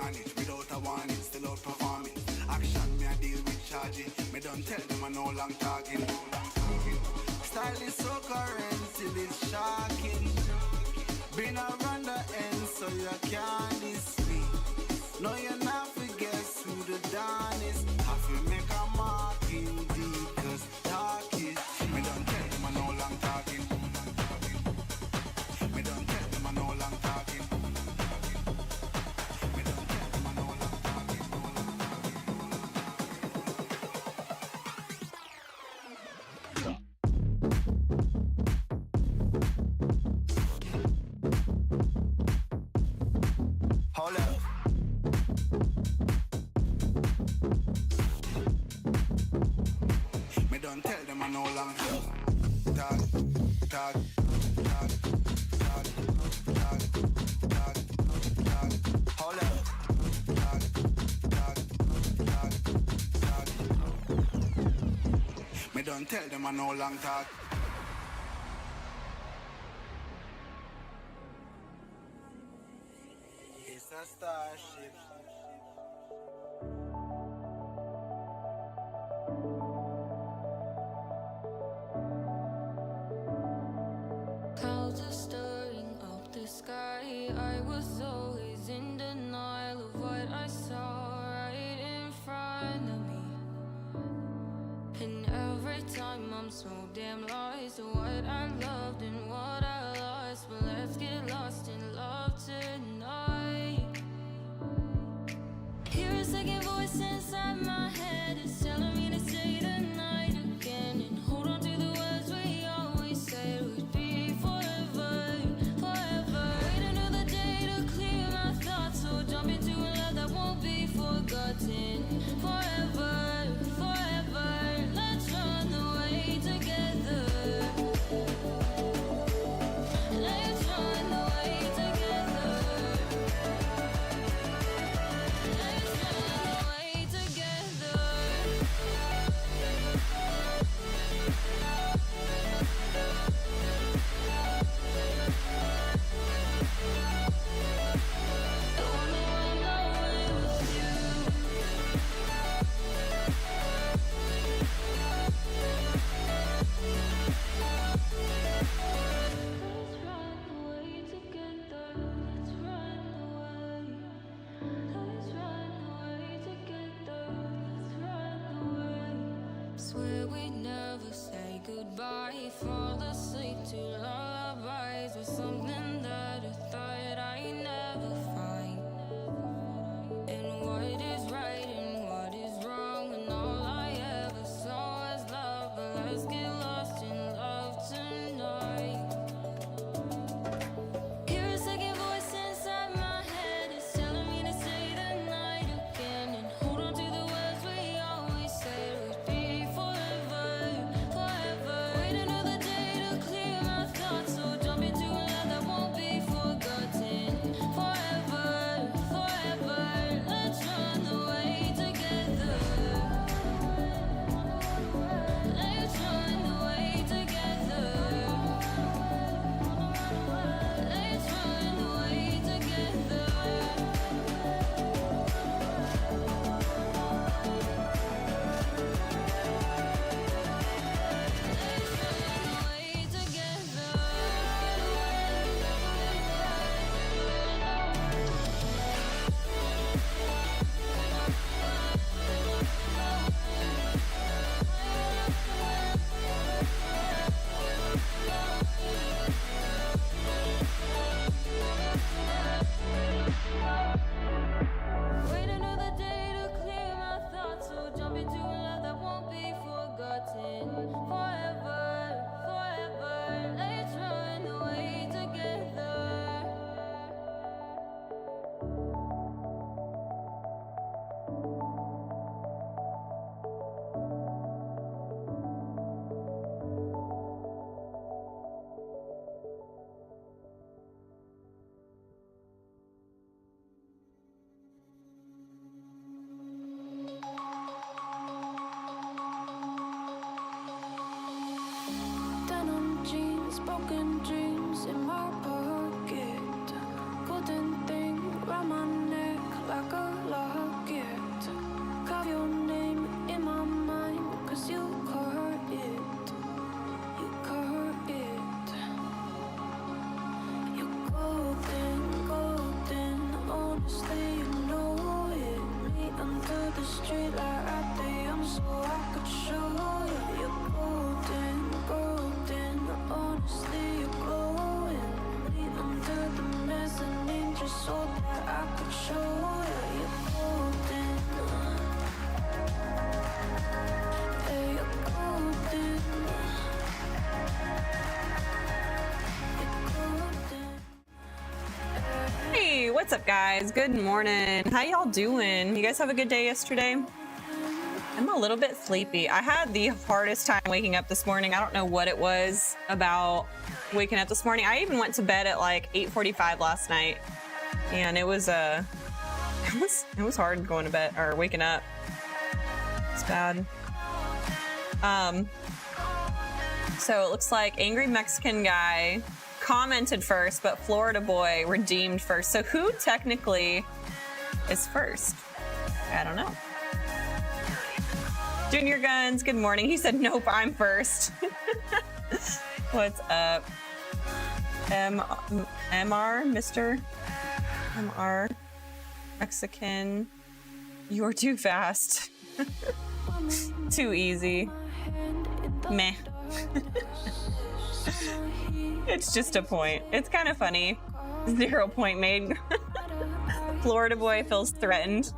carnage. Without a warning, still outperforming. Action, me I deal with charging. Me don't tell them I no long talking. Style is so current, till it's shocking. Been around the end, so you can't diss me. No, you're not forget who the Don is. Have to make a mark indeed, cause talk is. Me don't tell them I no long talking. Me don't tell them I no long talking. Me don't tell them I no long talking. Hold up. Me don't tell them I no long talk, talk, talk, talk, talk, talk, talk. Hold up. Talk, talk, talk, talk. Me don't tell them I no long talk. It's a starship. Clouds are stirring up the sky. I was always in denial of what I saw right in front of me. And every time I'm so damn lost to what I loved and what I lost. But let's get lost in love tonight. Hear a second voice inside my head. It's telling me to stay the night again. And hold on to the words we always said would be forever, forever. Wait another day to clear my thoughts. So jump into a love that won't be forgotten. Forever, forever. Let's run away together. Let's run away together. Let's run away together. Don't know I'm away with you. Let's run away together. Let's run away. Let's run away together. Let's run away. Swear we'd never say goodbye. Fall asleep to lullabies with something that I thought I'd never find. And what is right and what is wrong, and all I ever saw was love. But let's get lost in love tonight. Hear a second voice inside my head. It's telling me to stay the night again. And hold on to the words we always said would be forever, forever. Wait another day to clear my thoughts. Hey, what's up guys? Good morning. How y'all doing? You guys have a good day yesterday? I'm a little bit sleepy. I had the hardest time waking up this morning. I don't know what it was about waking up this morning. I even went to bed at like 8:45 last night, and it was hard going to bed or waking up. It's bad. So it looks like Angry Mexican Guy commented first, but Florida Boy redeemed first. So who technically is first? I don't know. Junior Guns, good morning. He said, nope, I'm first. What's up? MR, Mr. MR, Mexican. You're too fast. Too easy. Meh. It's just a point. It's kind of funny. 0 point made. Florida Boy feels threatened.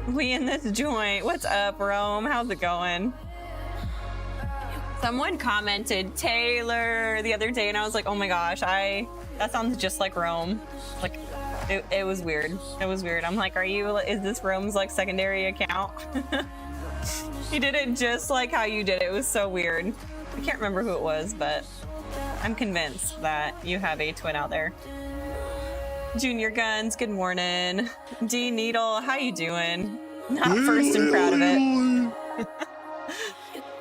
We in this joint. What's up, Rome? How's it going? Someone commented Taylor the other day, and I was like, oh my gosh, that sounds just like Rome. Like, it was weird. It was weird. I'm like, is this Rome's like secondary account? He did it just like how you did it. It was so weird. I can't remember who it was, but I'm convinced that you have a twin out there. Junior Guns, good morning. D Needle, how you doing? Not first and proud of it.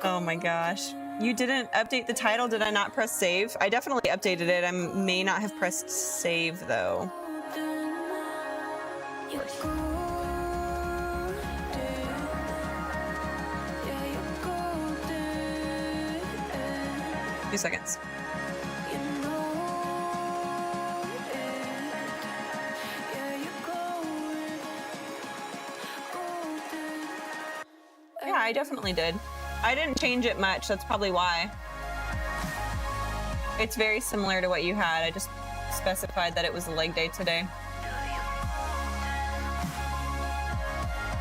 Oh my gosh. You didn't update the title. Did I not press save? I definitely updated it. I may not have pressed save though. 2 seconds. Yeah, I definitely did. I didn't change it much. That's probably why. It's very similar to what you had. I just specified that it was a leg day today.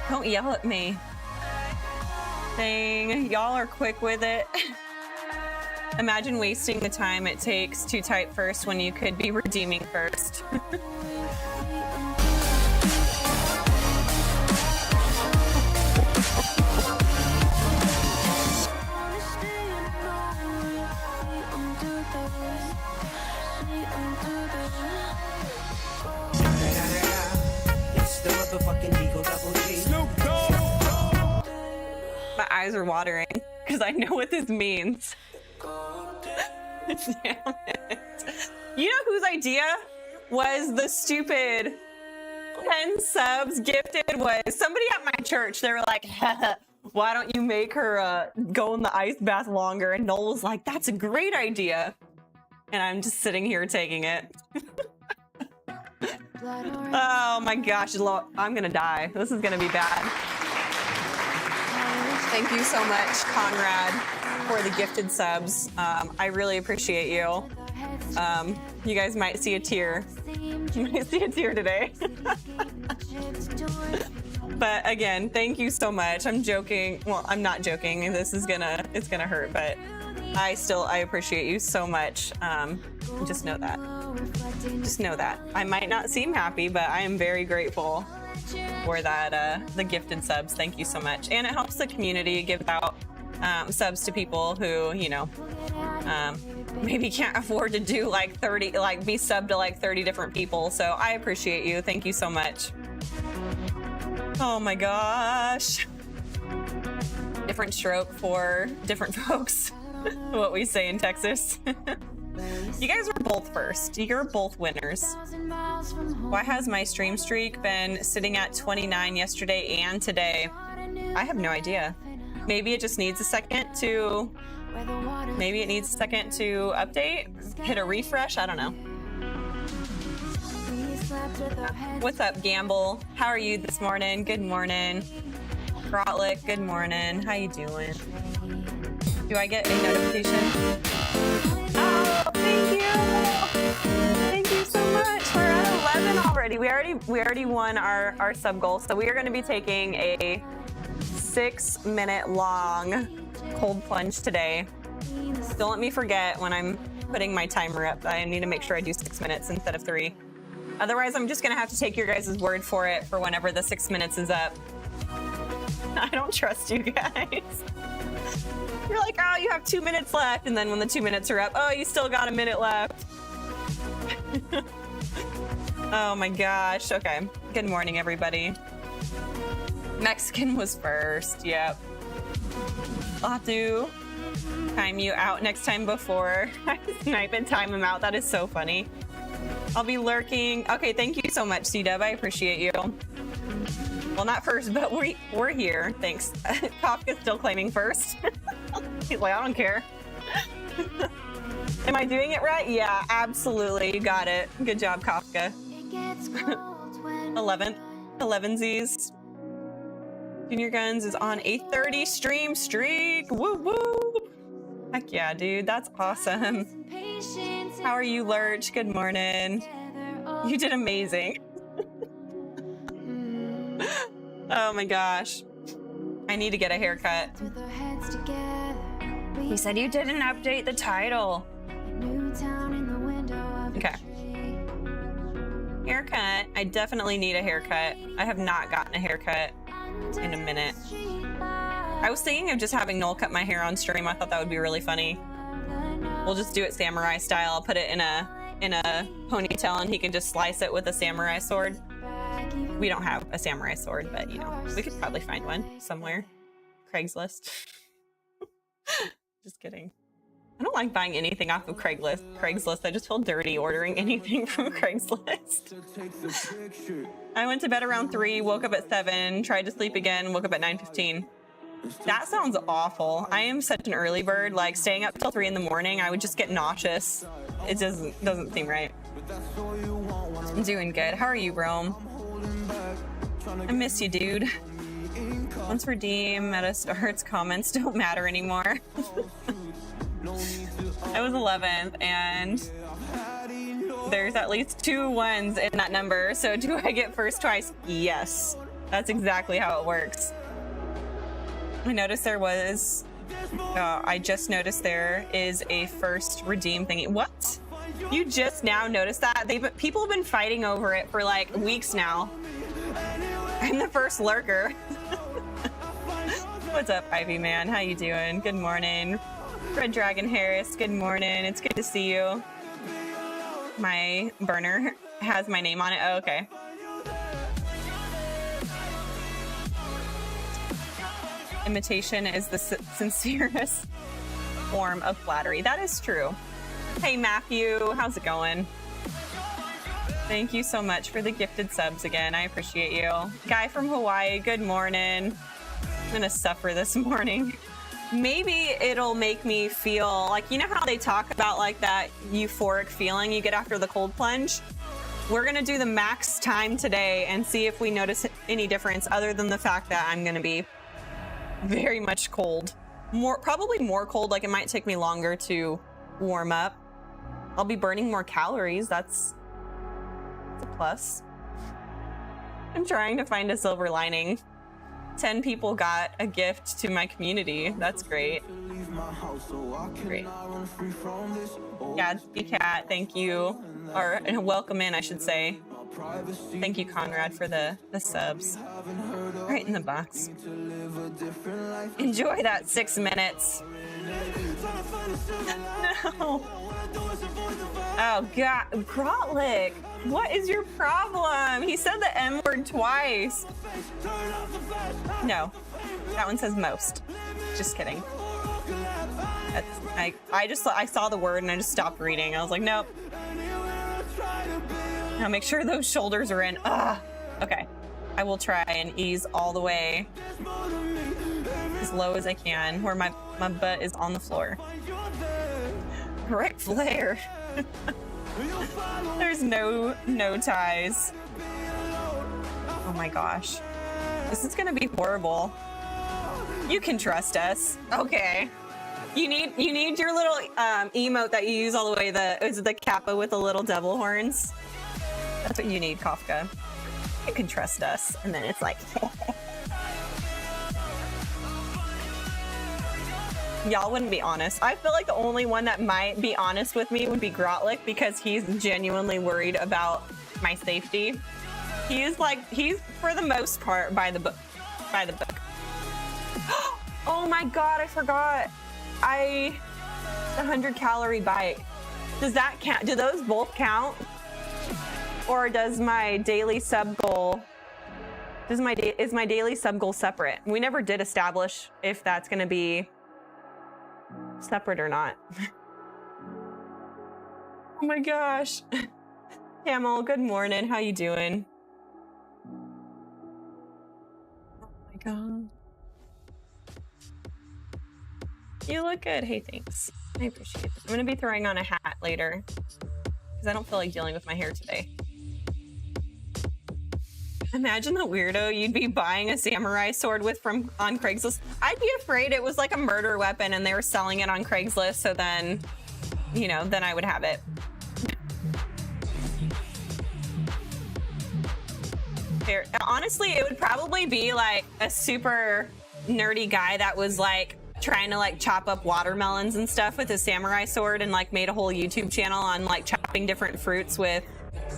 Don't yell at me. Dang, y'all are quick with it. Imagine wasting the time it takes to type first when you could be redeeming first. My eyes are watering because I know what this means. Damn it. You know whose idea was the stupid 10 subs gifted was somebody at my church. They were like, why don't you make her go in the ice bath longer? And Noel was like, that's a great idea. And I'm just sitting here taking it. Oh my gosh, I'm gonna die. This is gonna be bad. Thank you so much, Conrad, for the gifted subs. I really appreciate you. You guys might see a tear. You might see a tear today. But again, thank you so much. I'm joking. Well, I'm not joking. It's gonna hurt, but I appreciate you so much. Just know that. Just know that. I might not seem happy, but I am very grateful for that, the gifted subs. Thank you so much. And it helps the community give out subs to people who, you know, maybe can't afford to do like 30, like be subbed to like 30 different people. So I appreciate you. Thank you so much. Oh my gosh. Different stroke for different folks. What we say in Texas. You guys were both first. You're both winners. Why has my stream streak been sitting at 29 yesterday and today? I have no idea. Maybe it just needs a second to... Maybe it needs a second to update? Hit a refresh? I don't know. What's up, Gamble? How are you this morning? Good morning. Grotlick, good morning. How you doing? Do I get a notification? Oh, thank you. Thank you so much. We're at 11 already. We already won our sub goal. So we are going to be taking a 6-minute long cold plunge today. Don't let me forget when I'm putting my timer up. I need to make sure I do 6 minutes instead of 3. Otherwise, I'm just gonna have to take your guys' word for it for whenever the 6 minutes is up. I don't trust you guys. You're like, oh, you have 2 minutes left. And then when the 2 minutes are up, oh, you still got a minute left. Oh my gosh. Okay. Good morning, everybody. Mexican was first. Yep. I'll have to time you out next time before I snipe and time him out. That is so funny. I'll be lurking. Okay, thank you so much, C-Dub. I appreciate you. Well, not first, but we're here. Thanks. Kafka's still claiming first. He's like, I don't care. Am I doing it right? Yeah, absolutely. You got it. Good job, Kafka. 11Zs. Junior Guns is on a 30 stream streak. Woo woo. Heck yeah, dude. That's awesome. How are you, Lurch? Good morning. You did amazing. Oh my gosh. I need to get a haircut. He said you didn't update the title. Okay. Haircut. I definitely need a haircut. I have not gotten a haircut in a minute. I was thinking of just having Noel cut my hair on stream. I thought that would be really funny. We'll just do it samurai style. I'll put it in a ponytail and he can just slice it with a samurai sword. We don't have a samurai sword, but you know, we could probably find one somewhere. Craigslist. Just kidding. I don't like buying anything off of Craigslist. I just feel dirty ordering anything from Craigslist. I went to bed around 3, woke up at 7, tried to sleep again, woke up at 9:15. That sounds awful. I am such an early bird. Like staying up till 3 in the morning, I would just get nauseous. It doesn't seem right. I'm doing good. How are you, Rome? I miss you, dude. Once redeem, meta starts, comments don't matter anymore. I was 11th, and there's at least 2 ones in that number. So do I get first twice? Yes. That's exactly how it works. I noticed there was... I just noticed there is a first redeem thingy. What? You just now noticed that? People have been fighting over it for like weeks now. I'm the first lurker. What's up, Ivy Man? How you doing? Good morning. Red Dragon Harris, good morning. It's good to see you. My burner has my name on it. Oh, okay. Imitation is the sincerest form of flattery. That is true. Hey, Matthew, how's it going? Thank you so much for the gifted subs again. I appreciate you. Guy from Hawaii, good morning. I'm gonna suffer this morning. Maybe it'll make me feel like, you know how they talk about like that euphoric feeling you get after the cold plunge? We're gonna do the max time today and see if we notice any difference other than the fact that I'm gonna be very much cold. Probably more cold, like it might take me longer to warm up. I'll be burning more calories, that's a plus. I'm trying to find a silver lining. 10 people got a gift to my community. That's great. Great. Gadsby Cat, thank you. Or welcome in, I should say. Thank you, Conrad, for the subs. Right in the box. Enjoy that 6 minutes. No. Oh, God. Grotlick, what is your problem? He said the M word twice. No, that one says most. Just kidding. I saw the word and I just stopped reading. I was like, nope. Now make sure those shoulders are in. Okay. I will try and ease all the way as low as I can, where my butt is on the floor. Ric Flair. There's no ties. Oh my gosh. This is gonna be horrible. You can trust us. Okay. You need your little emote that you use all the way. Is it the kappa with the little devil horns? That's what you need, Kafka. You can trust us. And then it's like y'all wouldn't be honest. I feel like the only one that might be honest with me would be Grotlick, because he's genuinely worried about my safety. He's for the most part by the book. Oh my god, I forgot. The 100-calorie bike. Does that count? Do those both count? Or does my daily sub goal, is my daily sub goal separate? We never did establish if that's going to be separate or not. Oh my gosh. Camel, good morning. How you doing? Oh my god. You look good. Hey, thanks. I appreciate it. I'm going to be throwing on a hat later because I don't feel like dealing with my hair today. Imagine the weirdo you'd be buying a samurai sword with on Craigslist. I'd be afraid it was like a murder weapon and they were selling it on Craigslist, so then, you know, then I would have it. Honestly, it would probably be like a super nerdy guy that was like trying to like chop up watermelons and stuff with a samurai sword and like made a whole YouTube channel on like chopping different fruits with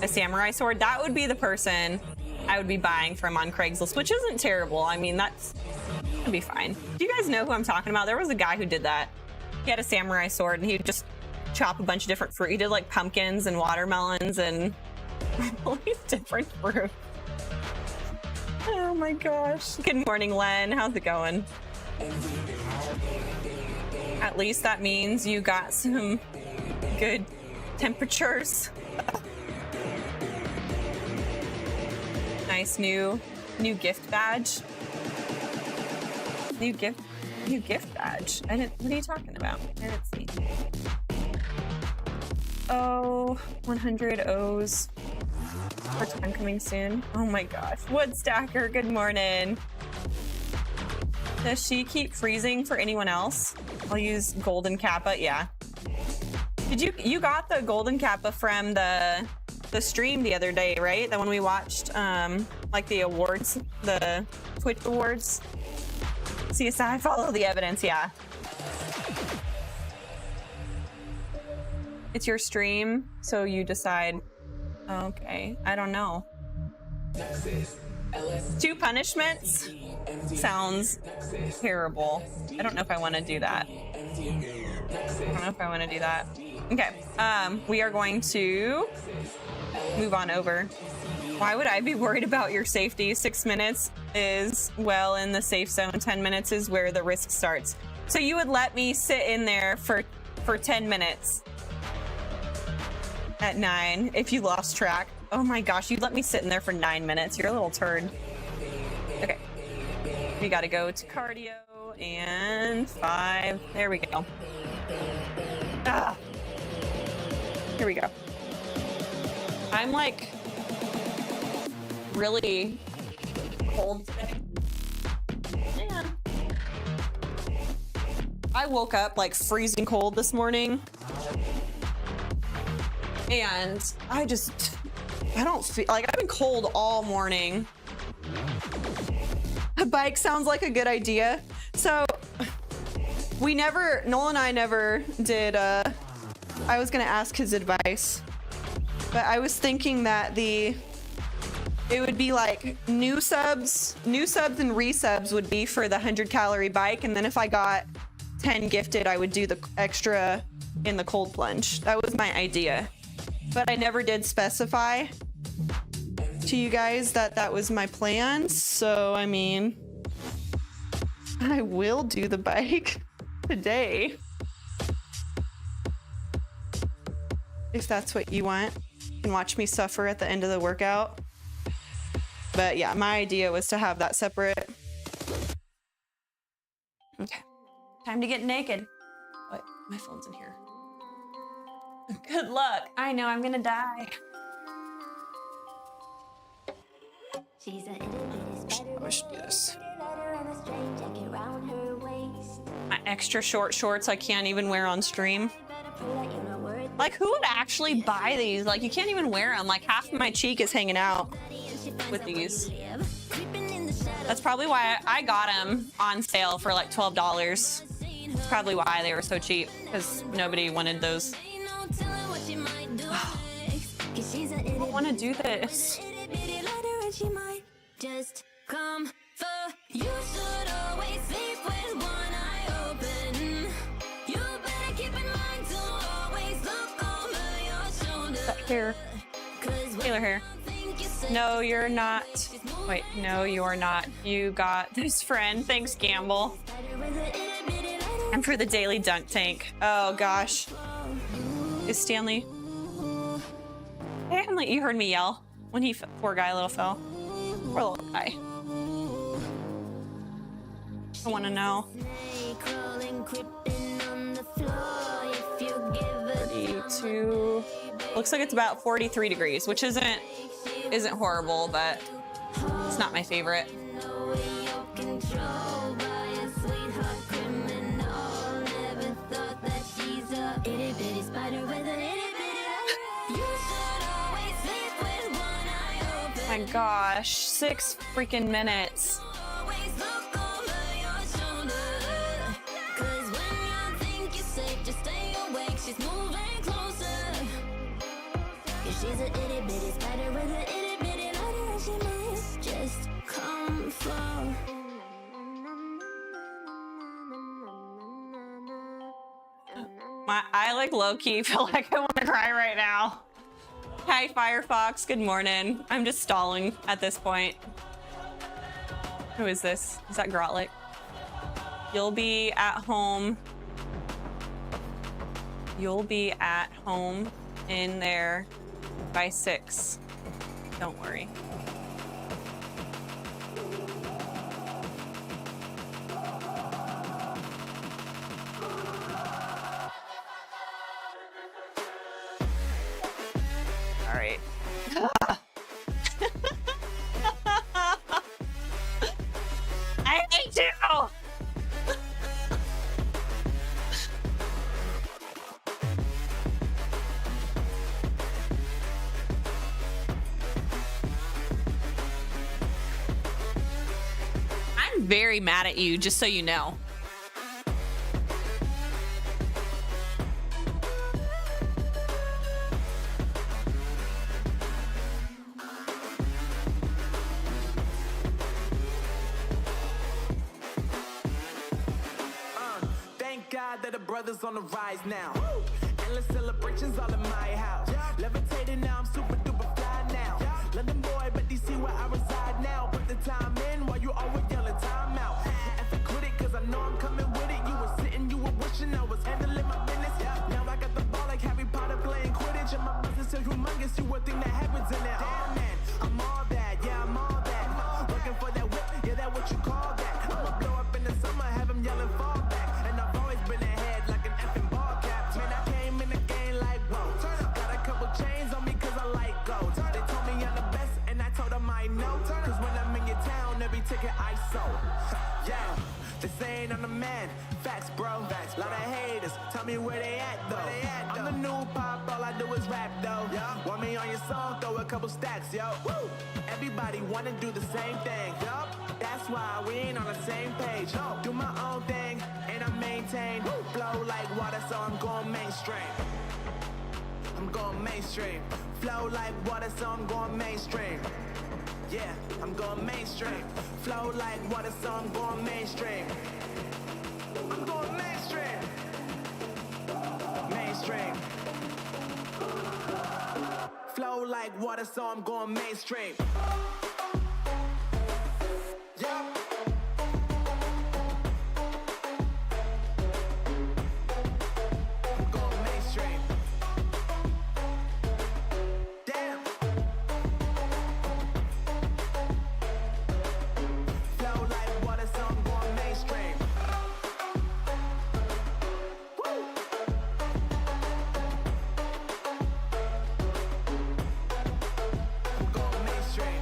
a samurai sword. That would be the person I would be buying from on Craigslist, which isn't terrible. I mean, that'd be fine. Do you guys know who I'm talking about? There was a guy who did that. He had a samurai sword and he would just chop a bunch of different fruit. He did like pumpkins and watermelons and all these different fruit. Oh my gosh. Good morning, Len. How's it going? At least that means you got some good temperatures. Nice new gift badge. New gift badge. What are you talking about? I didn't see. Oh, 100 O's. For time coming soon. Oh my gosh. Woodstacker, good morning. Does she keep freezing for anyone else? I'll use golden kappa. Yeah. Did you got the golden kappa from the stream the other day, right? The one we watched, like the awards, the Twitch awards. CSI, follow the evidence. Yeah. It's your stream, so you decide. Okay, I don't know. 2 punishments sounds terrible. I don't know if I want to do that. Okay, we are going to move on over. Why would I be worried about your safety? 6 minutes is well in the safe zone. 10 minutes is where the risk starts. So you would let me sit in there for 10 minutes at 9 if you lost track. Oh my gosh, you'd let me sit in there for 9 minutes. You're a little turd. Okay. We gotta go to cardio and 5. There we go. Ah. Here we go. I'm like really cold today. Man. I woke up like freezing cold this morning. And I don't feel like I've been cold all morning. A bike sounds like a good idea. So Noel and I never did, I was gonna ask his advice, but I was thinking that it would be like new subs and resubs would be for the 100-calorie bike. And then if I got 10 gifted, I would do the extra in the cold plunge. That was my idea. But I never did specify to you guys that was my plan. So, I mean, I will do the bike today. If that's what you want. You can watch me suffer at the end of the workout. But yeah, my idea was to have that separate. Okay. Time to get naked. Wait, my phone's in here. Good luck. I know I'm gonna die. I should do this. My extra short shorts I can't even wear on stream. Like, who would actually buy these? Like, you can't even wear them. Like, half of my cheek is hanging out with these. That's probably why I got them on sale for like $12. That's probably why they were so cheap, because nobody wanted those. I don't want to do this. Just come for you should always sleep with one eye open. You better keep in mind to always look over your shoulder. That hair. Taylor hair. No, you're not. Wait, no, you're not. You got this friend. Thanks, Gamble. And for the daily dunk tank. Oh gosh. Is Stanley? Stanley, you heard me yell when he, poor guy, little fell. Poor little guy. I want to know. 32. Looks like it's about 43 degrees, which isn't horrible, but it's not my favorite. My gosh, 6 freaking minutes. She's a itty bitty spider with a itty bitty lighter, and she might just come from. I like low-key feel like I want to cry right now. Hi, Firefox. Good morning. I'm just stalling at this point. Who is this? Is that Grotlick? You'll be at home. You'll be at home in there by 6. Don't worry. All right. I hate you. I'm very mad at you, just so you know. Thank God that the brothers on the rise now. Endless celebrations all in my house. Levitating now, I'm super duper fly now. London boy, but DC where I reside now. Put the time in while you always yelling time out. If you quit it, cause I know I'm coming with it. You were sitting, you were wishing I was handling my business. Now I got the ball like Harry Potter playing Quidditch. And my business is humongous, you would think that happens in there. Damn man, I'm all that, yeah, I'm all that. Working for that whip, yeah, that what you call that. I'ma blow up in the summer, have them yelling fall back. And I've always been ahead like an effing ball cap. Man, I came in the game like, whoa. Got a couple chains on me cause I like gold. They told me I'm the best and I told them I know. Cause when I'm in your town, every ticket I sold. Yeah, they saying I'm the man. Facts, bro. Facts. Lot of haters, tell me where they at though. I'm the new pop, all I do is rap though. Want me on your song, throw a couple stacks, yo. Woo! Everybody wanna do the same thing. That's why we ain't on the same page. Do my own thing, and I maintain. Flow like water, so I'm going mainstream. I'm going mainstream. Flow like water, so I'm going mainstream. Yeah, I'm going mainstream. Flow like water, so I'm going mainstream. I'm going mainstream. Mainstream. Flow like water, so I'm going mainstream. Yeah. I'm going mainstream. Damn. Flow like water, so I'm going mainstream. Woo. I'm going mainstream.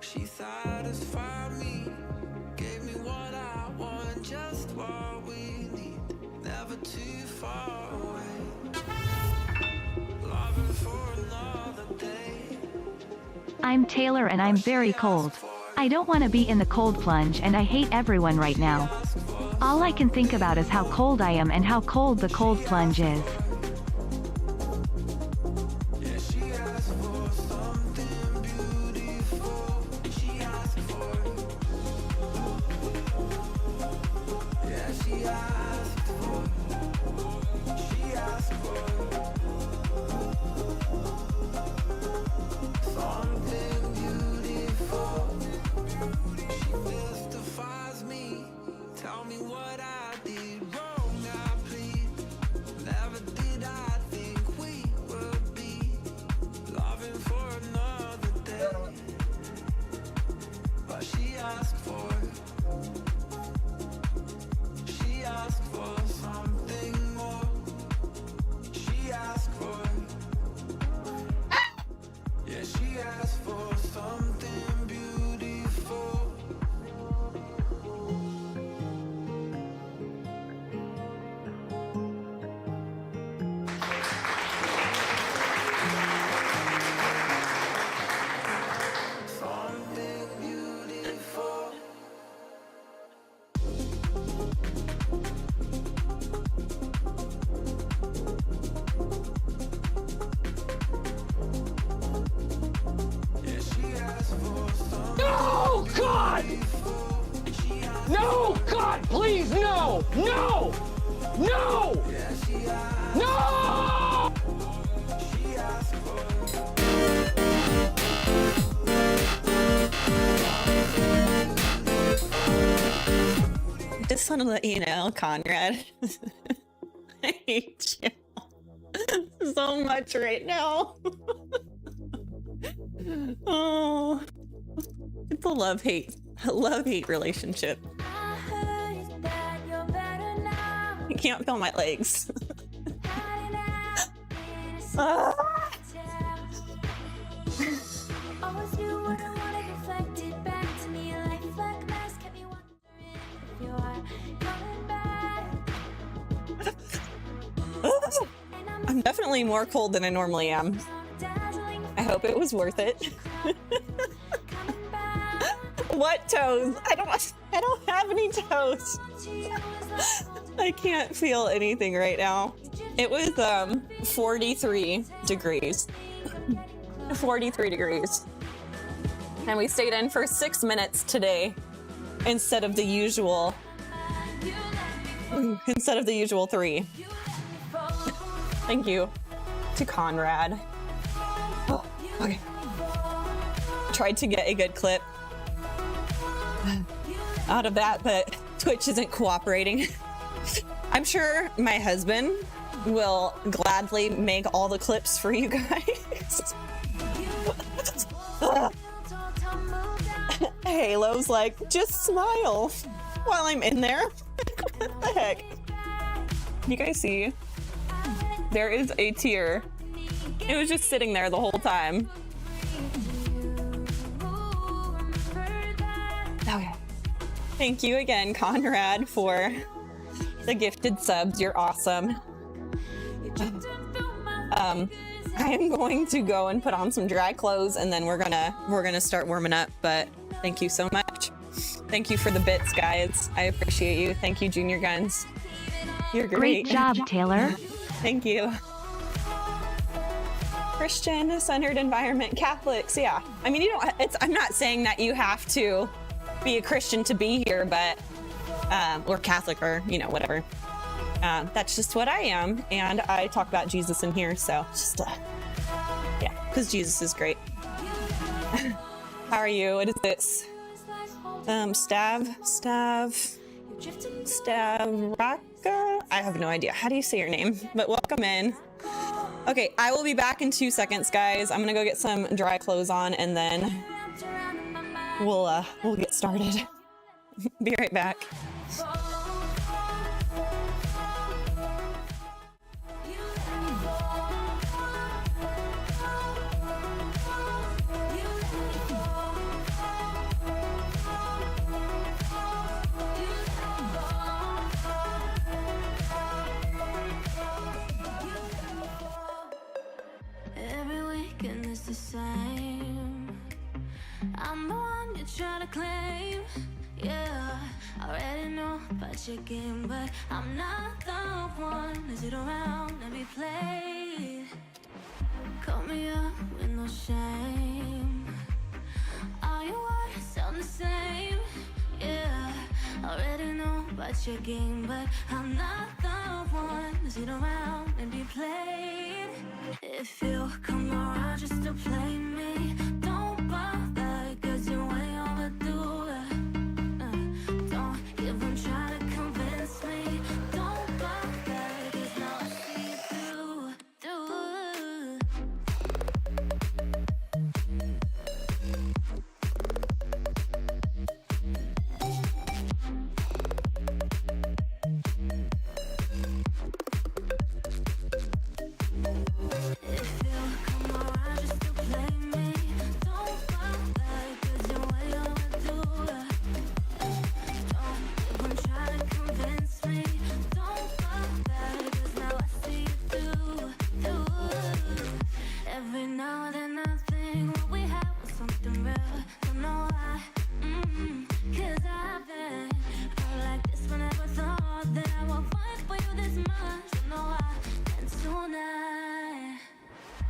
She satisfied me, gave me what I want, just what we need, never too far away. Loving for another day. I'm Taylor and I'm very cold. I don't want to be in the cold plunge and I hate everyone right now. All I can think about is how cold I am and how cold the cold plunge is. No, God, please, no! No! No! No! Just want to let you know, Conrad, I hate you so much right now. Oh, it's a love-hate relationship. I can't feel my legs. Ah. I'm definitely more cold than I normally am. I hope it was worth it. What toes? I don't have any toes. I can't feel anything right now. It was 43 degrees. 43 degrees. And we stayed in for 6 minutes today instead of the usual 3. Thank you to Conrad. Oh, okay. Tried to get a good clip out of that, but Twitch isn't cooperating. I'm sure my husband will gladly make all the clips for you guys. Halo's like, just smile while I'm in there. What the heck? You guys see? There is a tear. It was just sitting there the whole time. Okay. Thank you again, Conrad, for the gifted subs. You're awesome. I am going to go and put on some dry clothes and then we're gonna start warming up, but thank you so much. Thank you for the bits, guys. I appreciate you. Thank you, Junior Guns. You're great. Great job, Taylor. Thank you. Christian-centered environment, Catholics, yeah. I mean, I'm not saying that you have to be a Christian to be here, but, or Catholic or, whatever. That's just what I am. And I talk about Jesus in here, so just, yeah, because Jesus is great. How are you? What is this? Stavraka? I have no idea. How do you say your name? But welcome in. Okay, I will be back in 2 seconds, guys. I'm gonna go get some dry clothes on and then we'll get started. Be right back. same. I'm the one you try to claim. Yeah, I already know about your game, but I'm not the one to sit around and be played. Call me up with no shame. All your words sound the same. Yeah, I already know about your game, but I'm not the one to sit around and be played. If you come around just to play me, don't bother, cause you ain't overdue. Don't even try to convince me. Don't bother, cause now I see you through. If you come around just to play me, don't bother, cause you ain't overdue. Don't even try to convince me. Don't bother, cause now I see you through. Every now and then I think what we had was something real. Don't know why, cause I've been hurt like this, but never thought that I would fight for you this much. Don't know why, and tonight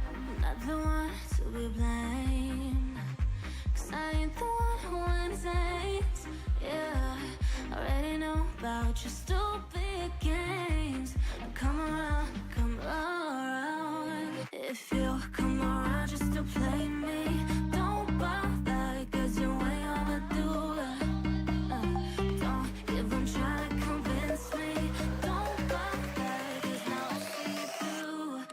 I'm not the one to be blamed, cause I ain't the one who hesitates. Yeah, I already know about your stupid games. Come around, come around. If you come around just to play me, don't bother, cause you ain't overdue. Don't even try to convince me. Don't bother, cause now I see you through.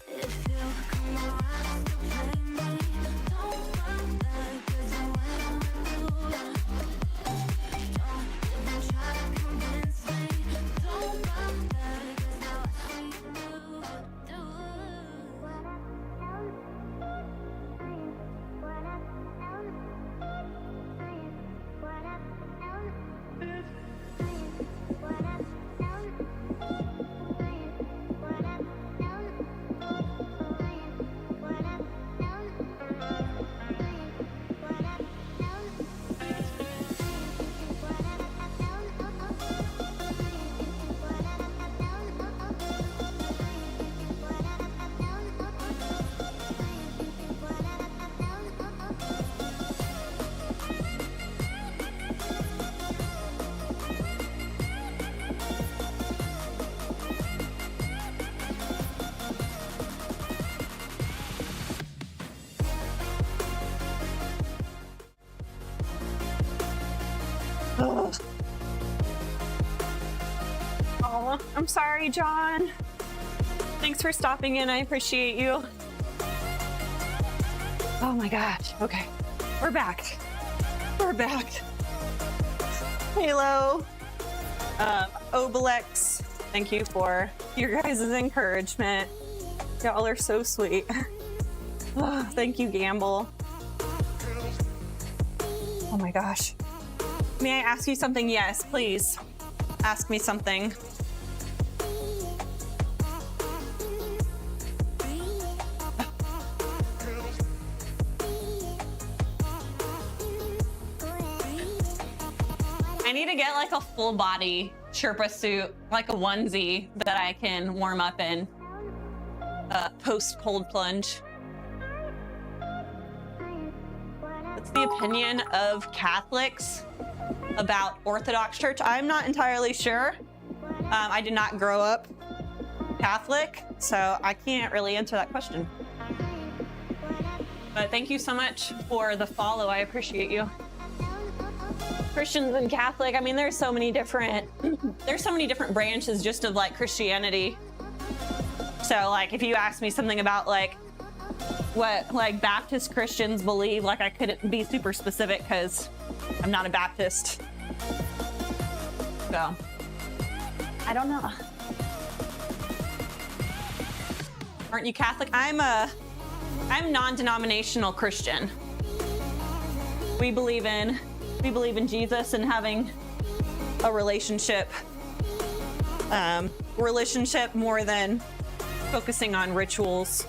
If you come around just to play me, don't bother, cause you ain't overdue. Don't even try to convince me. Don't bother, cause now I see you through. Oh, I'm sorry, John. Thanks for stopping in. I appreciate you. Oh my gosh. Okay. We're back. We're back. Halo. Obelix. Thank you for your guys' encouragement. Y'all are so sweet. Oh, thank you, Gamble. Oh my gosh. May I ask you something? Yes, please. Ask me something. I need to get like a full body Sherpa suit, like a onesie that I can warm up in post cold plunge. What's the opinion of Catholics about Orthodox Church? I'm not entirely sure. I did not grow up Catholic, so I can't really answer that question. But thank you so much for the follow. I appreciate you. Christians and Catholic, I mean, there's so many different branches just of like Christianity. So like if you ask me something about like what like Baptist Christians believe, like I couldn't be super specific because I'm not a Baptist. So I don't know. Aren't you Catholic? I'm I'm non-denominational Christian. We believe in Jesus and having a relationship more than focusing on rituals.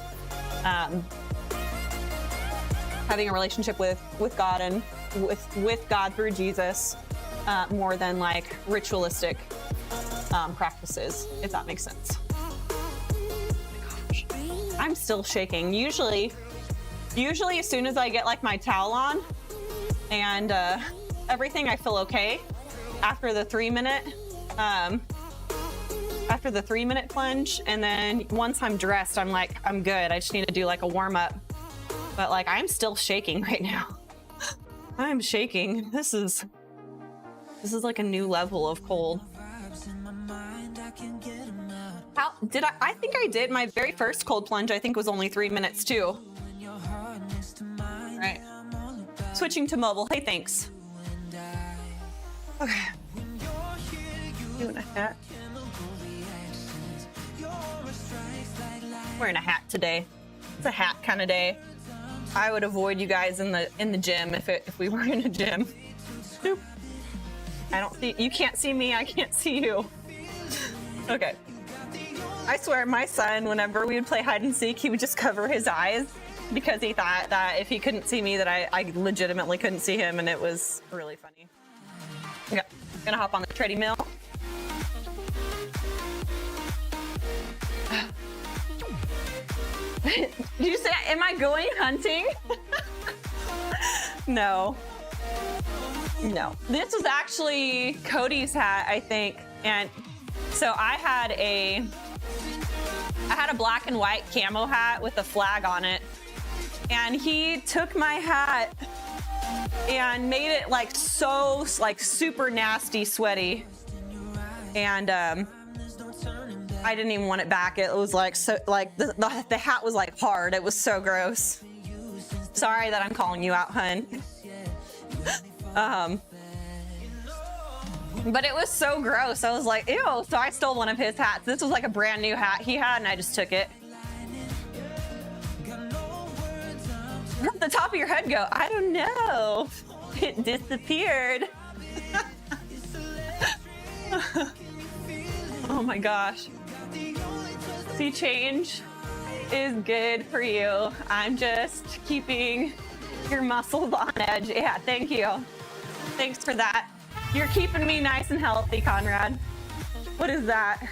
Having a relationship with God and with God through Jesus, more than like ritualistic practices, if that makes sense. I'm still shaking. Usually as soon as I get like my towel on and everything, I feel okay. After the 3-minute plunge, and then once I'm dressed, I'm like, I'm good. I just need to do like a warm up. But like, I'm still shaking right now. I'm shaking. This is like a new level of cold. How did I think I did my very first cold plunge, I think was only 3 minutes too. All right. Switching to mobile. Hey, thanks. Okay. Doing a hat. Wearing a hat today. It's a hat kind of day. I would avoid you guys in the gym if we were in a gym. Boop. I don't see, you can't see me, I can't see you. Okay. I swear my son, whenever we would play hide and seek, he would just cover his eyes because he thought that if he couldn't see me that I legitimately couldn't see him, and it was really funny. Okay, gonna hop on the treadmill. Did you say, am I going hunting? No. No. This was actually Cody's hat, I think. And so I had a black and white camo hat with a flag on it. And he took my hat and made it like so, like super nasty, sweaty. And I didn't even want it back. It was like so, like the hat was like hard. It was so gross. Sorry that I'm calling you out, hun. But it was so gross. I was like, ew. So I stole one of his hats. This was like a brand new hat he had, and I just took it. Where'd the top of your head go? I don't know. It disappeared. Oh my gosh. See, change is good for you. I'm just keeping your muscles on edge. Yeah, thank you. Thanks for that. You're keeping me nice and healthy, Conrad. What is that?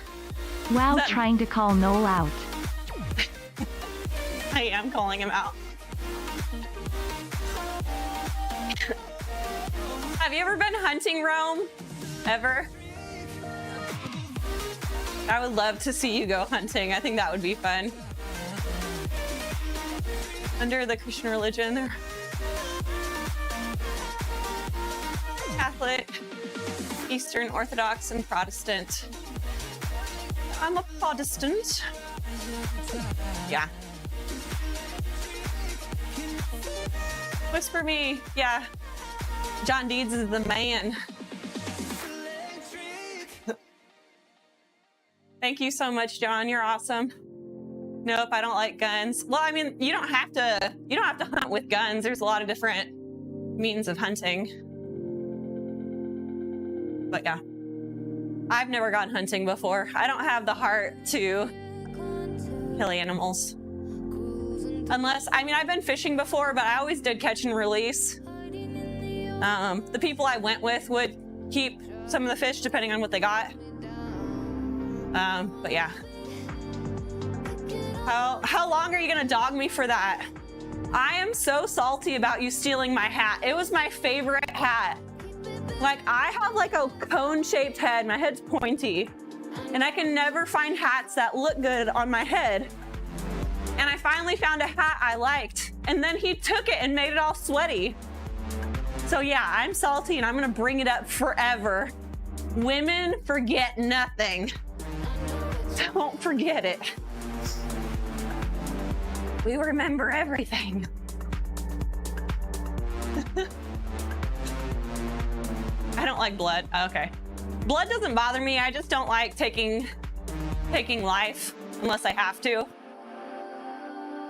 Wow, trying to call Noel out. I am calling him out. Have you ever been hunting, Rome? Ever? I would love to see you go hunting. I think that would be fun. Under the Christian religion, they're Catholic, Eastern Orthodox, and Protestant. I'm a Protestant. Yeah. Whisper me. Yeah. John Deeds is the man. Thank you so much, John. You're awesome. Nope, I don't like guns. Well, I mean, you don't have to hunt with guns. There's a lot of different means of hunting. But yeah, I've never gone hunting before. I don't have the heart to kill animals. Unless, I mean, I've been fishing before, but I always did catch and release. The people I went with would keep some of the fish depending on what they got. But yeah. How long are you gonna dog me for that? I am so salty about you stealing my hat. It was my favorite hat. Like, I have like a cone-shaped head. My head's pointy. And I can never find hats that look good on my head. And I finally found a hat I liked. And then he took it and made it all sweaty. So yeah, I'm salty and I'm gonna bring it up forever. Women forget nothing. Don't forget it. We remember everything. I don't like blood. Okay. Blood doesn't bother me. I just don't like taking life unless I have to.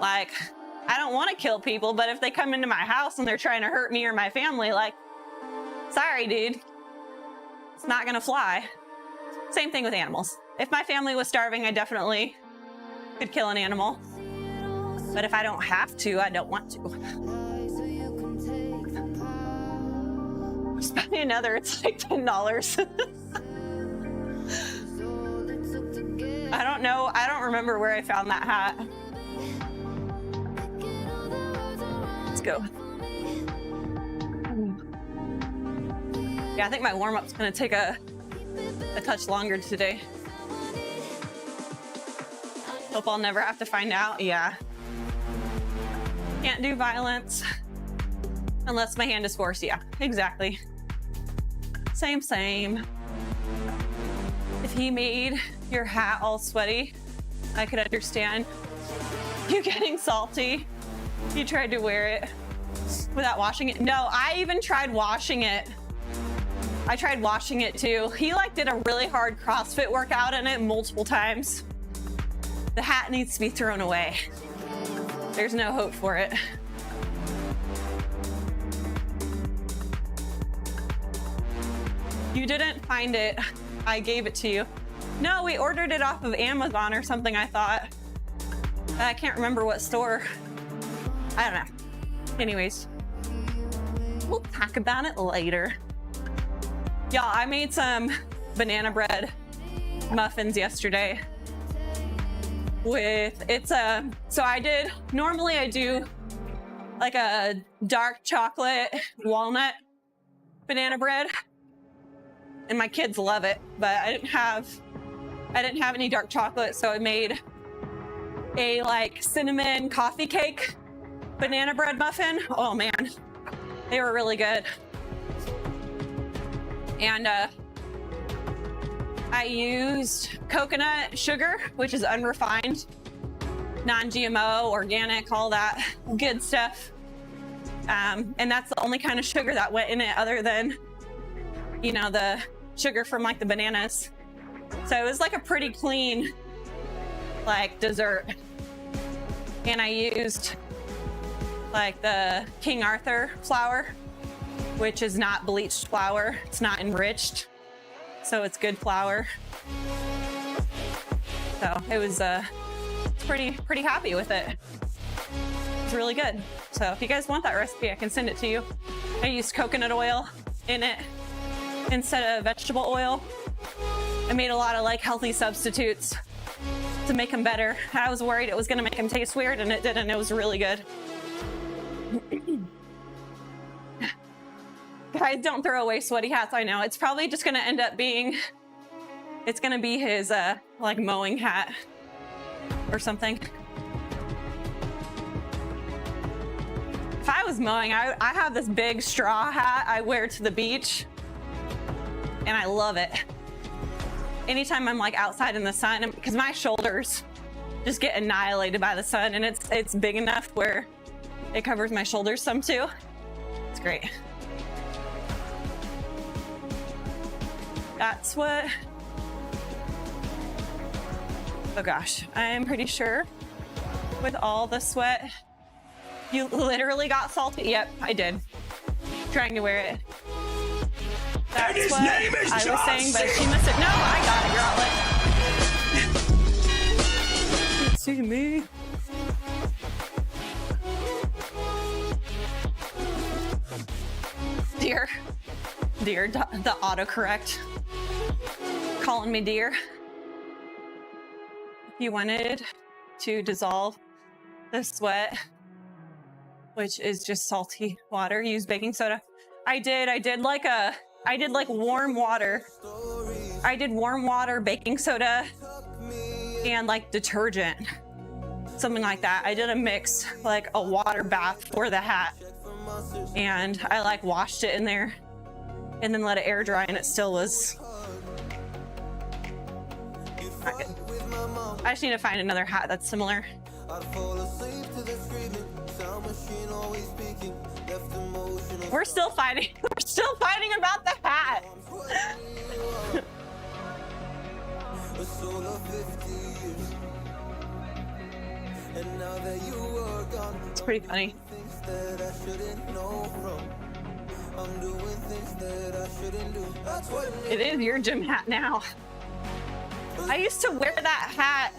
Like, I don't want to kill people, but if they come into my house and they're trying to hurt me or my family, like, sorry, dude, it's not gonna fly. Same thing with animals. If my family was starving, I definitely could kill an animal. But if I don't have to, I don't want to. Just buy me another, it's like $10. I don't know, I don't remember where I found that hat. Let's go. Yeah, I think my warm-up's gonna take a touch longer today. Hope I'll never have to find out. Yeah. Can't do violence unless my hand is forced. Yeah, exactly. Same. If he made your hat all sweaty, I could understand you getting salty. You tried to wear it without washing it. No, I even tried washing it. I tried washing it too. He like did a really hard CrossFit workout in it multiple times. The hat needs to be thrown away. There's no hope for it. You didn't find it. I gave it to you. No, we ordered it off of Amazon or something, I thought. I can't remember what store. I don't know. Anyways, we'll talk about it later. Y'all, I made some banana bread muffins yesterday with, normally I do like a dark chocolate walnut banana bread and my kids love it, but I didn't have any dark chocolate, so I made a like cinnamon coffee cake banana bread muffin. Oh man, they were really good. And I used coconut sugar, which is unrefined, non-GMO, organic, all that good stuff. And that's the only kind of sugar that went in it other than, you know, the sugar from like the bananas. So it was like a pretty clean, like dessert. And I used like the King Arthur flour, which is not bleached flour. It's not enriched. So it's good flour. So it was pretty happy with it. It's really good. So if you guys want that recipe, I can send it to you. I used coconut oil in it instead of vegetable oil. I made a lot of like healthy substitutes to make them better. I was worried it was gonna make them taste weird, and it didn't. It was really good. Guys, don't throw away sweaty hats. I know it's probably just gonna end up being, it's gonna be his like mowing hat or something. If I was mowing, I have this big straw hat I wear to the beach, and I love it. Anytime I'm like outside in the sun, because my shoulders just get annihilated by the sun, and it's big enough where it covers my shoulders some too. It's great. That's what, oh gosh, I'm pretty sure with all the sweat, you literally got salty. Yep, I did. Trying to wear it. That's what I was saying, but she must have, no, I got it, you're outlet. See me. Dear, the autocorrect. Calling me dear. If you wanted to dissolve the sweat, which is just salty water, use baking soda. I did like warm water. I did warm water, baking soda, and like detergent, something like that. I did a mix, like a water bath for the hat, and I like washed it in there and then let it air dry, and it still was not good. I just need to find another hat that's similar. We're still fighting. We're still fighting about the hat. It's pretty funny. It is your gym hat now. I used to wear that hat.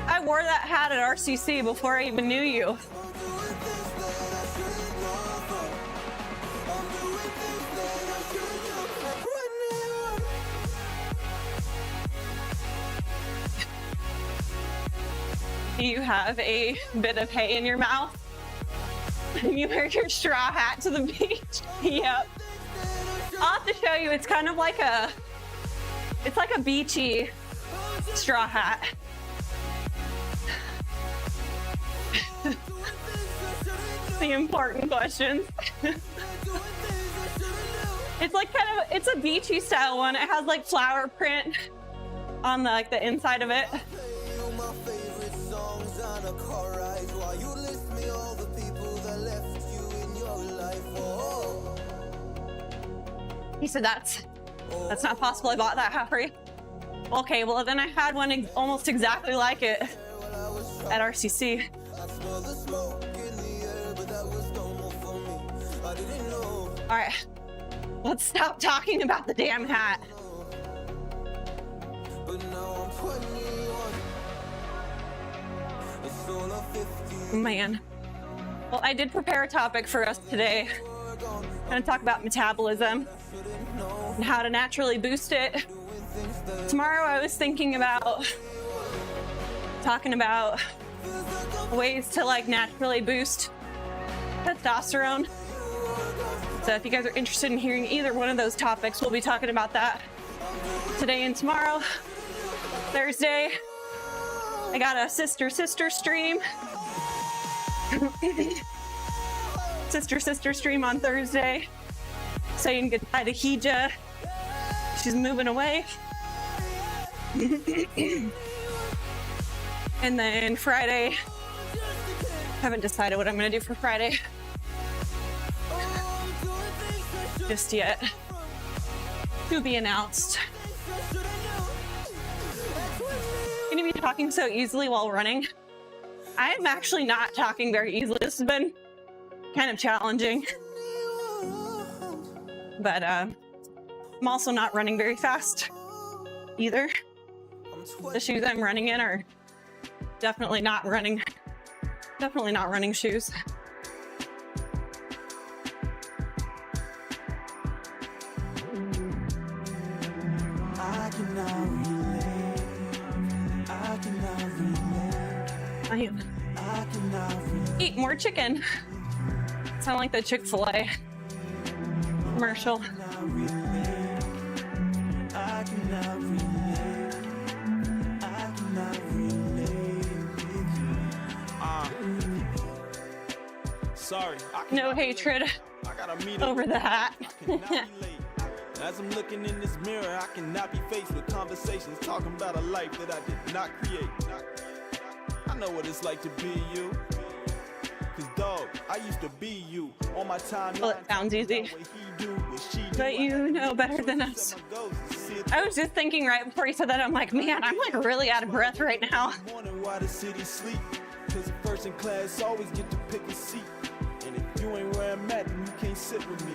I wore that hat at RCC before I even knew you. You have a bit of hay in your mouth. You wear your straw hat to the beach. Yep. I'll have to show you. It's kind of like it's like a beachy straw hat. The important questions. It's like it's a beachy style one. It has like flower print on the inside of it. He said that's not possible. I bought that hat for you. Okay, well then I had one almost exactly like it at RCC. All right, let's stop talking about the damn hat. Man. Well, I did prepare a topic for us today. I'm going to talk about metabolism and how to naturally boost it. Tomorrow I was thinking about talking about ways to naturally boost testosterone. So if you guys are interested in hearing either one of those topics, we'll be talking about that today and tomorrow. Thursday, I got a sister stream. sister stream on Thursday, saying goodbye to Hija. She's moving away. And then Friday, haven't decided what I'm gonna do for Friday just yet. To be announced. Gonna be talking so easily while running. I am actually not talking very easily. This has been kind of challenging. But I'm also not running very fast either. The shoes I'm running in are definitely not running shoes. I am. Eat more chicken. Sound like the Chick-fil-A commercial. Sorry. No hatred over the hat. As I'm looking in this mirror, I cannot be faced with conversations talking about a life that I did not create. I know what it's like to be you. Cause dog, I used to be you on my time. Well, it sounds easy, but you know better than us. I was just thinking right before you said that, I'm like, man, I'm really out of breath right now. Why the city sleep? Cause first in class always get to pick a seat. And if you ain't where I'm at, then you can't sit with me.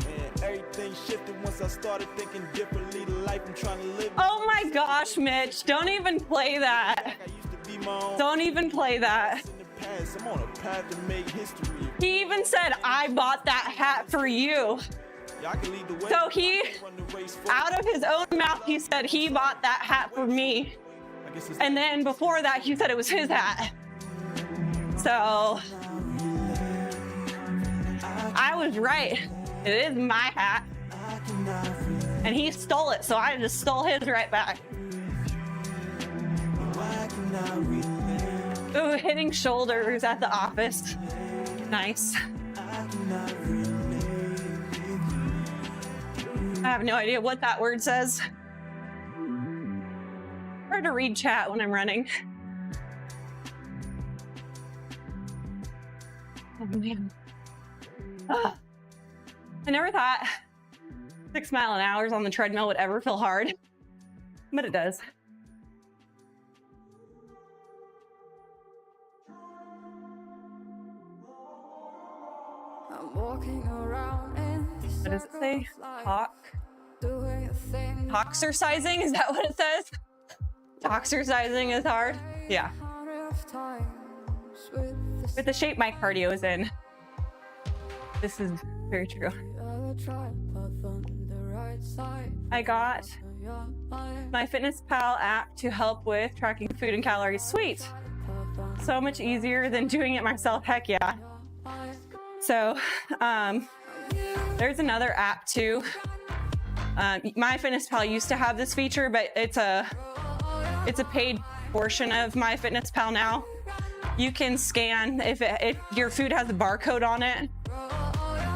And everything shifted once I started thinking differently. The life I'm trying to live. Oh my gosh, Mitch, don't even play that. Don't even play that. I'm on a path to make history. He even said, I bought that hat for you. So he, out of his own mouth, he said he bought that hat for me. And then before that, he said it was his hat. So I was right. It is my hat. And he stole it, so I just stole his right back. Ooh, hitting shoulders at the office. Nice. I have no idea what that word says. Hard to read chat when I'm running. Oh man. Ugh. I never thought 6 miles an hour on the treadmill would ever feel hard, but it does. What does it say? Toxercising? Is that what it says? Toxercising is hard? Yeah. With the shape my cardio is in. This is very true. I got my FitnessPal app to help with tracking food and calories. Sweet. So much easier than doing it myself. Heck yeah. So there's another app too. My FitnessPal used to have this feature, but it's a paid portion of my FitnessPal now. You can scan if your food has a barcode on it.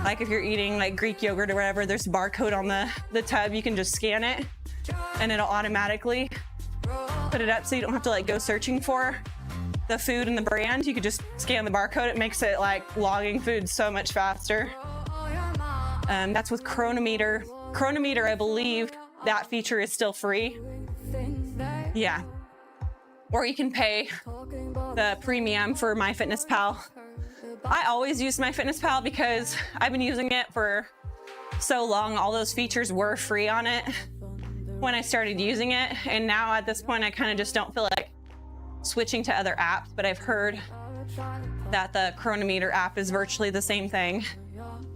Like if you're eating like Greek yogurt or whatever, there's a barcode on the tub. You can just scan it and it'll automatically put it up so you don't have to like go searching for the food and the brand. You could just scan the barcode. It makes it like logging food so much faster. That's with Chronometer. Chronometer, I believe that feature is still free. Yeah. Or you can pay the premium for MyFitnessPal. I always use MyFitnessPal because I've been using it for so long. All those features were free on it when I started using it. And now at this point, I kind of just don't feel like switching to other apps, but I've heard that the Chronometer app is virtually the same thing,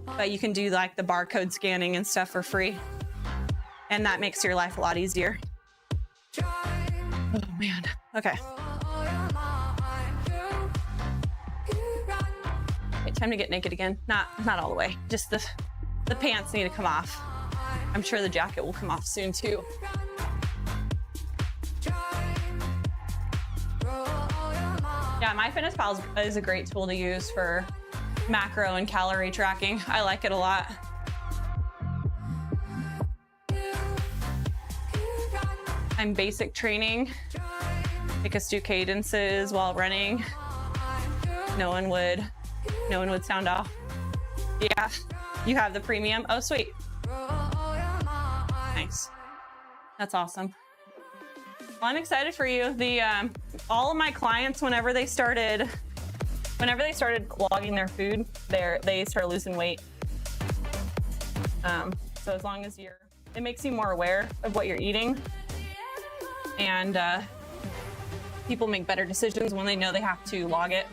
but you can do like the barcode scanning and stuff for free. And that makes your life a lot easier. Oh man, okay. Okay, time to get naked again. Not all the way, just the pants need to come off. I'm sure the jacket will come off soon too. Yeah, MyFitnessPal is a great tool to use for macro and calorie tracking. I like it a lot. I'm basic training. Make us do cadences while running. No one would sound off. Yeah, you have the premium. Oh, sweet. Nice. That's awesome. Well, I'm excited for you. All of my clients, whenever they started logging their food, they start losing weight. So as long as it makes you more aware of what you're eating, and people make better decisions when they know they have to log it.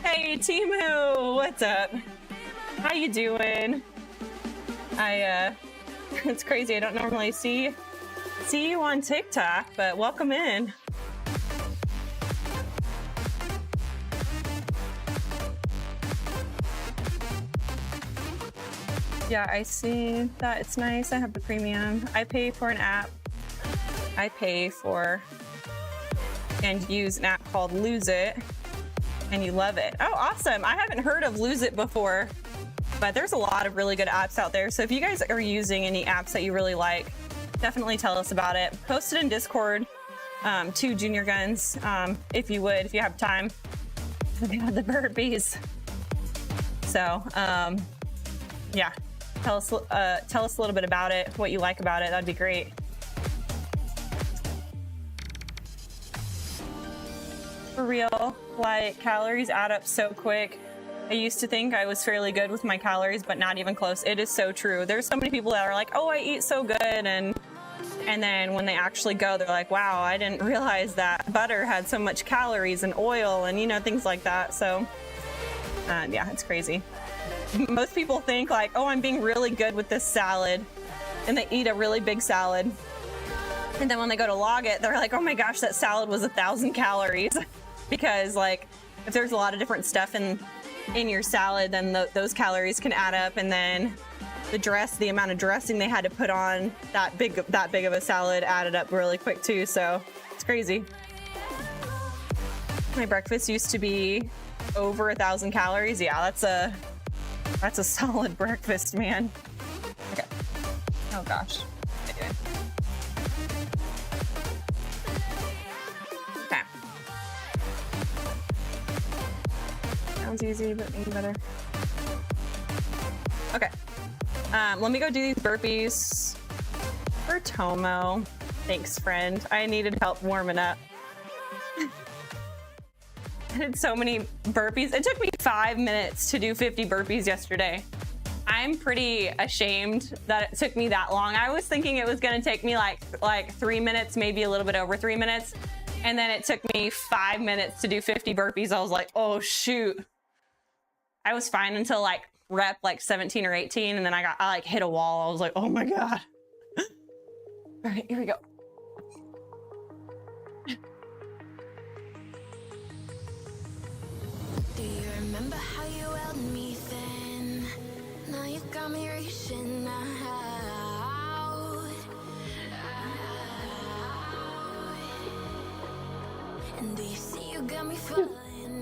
Hey, Timu, what's up? How you doing? It's crazy. I don't normally see you on TikTok, but welcome in. Yeah, I see that. It's nice. I have the premium. I pay for an app. I pay for and use an app called Lose It, and you love it. Oh, awesome. I haven't heard of Lose It before, but there's a lot of really good apps out there. So if you guys are using any apps that you really like, definitely tell us about it. Post it in Discord to Junior Guns, if you have time. They have the burpees. So, yeah, tell us a little bit about it, what you like about it. That'd be great. For real, like calories add up so quick. I used to think I was fairly good with my calories, but not even close. It is so true. There's so many people that are like, oh, I eat so good, and then when they actually go, they're like, wow, I didn't realize that butter had so much calories and oil and things like that. So yeah, it's crazy. Most people think like, oh, I'm being really good with this salad, and they eat a really big salad, and then when they go to log it, they're like, oh my gosh, that salad was 1,000 calories. Because like if there's a lot of different stuff in your salad, then those calories can add up, and then the amount of dressing they had to put on that big of a salad added up really quick too. So it's crazy. My breakfast used to be over 1,000 calories. Yeah, that's a solid breakfast, man. Okay. Oh gosh. Okay. Sounds easy, but maybe better. Okay. Let me go do these burpees for Tomo. Thanks, friend. I needed help warming up. I did so many burpees. It took me 5 minutes to do 50 burpees yesterday. I'm pretty ashamed that it took me that long. I was thinking it was gonna take me like 3 minutes, maybe a little bit over 3 minutes. And then it took me 5 minutes to do 50 burpees. I was like, oh shoot. I was fine until like rep like 17 or 18. And then I like hit a wall. I was like, oh my God. All right, here we go. Do you remember how you held me then? Now you got me reaching out. And do you see you got me falling in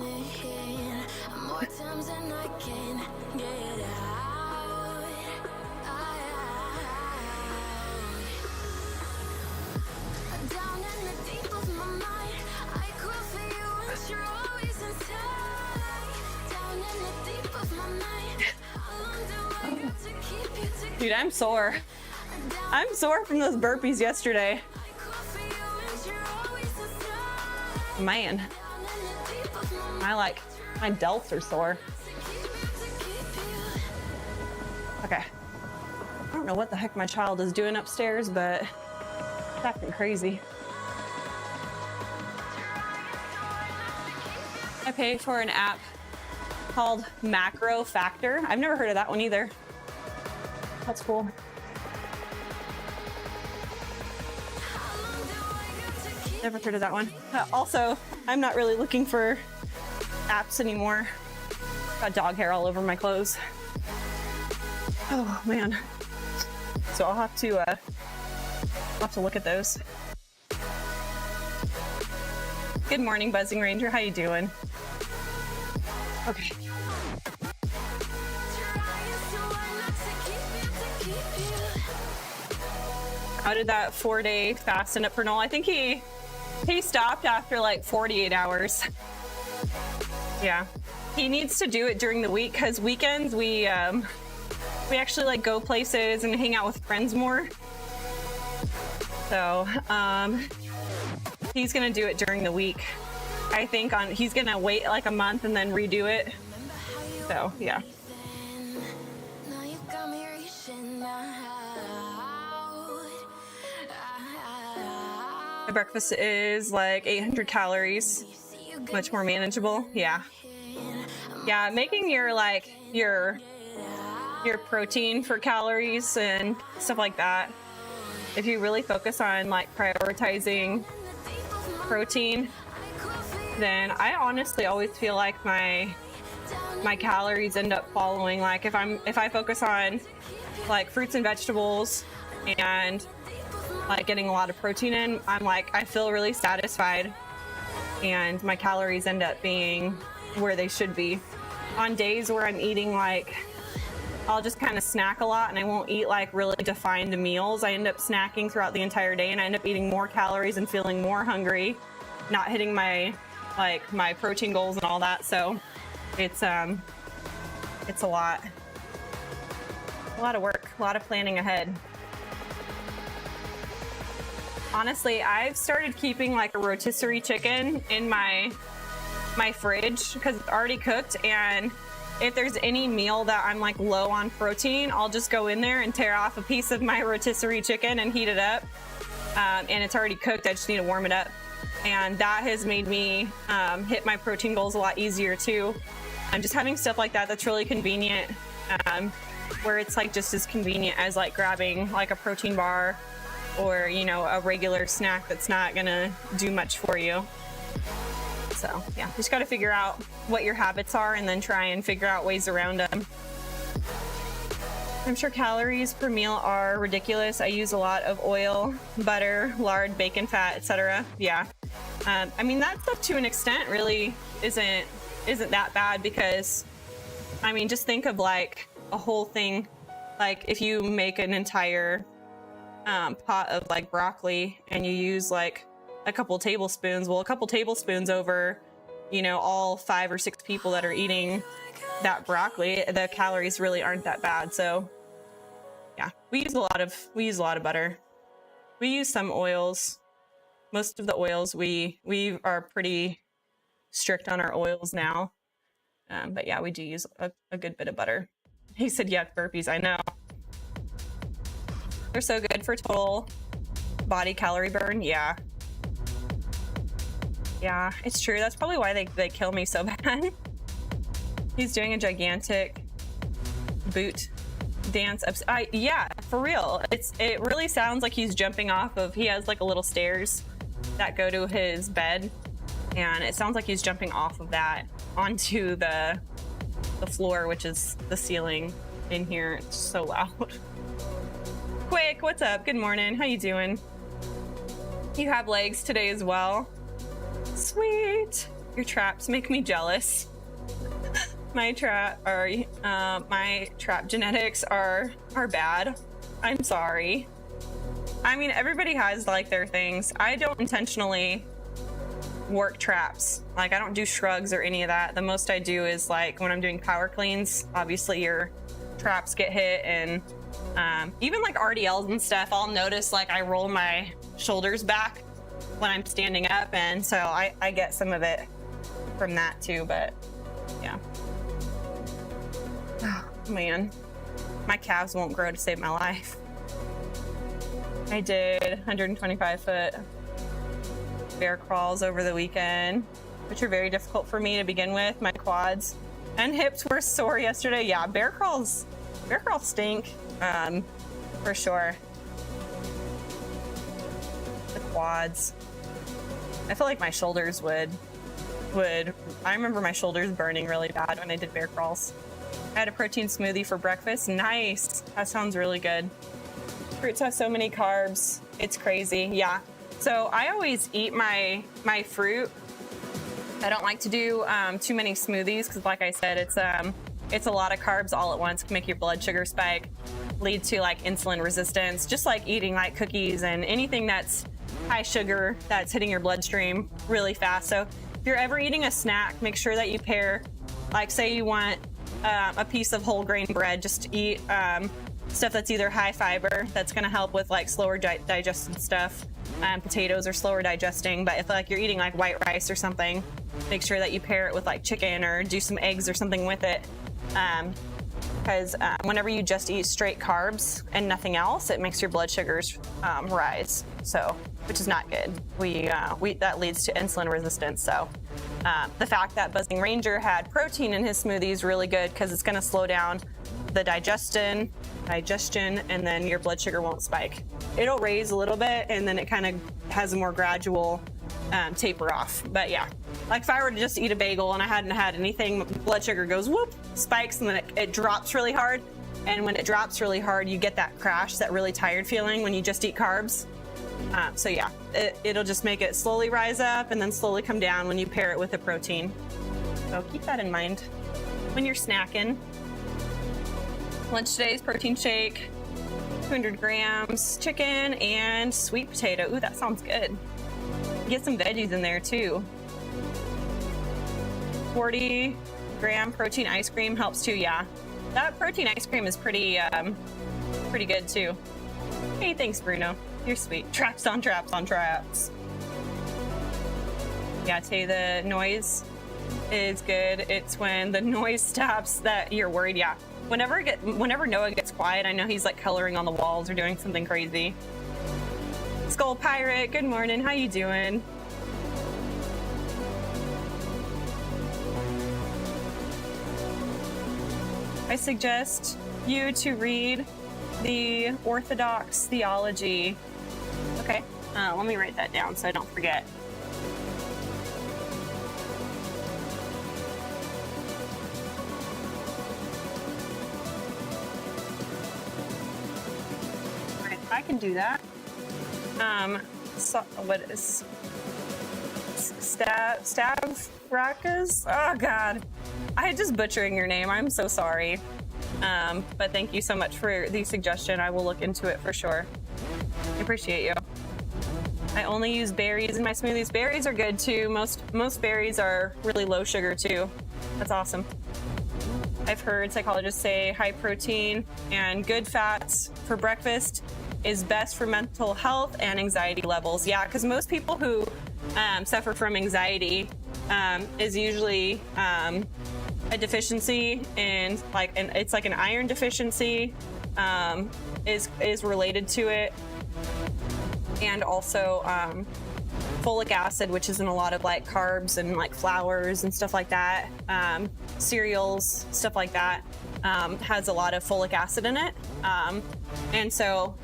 more times than I can get out. Down in the deep of my mind, I crawl for you and you're always inside. Down in the deep of my mind, how long do I got to keep you together? Dude, I'm sore. I'm sore from those burpees yesterday. I crawl for you and you're always inside. Man, Down in the deep of my mind, my delts are sore. to keep you. Okay. I don't know what the heck my child is doing upstairs, but it's acting crazy. I pay for an app called Macro Factor. I've never heard of that one either. That's cool. Never heard of that one. Also, I'm not really looking for apps anymore. Got dog hair all over my clothes. Oh man. So I'll have to look at those. Good morning, Buzzing Ranger. How you doing? Okay. How did that 4-day fast end up for Noel? I think he stopped after like 48 hours. Yeah. He needs to do it during the week because weekends we actually like go places and hang out with friends more. So he's gonna do it during the week. I think he's gonna wait like a month and then redo it. So yeah. Now you got me reaching out. My breakfast is like 800 calories, much more manageable. Yeah. Yeah, making your protein for calories and stuff like that. If you really focus on like prioritizing protein, then I honestly always feel like my calories end up following. Like if I focus on like fruits and vegetables and like getting a lot of protein in, I feel really satisfied and my calories end up being where they should be. On days where I'm eating I'll just kind of snack a lot and I won't eat like really defined meals. I end up snacking throughout the entire day and I end up eating more calories and feeling more hungry, not hitting my protein goals and all that. So it's a lot of work, a lot of planning ahead. Honestly, I've started keeping like a rotisserie chicken in my fridge because it's already cooked, and if there's any meal that I'm like low on protein, I'll just go in there and tear off a piece of my rotisserie chicken and heat it up. And it's already cooked, I just need to warm it up. And that has made me hit my protein goals a lot easier too. And just having stuff like that that's really convenient, where it's like just as convenient as like grabbing like a protein bar or, you know, a regular snack that's not gonna do much for you. So yeah, just got to figure out what your habits are and then try and figure out ways around them. I'm sure calories per meal are ridiculous. I use a lot of oil, butter, lard, bacon fat, etc. Yeah. I mean, that stuff to an extent really isn't that bad because, I mean, just think of like a whole thing. Like if you make an entire pot of like broccoli and you use like a couple tablespoons, well, a couple tablespoons over, you know, all 5 or 6 people that are eating that broccoli, the calories really aren't that bad. So yeah, we use a lot of butter. We use some oils. Most of the oils we are pretty strict on our oils now. But yeah, we do use a good bit of butter. He said, yuck, burpees. I know. They're so good for total body calorie burn. Yeah. Yeah, it's true. That's probably why they kill me so bad. He's doing a gigantic boot dance. Yeah, for real. It really sounds like he's jumping off of, he has like a little stairs that go to his bed. And it sounds like he's jumping off of that onto the floor, which is the ceiling in here. It's so loud. Quick, what's up? Good morning. How you doing? You have legs today as well. Sweet. Your traps make me jealous. My trap genetics are bad. I'm sorry. I mean, everybody has like their things. I don't intentionally work traps. Like I don't do shrugs or any of that. The most I do is like when I'm doing power cleans, obviously your traps get hit, and even like RDLs and stuff, I'll notice like I roll my shoulders back when I'm standing up, and so I get some of it from that too. But yeah. Oh man, my calves won't grow to save my life. I did 125 foot bear crawls over the weekend, which are very difficult for me to begin with. My quads and hips were sore yesterday. Yeah, bear crawls stink, for sure. The quads. I feel like my shoulders would. I remember my shoulders burning really bad when I did bear crawls. I had a protein smoothie for breakfast. Nice. That sounds really good. Fruits have so many carbs. It's crazy. Yeah. So I always eat my fruit. I don't like to do too many smoothies because, like I said, it's a lot of carbs all at once. Can make your blood sugar spike, lead to like insulin resistance. Just like eating like cookies and anything that's high sugar that's hitting your bloodstream really fast. So if you're ever eating a snack, make sure that you pair, like say you want a piece of whole grain bread, just eat stuff that's either high fiber, that's going to help with like slower digested stuff. Potatoes are slower digesting, but if like you're eating like white rice or something, make sure that you pair it with like chicken or do some eggs or something with it. Because whenever you just eat straight carbs and nothing else, it makes your blood sugars rise. So, which is not good. That leads to insulin resistance. So the fact that Buzzing Ranger had protein in his smoothie is really good because it's going to slow down the digestion, and then your blood sugar won't spike. It'll raise a little bit, and then it kind of has a more gradual taper off. But yeah, like if I were to just eat a bagel and I hadn't had anything, blood sugar goes whoop, spikes, and then it drops really hard. And when it drops really hard, you get that crash, that really tired feeling when you just eat carbs. So yeah, it'll just make it slowly rise up and then slowly come down when you pair it with a protein. So keep that in mind when you're snacking. Lunch today is protein shake, 200 grams chicken and sweet potato. Ooh, that sounds good. Get some veggies in there too. 40-gram protein ice cream helps too. Yeah, that protein ice cream is pretty good too. Hey, thanks, Bruno. You're sweet. Traps on traps on traps. Yeah, I tell you, the noise is good. It's when the noise stops that you're worried. Yeah. Whenever Noah gets quiet, I know he's like coloring on the walls or doing something crazy. Skull Pirate, good morning. How you doing? I suggest you to read the Orthodox theology. Okay, let me write that down so I don't forget. I can do that. So what is Stavrakas? Oh God, I just butchering your name. I'm so sorry. But thank you so much for the suggestion. I will look into it for sure. I appreciate you. I only use berries in my smoothies. Berries are good too. Most berries are really low sugar too. That's awesome. I've heard psychologists say high protein and good fats for breakfast is best for mental health and anxiety levels. Yeah, because most people who suffer from anxiety is usually a deficiency in it's like an iron deficiency is related to it, and also folic acid, which is in a lot of like carbs and like flours and stuff like that, cereals, stuff like that, has a lot of folic acid in it. And so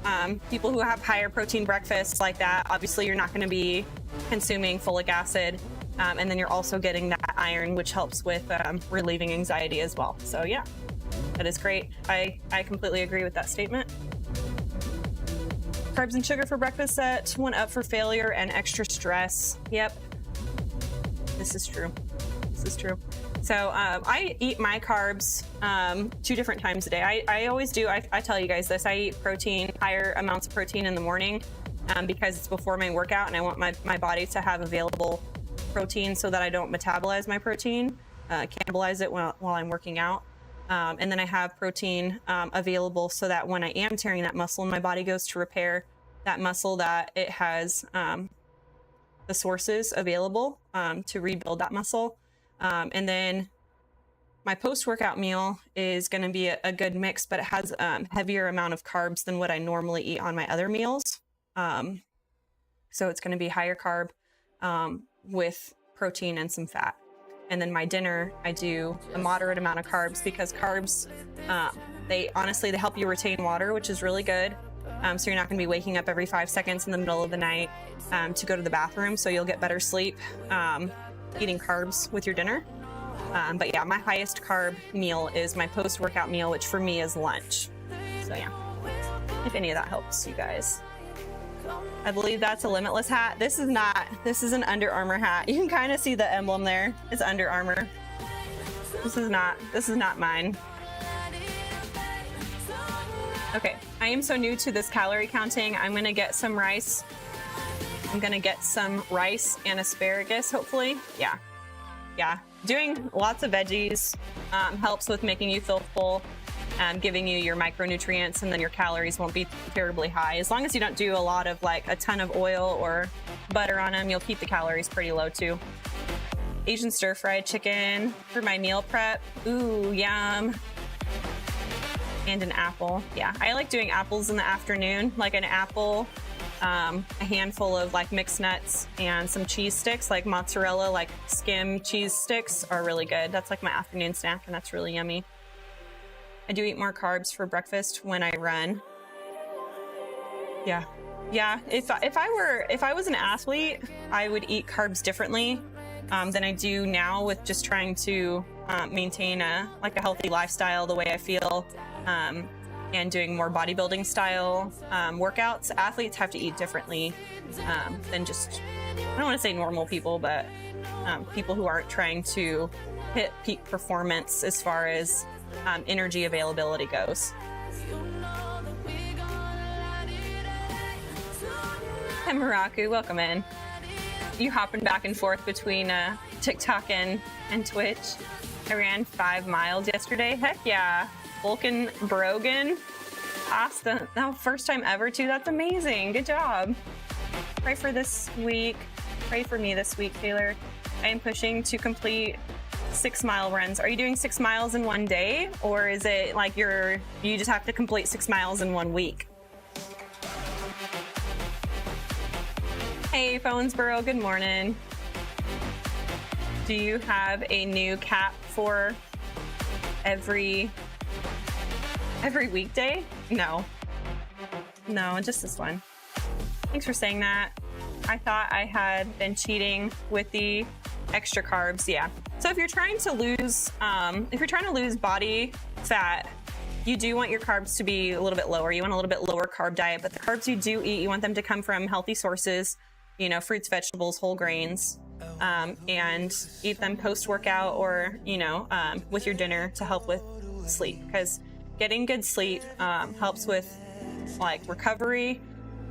people who have higher protein breakfasts like that, obviously you're not going to be consuming folic acid. And then you're also getting that iron, which helps with relieving anxiety as well. So yeah, that is great. I completely agree with that statement. Carbs and sugar for breakfast set one up for failure and extra stress. Yep, this is true. This is true. So I eat my carbs 2 different times a day. I always do. I tell you guys this. I eat protein, higher amounts of protein in the morning because it's before my workout, and I want my body to have available protein so that I don't metabolize my protein, cannibalize it while I'm working out. And then I have protein available so that when I am tearing that muscle and my body goes to repair that muscle, that it has the sources available to rebuild that muscle. And then my post-workout meal is going to be a good mix, but it has heavier amount of carbs than what I normally eat on my other meals. So it's going to be higher carb with protein and some fat. And then my dinner, I do a moderate amount of carbs because carbs, they help you retain water, which is really good. So you're not going to be waking up every 5 seconds in the middle of the night to go to the bathroom. So you'll get better sleep eating carbs with your dinner. But yeah, my highest carb meal is my post-workout meal, which for me is lunch. So yeah, if any of that helps you guys. I believe that's a Limitless hat. This is not. This is an Under Armour hat. You can kind of see the emblem there. It's Under Armour. This is not mine. Okay, I am so new to this calorie counting. I'm gonna get some rice. I'm gonna get some rice and asparagus, hopefully. Yeah. Doing lots of veggies helps with making you feel full. Giving you your micronutrients, and then your calories won't be terribly high. As long as you don't do a lot of like a ton of oil or butter on them, you'll keep the calories pretty low too. Asian stir-fried chicken for my meal prep. Ooh, yum. And an apple. Yeah, I like doing apples in the afternoon, like an apple, a handful of like mixed nuts, and some cheese sticks, like mozzarella, like skim cheese sticks are really good. That's like my afternoon snack, and that's really yummy. I do eat more carbs for breakfast when I run. Yeah. If I was an athlete, I would eat carbs differently than I do now, with just trying to maintain a healthy lifestyle the way I feel, and doing more bodybuilding style workouts. Athletes have to eat differently than just, I don't want to say normal people, but people who aren't trying to hit peak performance as far as energy availability goes. Hi Maraku, welcome in. You hopping back and forth between TikTok and Twitch. I ran 5 miles yesterday. Heck yeah. Vulcan Brogan. Awesome. Oh, first time ever too. That's amazing. Good job. Pray for this week. Pray for me this week, Taylor. I am pushing to complete 6-mile runs. Are you doing 6 miles in one day, or is it like you just have to complete 6 miles in 1 week? Hey, Phonesboro, good morning. Do you have a new cap for every weekday? No, just this one. Thanks for saying that. I thought I had been cheating with the extra carbs. Yeah. So if you're trying to lose body fat, you do want your carbs to be a little bit lower. You want a little bit lower carb diet, but the carbs you do eat, you want them to come from healthy sources, fruits, vegetables, whole grains, and eat them post-workout or, with your dinner to help with sleep, because getting good sleep helps with recovery.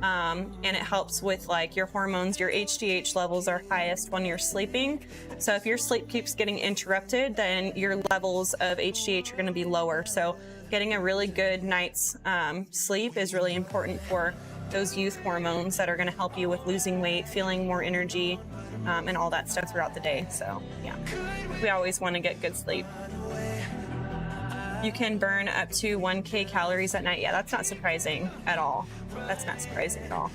And it helps with your hormones. Your HGH levels are highest when you're sleeping. So if your sleep keeps getting interrupted, then your levels of HGH are going to be lower. So getting a really good night's sleep is really important for those youth hormones that are going to help you with losing weight, feeling more energy, and all that stuff throughout the day. So yeah, we always want to get good sleep. You can burn up to 1K calories at night. Yeah, that's not surprising at all. That's not surprising at all.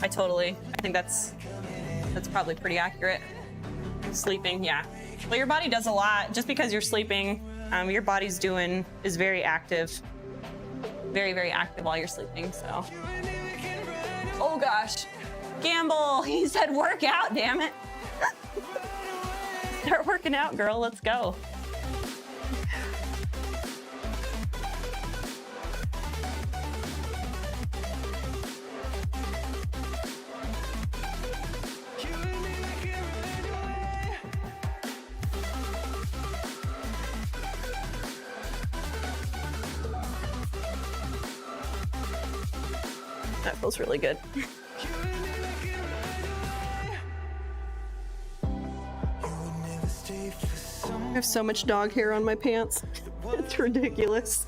I think that's probably pretty accurate. Sleeping, yeah. Well, your body does a lot. Just because you're sleeping, your body's is very active. Very, very active while you're sleeping, so. Oh gosh, Gamble, he said work out, damn it. Start working out, girl, let's go. That feels really good. I have so much dog hair on my pants. It's ridiculous.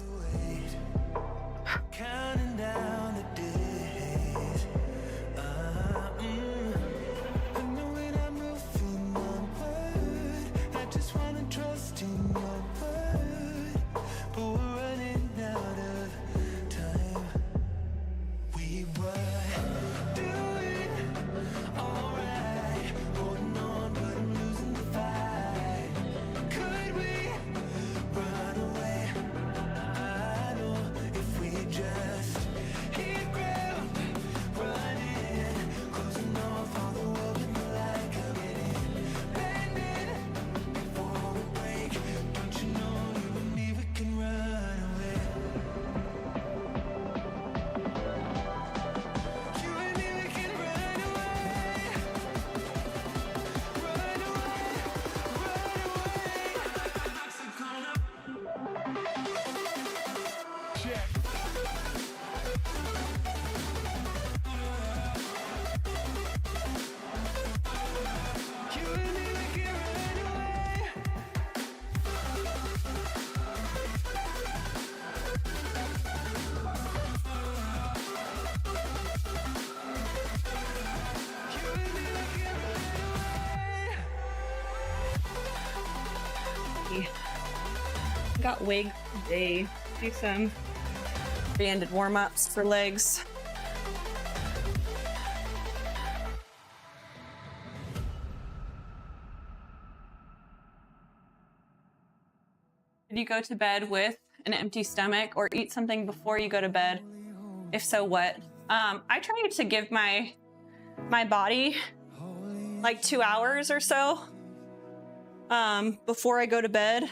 Got wig today. Do some banded warm-ups for legs. Did you go to bed with an empty stomach or eat something before you go to bed? If so, what? I try to give my body like 2 hours or so before I go to bed.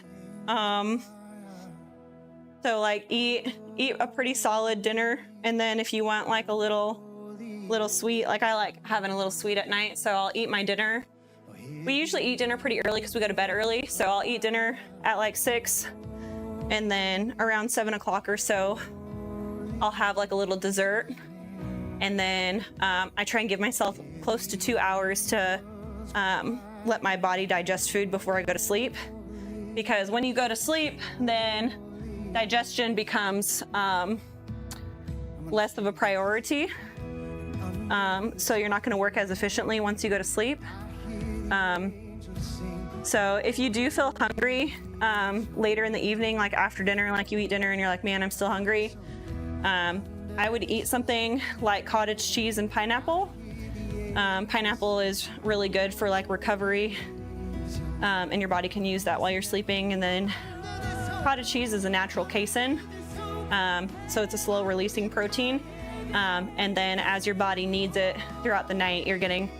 So like eat a pretty solid dinner, and then if you want like a little sweet, like I like having a little sweet at night, so I'll eat my dinner. We usually eat dinner pretty early because we go to bed early, so I'll eat dinner at like 6, and then around 7 o'clock or so I'll have like a little dessert, and then I try and give myself close to 2 hours to let my body digest food before I go to sleep, because when you go to sleep, then digestion becomes less of a priority. So you're not going to work as efficiently once you go to sleep. So if you do feel hungry later in the evening, like after dinner, like you eat dinner and you're like, man, I'm still hungry, I would eat something like cottage cheese and pineapple. Pineapple is really good for like recovery, and your body can use that while you're sleeping. And then cottage cheese is a natural casein, so it's a slow releasing protein, and then as your body needs it throughout the night, you're getting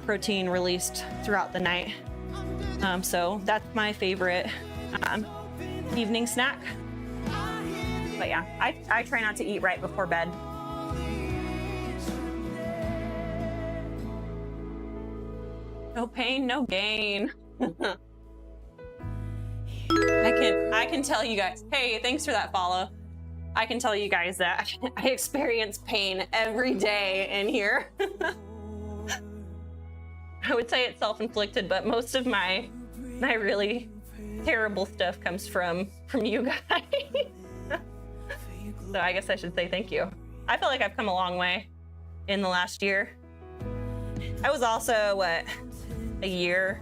protein released throughout the night. So that's my favorite evening snack. But yeah, I try not to eat right before bed. No pain, no gain. I can tell you guys, hey, thanks for that follow. I can tell you guys that I experience pain every day in here. I would say it's self-inflicted, but most of my really terrible stuff comes from you guys. So I guess I should say thank you. I feel like I've come a long way in the last year. I was also, what, 1 year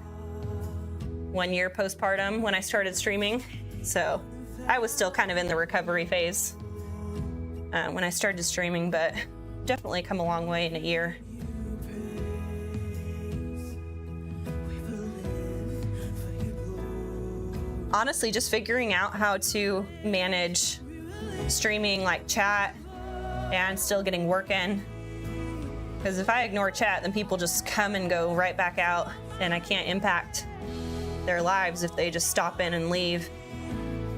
postpartum when I started streaming. So I was still kind of in the recovery phase when I started streaming, but definitely come a long way in 1 year. Honestly, just figuring out how to manage streaming, like chat, and still getting work in. Because if I ignore chat, then people just come and go right back out, and I can't impact their lives if they just stop in and leave.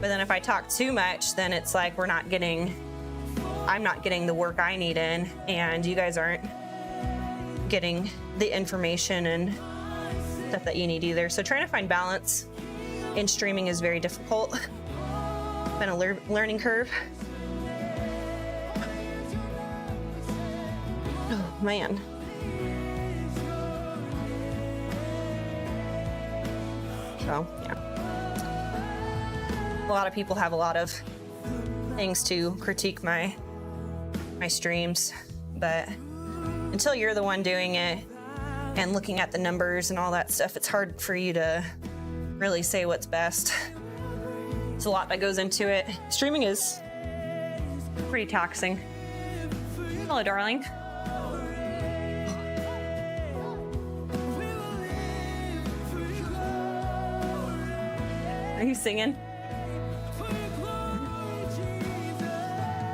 But then if I talk too much, then it's like I'm not getting the work I need in, and you guys aren't getting the information and stuff that you need either. So trying to find balance in streaming is very difficult. It's been a learning curve. Oh, man. So, yeah. A lot of people have a lot of things to critique my streams, but until you're the one doing it and looking at the numbers and all that stuff, it's hard for you to really say what's best. There's a lot that goes into it. Streaming is pretty taxing. Hello, darling. Are you singing?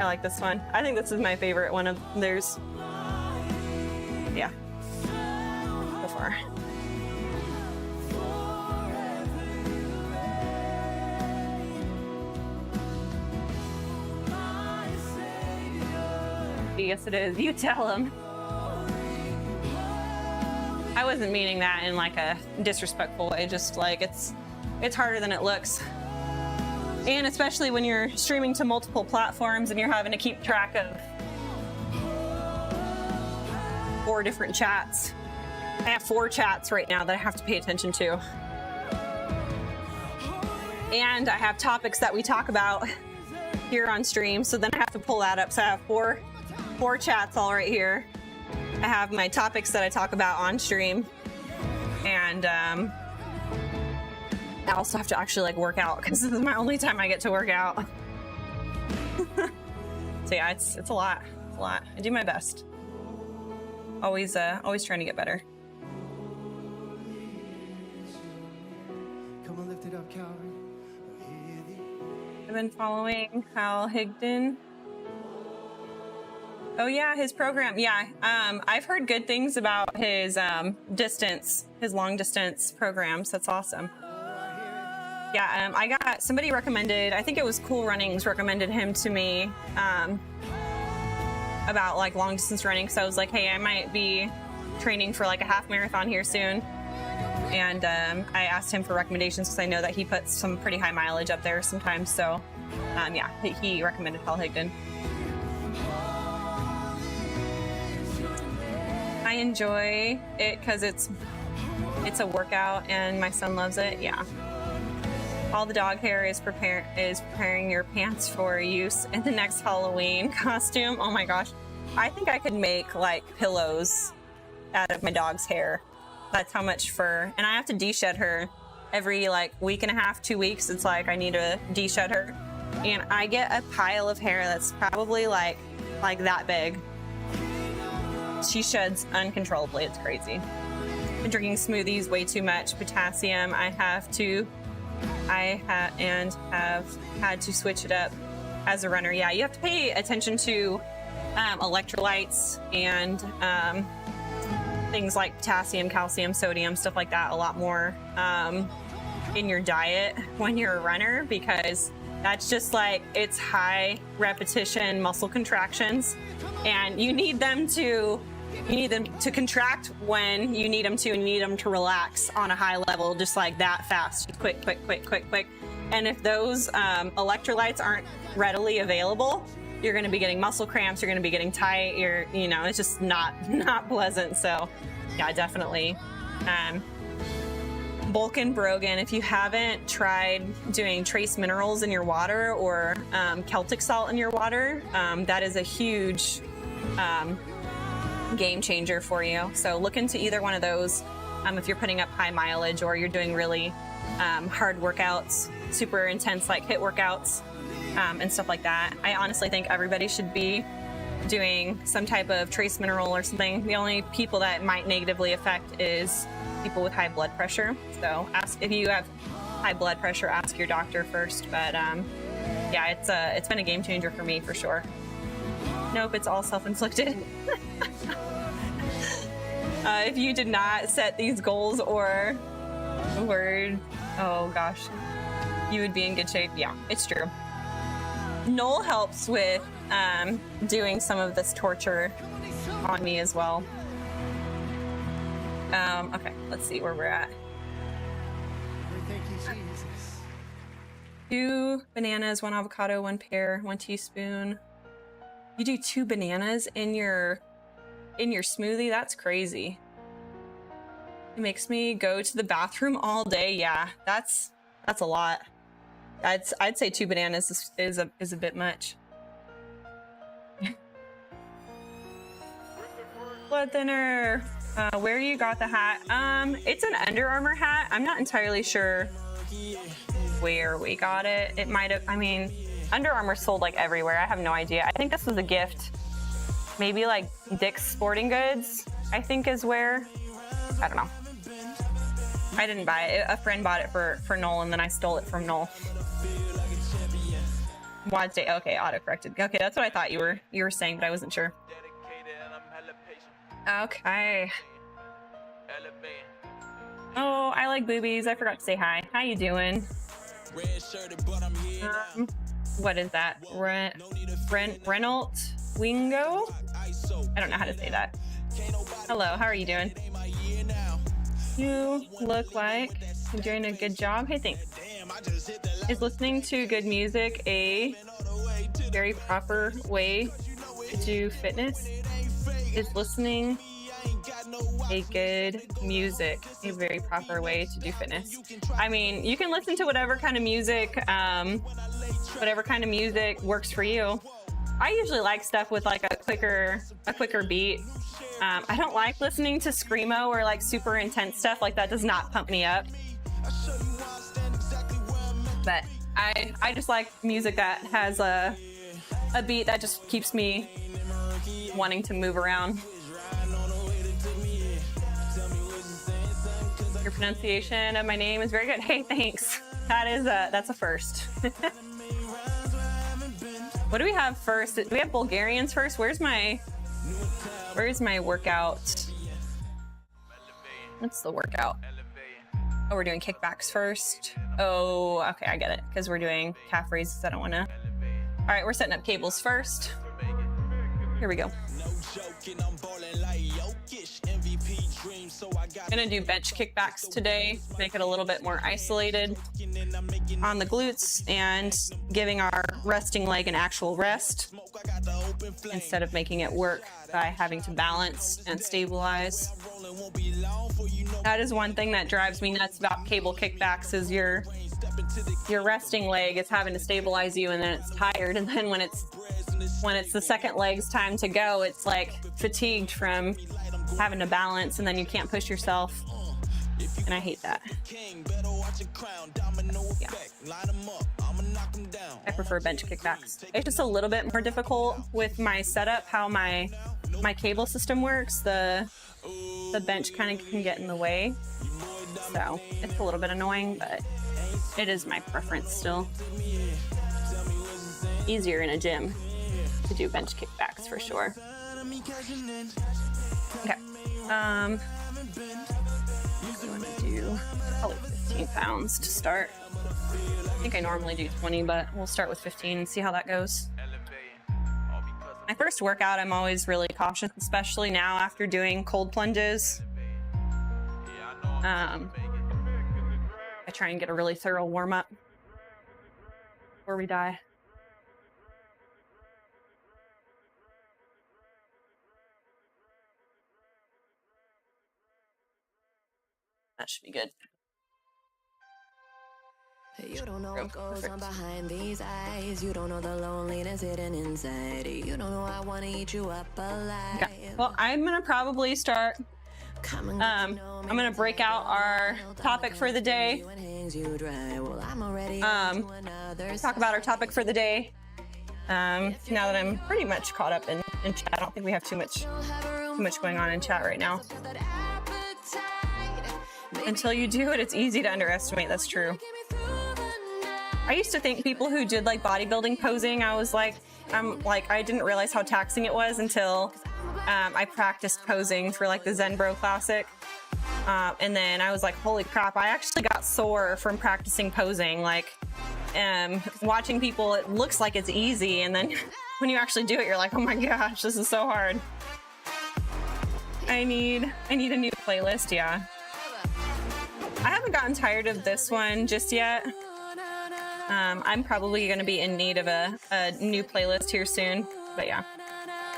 I like this one. I think this is my favorite one of theirs. Yeah. So far. Yes, it is. You tell him. I wasn't meaning that in like a disrespectful way. Just like it's harder than it looks. And especially when you're streaming to multiple platforms and you're having to keep track of 4 different chats. I have 4 chats right now that I have to pay attention to. And I have topics that we talk about here on stream, so then I have to pull that up. So I have four chats all right here. I have my topics that I talk about on stream, and I also have to actually like work out because this is my only time I get to work out. So yeah, it's a lot. It's a lot. I do my best. Always trying to get better. Come on, lift it up, Calvary. I've been following Hal Higdon. Oh yeah, his program. Yeah, I've heard good things about his long distance programs. That's awesome. Yeah, I got somebody recommended. I think it was Cool Runnings recommended him to me about like long distance running. So I was like, hey, I might be training for like a half marathon here soon. And I asked him for recommendations because I know that he puts some pretty high mileage up there sometimes. So yeah, he recommended Hal Higdon. I enjoy it because it's a workout and my son loves it. Yeah. All the dog hair is preparing your pants for use in the next Halloween costume. Oh my gosh. I think I could make like pillows out of my dog's hair. That's how much fur. And I have to de-shed her every like week and a half, 2 weeks. It's like I need to de-shed her. And I get a pile of hair that's probably like that big. She sheds uncontrollably. It's crazy. Been drinking smoothies way too much. Potassium. I have had to switch it up as a runner. Yeah, you have to pay attention to electrolytes and things like potassium, calcium, sodium, stuff like that a lot more in your diet when you're a runner, because that's just like, it's high repetition muscle contractions, and you need them to contract when you need them to, and you need them to relax on a high level, just like that fast, quick. And if those electrolytes aren't readily available, you're going to be getting muscle cramps, you're going to be getting tight, it's just not pleasant. So yeah, definitely. Bulk and Brogan, if you haven't tried doing trace minerals in your water or game changer for you. So look into either one of those if you're putting up high mileage or you're doing really hard workouts, super intense like HIIT workouts and stuff like that. I honestly think everybody should be doing some type of trace mineral or something. The only people that might negatively affect is people with high blood pressure. So ask if you have high blood pressure, ask your doctor first. But yeah, it's been a game changer for me for sure. Nope, it's all self-inflicted. If you did not set these goals or oh gosh, you would be in good shape. Yeah, it's true. Noel helps with doing some of this torture on me as well. Okay, let's see where we're at. Thank you, Jesus. 2 bananas, 1 avocado, 1 pear, 1 teaspoon. You do 2 bananas in your smoothie? That's crazy. It makes me go to the bathroom all day. Yeah, that's a lot. I'd say 2 bananas is a bit much. Blood thinner. Where you got the hat? It's an Under Armour hat. I'm not entirely sure where we got it. It might have, I mean, Under Armour sold like everywhere. I have no idea. I think this was a gift. Maybe like Dick's Sporting Goods, I think is where. I don't know. I didn't buy it. A friend bought it for Noel, and then I stole it from Noel. Wad State. Okay, autocorrected. Okay, that's what I thought you were saying, but I wasn't sure. Okay. Oh, I like boobies. I forgot to say hi. How you doing? What is that? Renault Wingo? I don't know how to say that. Hello, how are you doing? You look like you're doing a good job. Hey, thanks. Is listening to good music a very proper way to do fitness? Is listening a good music a very proper way to do fitness? I mean, you can listen to whatever kind of music works for you. I usually like stuff with like a quicker beat. I don't like listening to screamo or like super intense stuff. Like that does not pump me up. But I just like music that has a beat that just keeps me wanting to move around. Your pronunciation of my name is very good. Hey, thanks. That's a first. What do we have first? Do we have Bulgarians first? Where's my workout? What's the workout? Oh, we're doing kickbacks first. Oh, okay, I get it. Because we're doing calf raises. I don't want to. All right, we're setting up cables first. Here we go. Gonna do bench kickbacks today, make it a little bit more isolated on the glutes and giving our resting leg an actual rest instead of making it work by having to balance and stabilize. That is one thing that drives me nuts about cable kickbacks is your resting leg is having to stabilize you and then it's tired, and then when it's the second leg's time to go, it's like fatigued from having to balance and then you can't push yourself, and I hate that. Yeah. I prefer bench kickbacks. It's just a little bit more difficult with my setup, how my cable system works. The bench kind of can get in the way, so it's a little bit annoying, but it is my preference still. Easier in a gym to do bench kickbacks for sure. Okay. I want to do probably 15 pounds to start. I think I normally do 20, but we'll start with 15 and see how that goes. My first workout, I'm always really cautious, especially now after doing cold plunges. I try and get a really thorough warm up before we die. That should be good. You don't know what goes on behind these eyes. You don't know the loneliness hidden inside. You don't know I want to eat you up alive. Okay. Well, I'm gonna probably start. I'm gonna break out our topic for the day. Talk about our topic for the day. Now that I'm pretty much caught up in chat, I don't think we have too much going on in chat right now. Until you do it, it's easy to underestimate. That's true. I used to think people who did like bodybuilding posing, I didn't realize how taxing it was until I practiced posing for like the Zen Bro Classic. And then I was like, holy crap, I actually got sore from practicing posing. Like, watching people, it looks like it's easy. And then when you actually do it, you're like, oh my gosh, this is so hard. I need a new playlist, yeah. I haven't gotten tired of this one just yet. I'm probably going to be in need of a new playlist here soon. But yeah,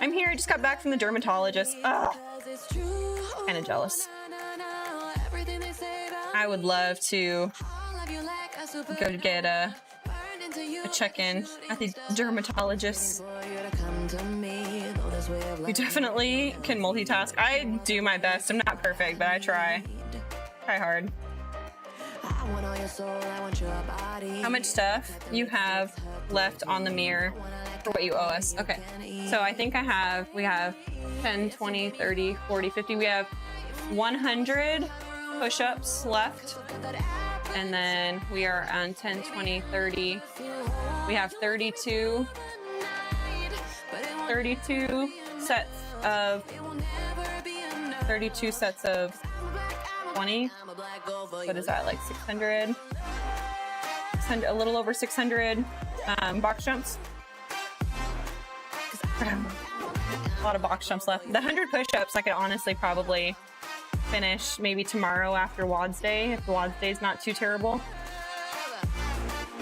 I'm here. I just got back from the dermatologist. Ugh. Kind of jealous. I would love to go get a check-in at the dermatologist. You definitely can multitask. I do my best. I'm not perfect, but I try. Try hard. How much stuff you have left on the mirror for what you owe us? Okay, so I think we have 10, 20, 30, 40, 50. We have 100 push-ups left. And then we are on 10, 20, 30. We have 32 sets of 20. What is that, like 600? A little over 600 box jumps. A lot of box jumps left. The 100 push-ups I could honestly probably finish maybe tomorrow after WOD's Day, if the WOD's Day is not too terrible.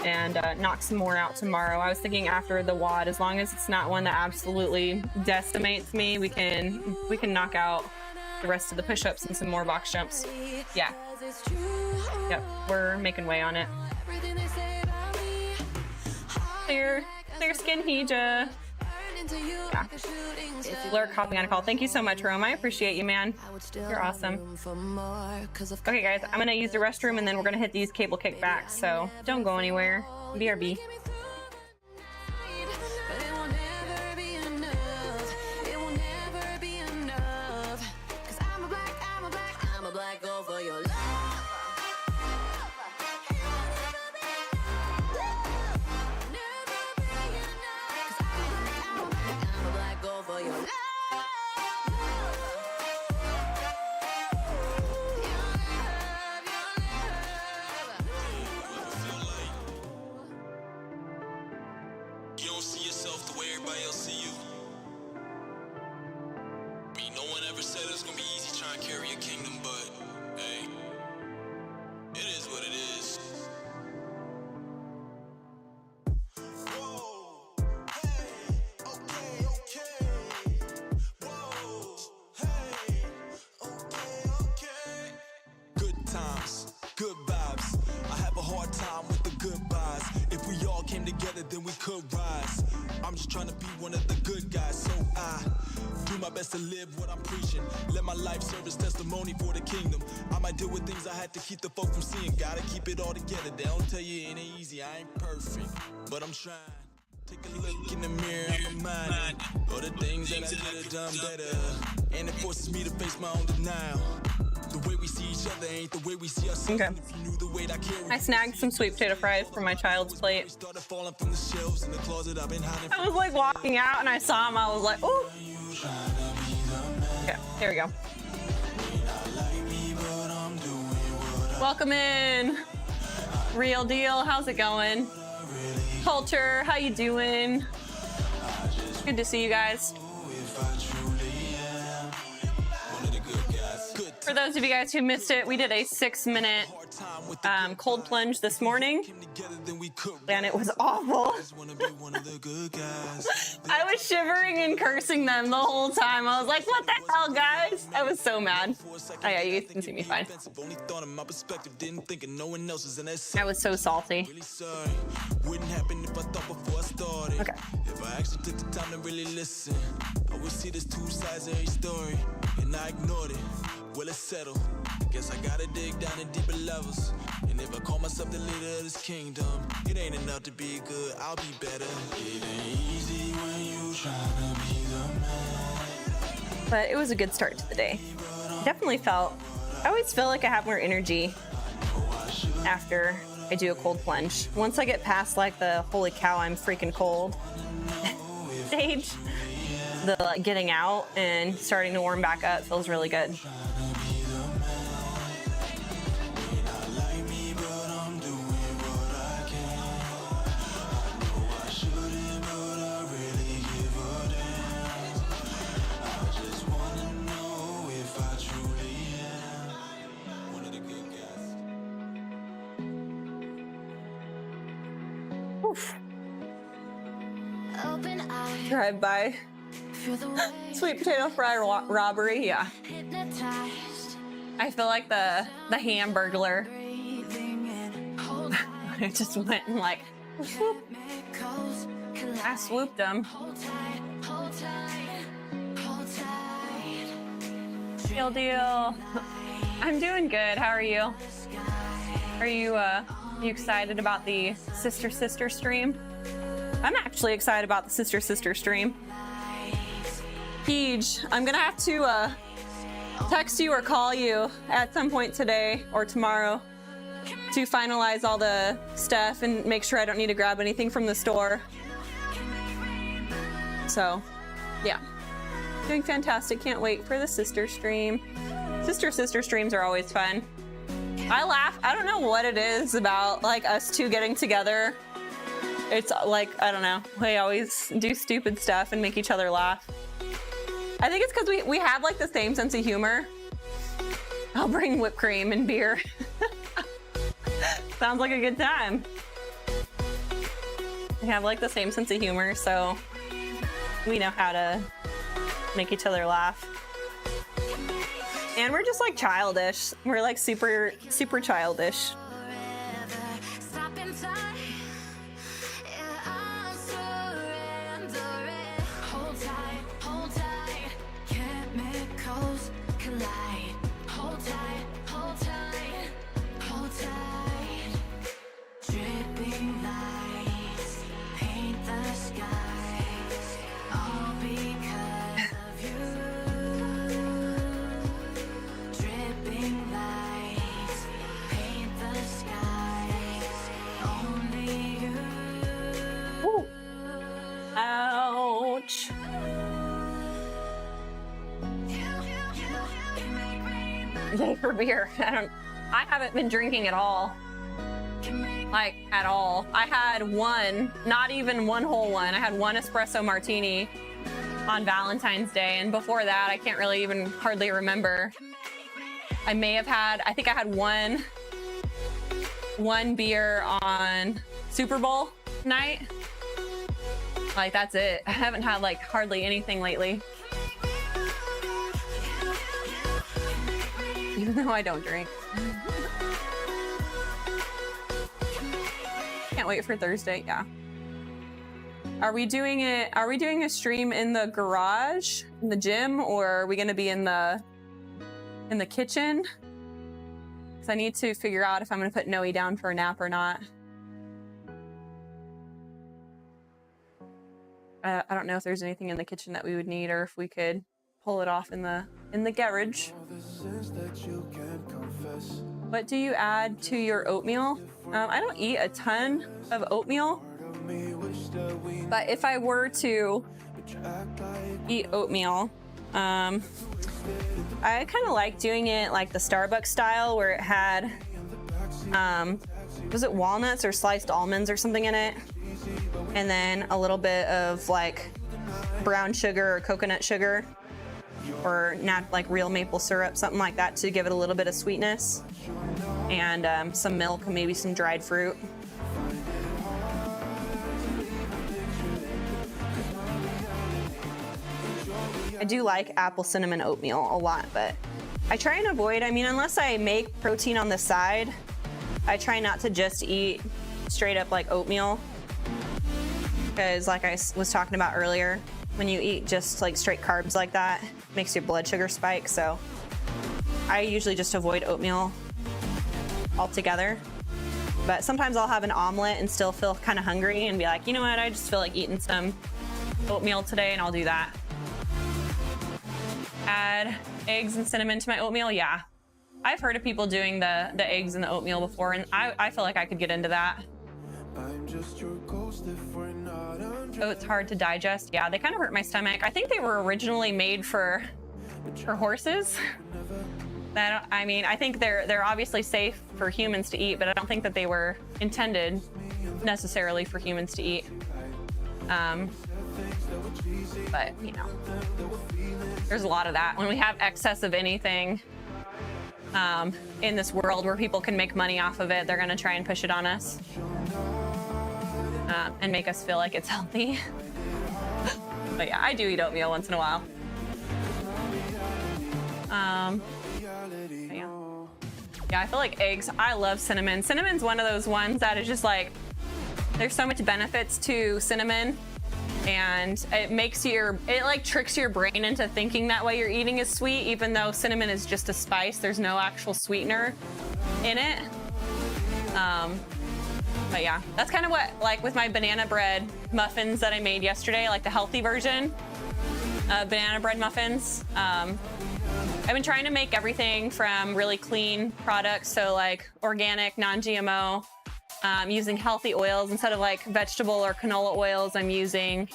And knock some more out tomorrow. I was thinking after the WOD, as long as it's not one that absolutely decimates me, we can knock out the rest of the push-ups and some more box jumps. Yeah. Yep, we're making way on it. Clear skin, Hija. Yeah. Lurk hopping on a call. Thank you so much, Rome. I appreciate you, man. You're awesome. Okay, guys, I'm gonna use the restroom and then we're gonna hit these cable kickbacks. So don't go anywhere. BRB. Good vibes. I have a hard time with the goodbyes. If we all came together, then we could rise. I'm just trying to be one of the good guys, so I do my best to live what I'm preaching. Let my life serve as testimony for the kingdom. I might deal with things I had to keep the folk from seeing. Gotta keep it all together. They don't tell you it ain't easy. I ain't perfect, but I'm trying. Take a look in the mirror, I'm reminded of the things that I could have done better. And it forces me to face my own denial. The way we see each other ain't the way we see ourselves. Okay. I snagged some sweet potato fries from my child's plate. I was like walking out and I saw him. I was like, ooh. Okay, here we go. Welcome in. Real deal. How's it going? Culture, how you doing? Good to see you guys. For those of you guys who missed it, we did a 6-minute cold plunge this morning, and it was awful. I was shivering and cursing them the whole time. I was like, what the hell, guys? I was so mad. Oh yeah, you can see me fine. I was so salty. Okay. If I actually took the time to really listen, I would see there's two sides of every story, and I ignored it. Well, it's settled. Guess I gotta dig down in deeper levels. And if I call myself the leader of this kingdom, it ain't enough to be good, I'll be better. It ain't easy when you try to be the man. But it was a good start to the day. Definitely I always feel like I have more energy after I do a cold plunge. Once I get past like the holy cow, I'm freaking cold stage, the like, getting out and starting to warm back up feels really good. Oof. Drive by sweet potato fry robbery, yeah. I feel like the Hamburglar. I just went and like whoop. I swooped them. Deal. I'm doing good. How are you? Are you excited about the sister stream? I'm actually excited about the sister stream. Huge. I'm gonna have to text you or call you at some point today or tomorrow to finalize all the stuff and make sure I don't need to grab anything from the store. So, yeah. Doing fantastic. Can't wait for the sister stream. Sister streams are always fun. I laugh. I don't know what it is about like us two getting together. It's like, I don't know. We always do stupid stuff and make each other laugh. I think it's because we have like the same sense of humor. I'll bring whipped cream and beer. Sounds like a good time. We have like the same sense of humor, so we know how to make each other laugh. And we're just like childish. We're like super childish. Ouch. Yay for beer. I haven't been drinking at all. Like, at all. I had one, not even one whole one. I had one espresso martini on Valentine's Day, and before that, I can't really even hardly remember. I think I had one beer on Super Bowl night. Like, that's it. I haven't had like hardly anything lately. Even though I don't drink. Can't wait for Thursday, yeah. Are we doing a stream in the garage, in the gym, or are we gonna be in the kitchen? Because I need to figure out if I'm gonna put Noe down for a nap or not. I don't know if there's anything in the kitchen that we would need, or if we could pull it off in the garage. What do you add to your oatmeal? I don't eat a ton of oatmeal, but if I were to eat oatmeal, I kind of like doing it like the Starbucks style, where it had, was it walnuts or sliced almonds or something in it? And then a little bit of like brown sugar or coconut sugar. or not like real maple syrup, something like that to give it a little bit of sweetness, and some milk and maybe some dried fruit. I do like apple cinnamon oatmeal a lot, but I try and avoid, I mean, unless I make protein on the side, I try not to just eat straight up like oatmeal, because like I was talking about earlier, when you eat just like straight carbs like that, it makes your blood sugar spike. So I usually just avoid oatmeal altogether. But sometimes I'll have an omelet and still feel kind of hungry and be like, you know what, I just feel like eating some oatmeal today, and I'll do that. Add eggs and cinnamon to my oatmeal, yeah. I've heard of people doing the eggs and the oatmeal before, and I feel like I could get into that. Oh, it's hard to digest. Yeah, they kind of hurt my stomach. I think they were originally made for horses. I mean, I think they're obviously safe for humans to eat, but I don't think that they were intended necessarily for humans to eat. But you know, there's a lot of that. When we have excess of anything in this world where people can make money off of it, they're gonna try and push it on us and make us feel like it's healthy. But yeah, I do eat oatmeal once in a while. Yeah, I feel like eggs, I love cinnamon. Cinnamon's one of those ones that is just like, there's so much benefits to cinnamon, and it makes it like tricks your brain into thinking that what you're eating is sweet, even though cinnamon is just a spice. There's no actual sweetener in it. But yeah, that's kind of what, like with my banana bread muffins that I made yesterday, like the healthy version of banana bread muffins. I've been trying to make everything from really clean products, so like organic, non-GMO, using healthy oils instead of like vegetable or canola oils. I'm using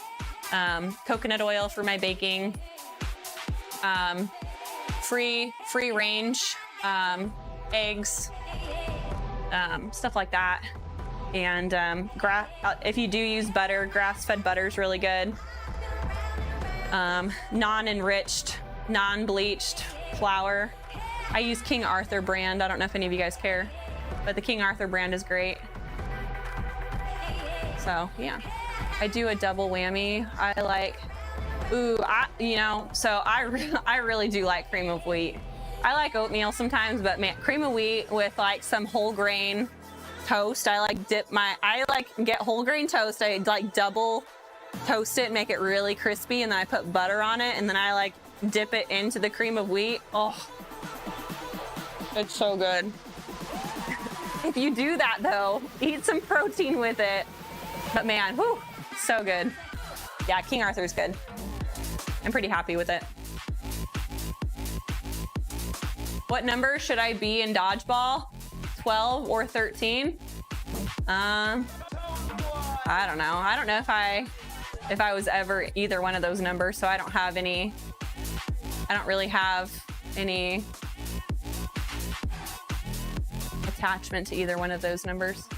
coconut oil for my baking, free range eggs, stuff like that. And if you do use butter, grass-fed butter is really good. Non-enriched, non-bleached flour. I use King Arthur brand. I don't know if any of you guys care, but the King Arthur brand is great. So yeah, I do a double whammy. I like, so I really do like cream of wheat. I like oatmeal sometimes, but man, cream of wheat with like some whole grain toast. I like get whole grain toast. I like double toast it and make it really crispy, and then I put butter on it, and then I like dip it into the cream of wheat. Oh, it's so good. If you do that though, eat some protein with it. But man, whew, so good. Yeah, King Arthur's good. I'm pretty happy with it. What number should I be in dodgeball? 12 or 13? I don't know. I don't know if I was ever either one of those numbers, so I don't really have any attachment to either one of those numbers.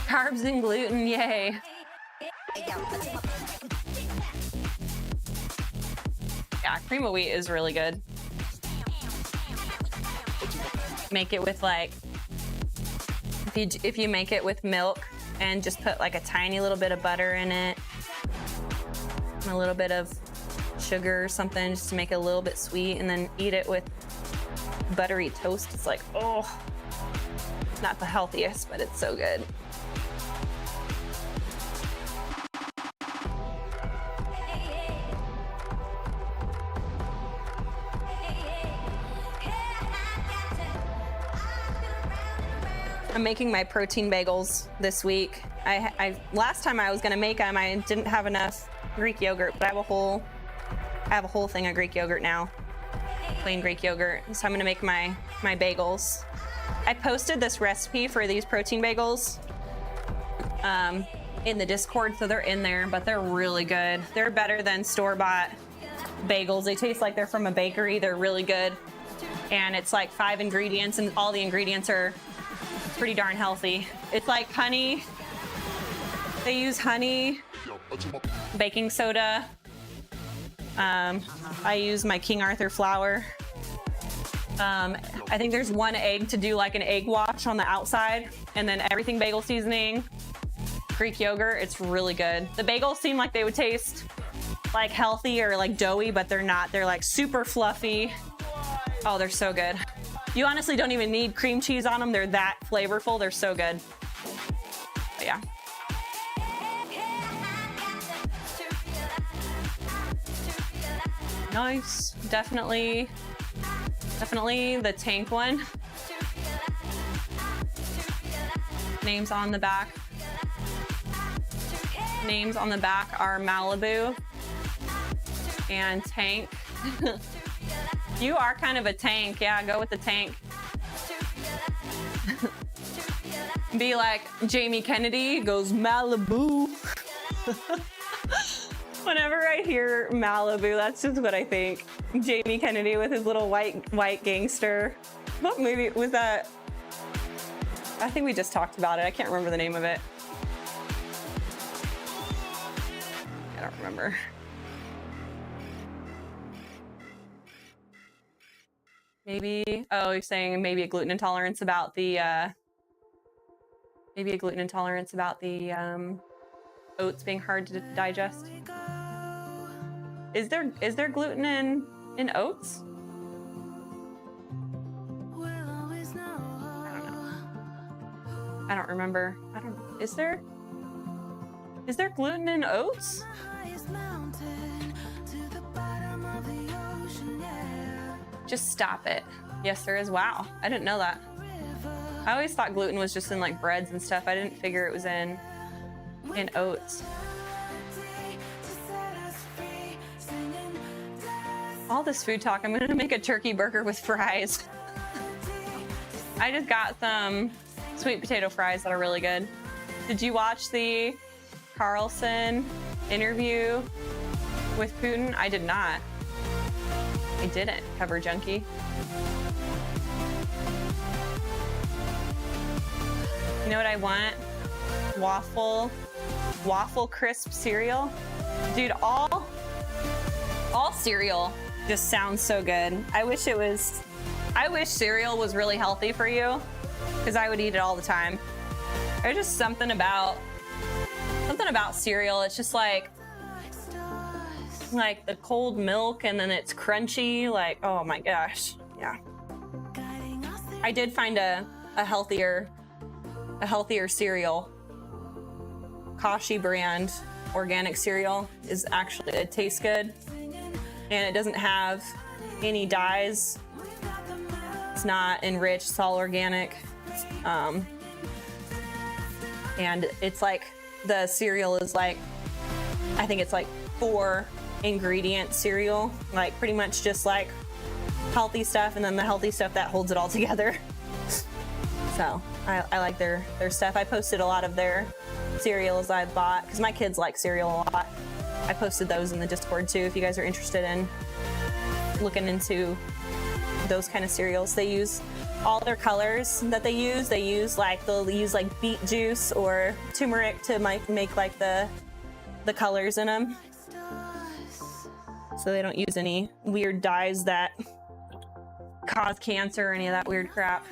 Carbs and gluten, yay. Yeah, cream of wheat is really good. Make it with like, if you make it with milk and just put like a tiny little bit of butter in it, and a little bit of sugar or something just to make it a little bit sweet, and then eat it with buttery toast. It's like, oh, not the healthiest, but it's so good. I'm making my protein bagels this week. Last time I was gonna make them, I didn't have enough Greek yogurt, but I have a whole thing of Greek yogurt now, plain Greek yogurt. So I'm gonna make my bagels. I posted this recipe for these protein bagels in the Discord, so they're in there, but they're really good. They're better than store-bought bagels. They taste like they're from a bakery. They're really good. And it's like 5 ingredients, and all the ingredients are pretty darn healthy. It's like honey. They use honey, baking soda, I use my King Arthur flour. I think there's one egg to do like an egg wash on the outside, and then everything bagel seasoning, Greek yogurt. It's really good. The bagels seem like they would taste like healthy or like doughy, but they're not. They're like super fluffy. Oh, they're so good. You honestly don't even need cream cheese on them. They're that flavorful. They're so good. But yeah. Nice. Definitely the tank one. Names on the back. Names on the back are Malibu and Tank. You are kind of a tank. Yeah, go with the tank. Be like Jamie Kennedy goes Malibu. Whenever I hear Malibu, that's just what I think. Jamie Kennedy with his little white gangster. What movie was that? I think we just talked about it. I can't remember the name of it. I don't remember. Maybe, oh, you're saying maybe a gluten intolerance about the, oats being hard to digest. Is there gluten in oats? I don't remember. Is there gluten in oats? Just stop it. Yes, there is. Wow, I didn't know that. I always thought gluten was just in like breads and stuff. I didn't figure it was in oats. All this food talk, I'm gonna make a turkey burger with fries. I just got some sweet potato fries that are really good. Did you watch the Carlson interview with Putin? I did not. I didn't, cover junkie. You know what I want? Waffle crisp cereal. Dude, all cereal just sounds so good. I wish cereal was really healthy for you, because I would eat it all the time. There's just something about cereal. It's just like the cold milk, and then it's crunchy. Like, oh my gosh, yeah. I did find a healthier cereal. Kashi brand organic cereal is actually, it tastes good, and it doesn't have any dyes. It's not enriched, it's all organic. And it's like, the cereal is like, I think it's like 4 ingredient cereal, like pretty much just like healthy stuff, and then the healthy stuff that holds it all together. So I like their stuff. I posted a lot of their cereals I bought, because my kids like cereal a lot. I posted those in the Discord too, if you guys are interested in looking into those kind of cereals. They use all their colors that they use. They'll use like beet juice or turmeric to make like the colors in them. So they don't use any weird dyes that cause cancer or any of that weird crap.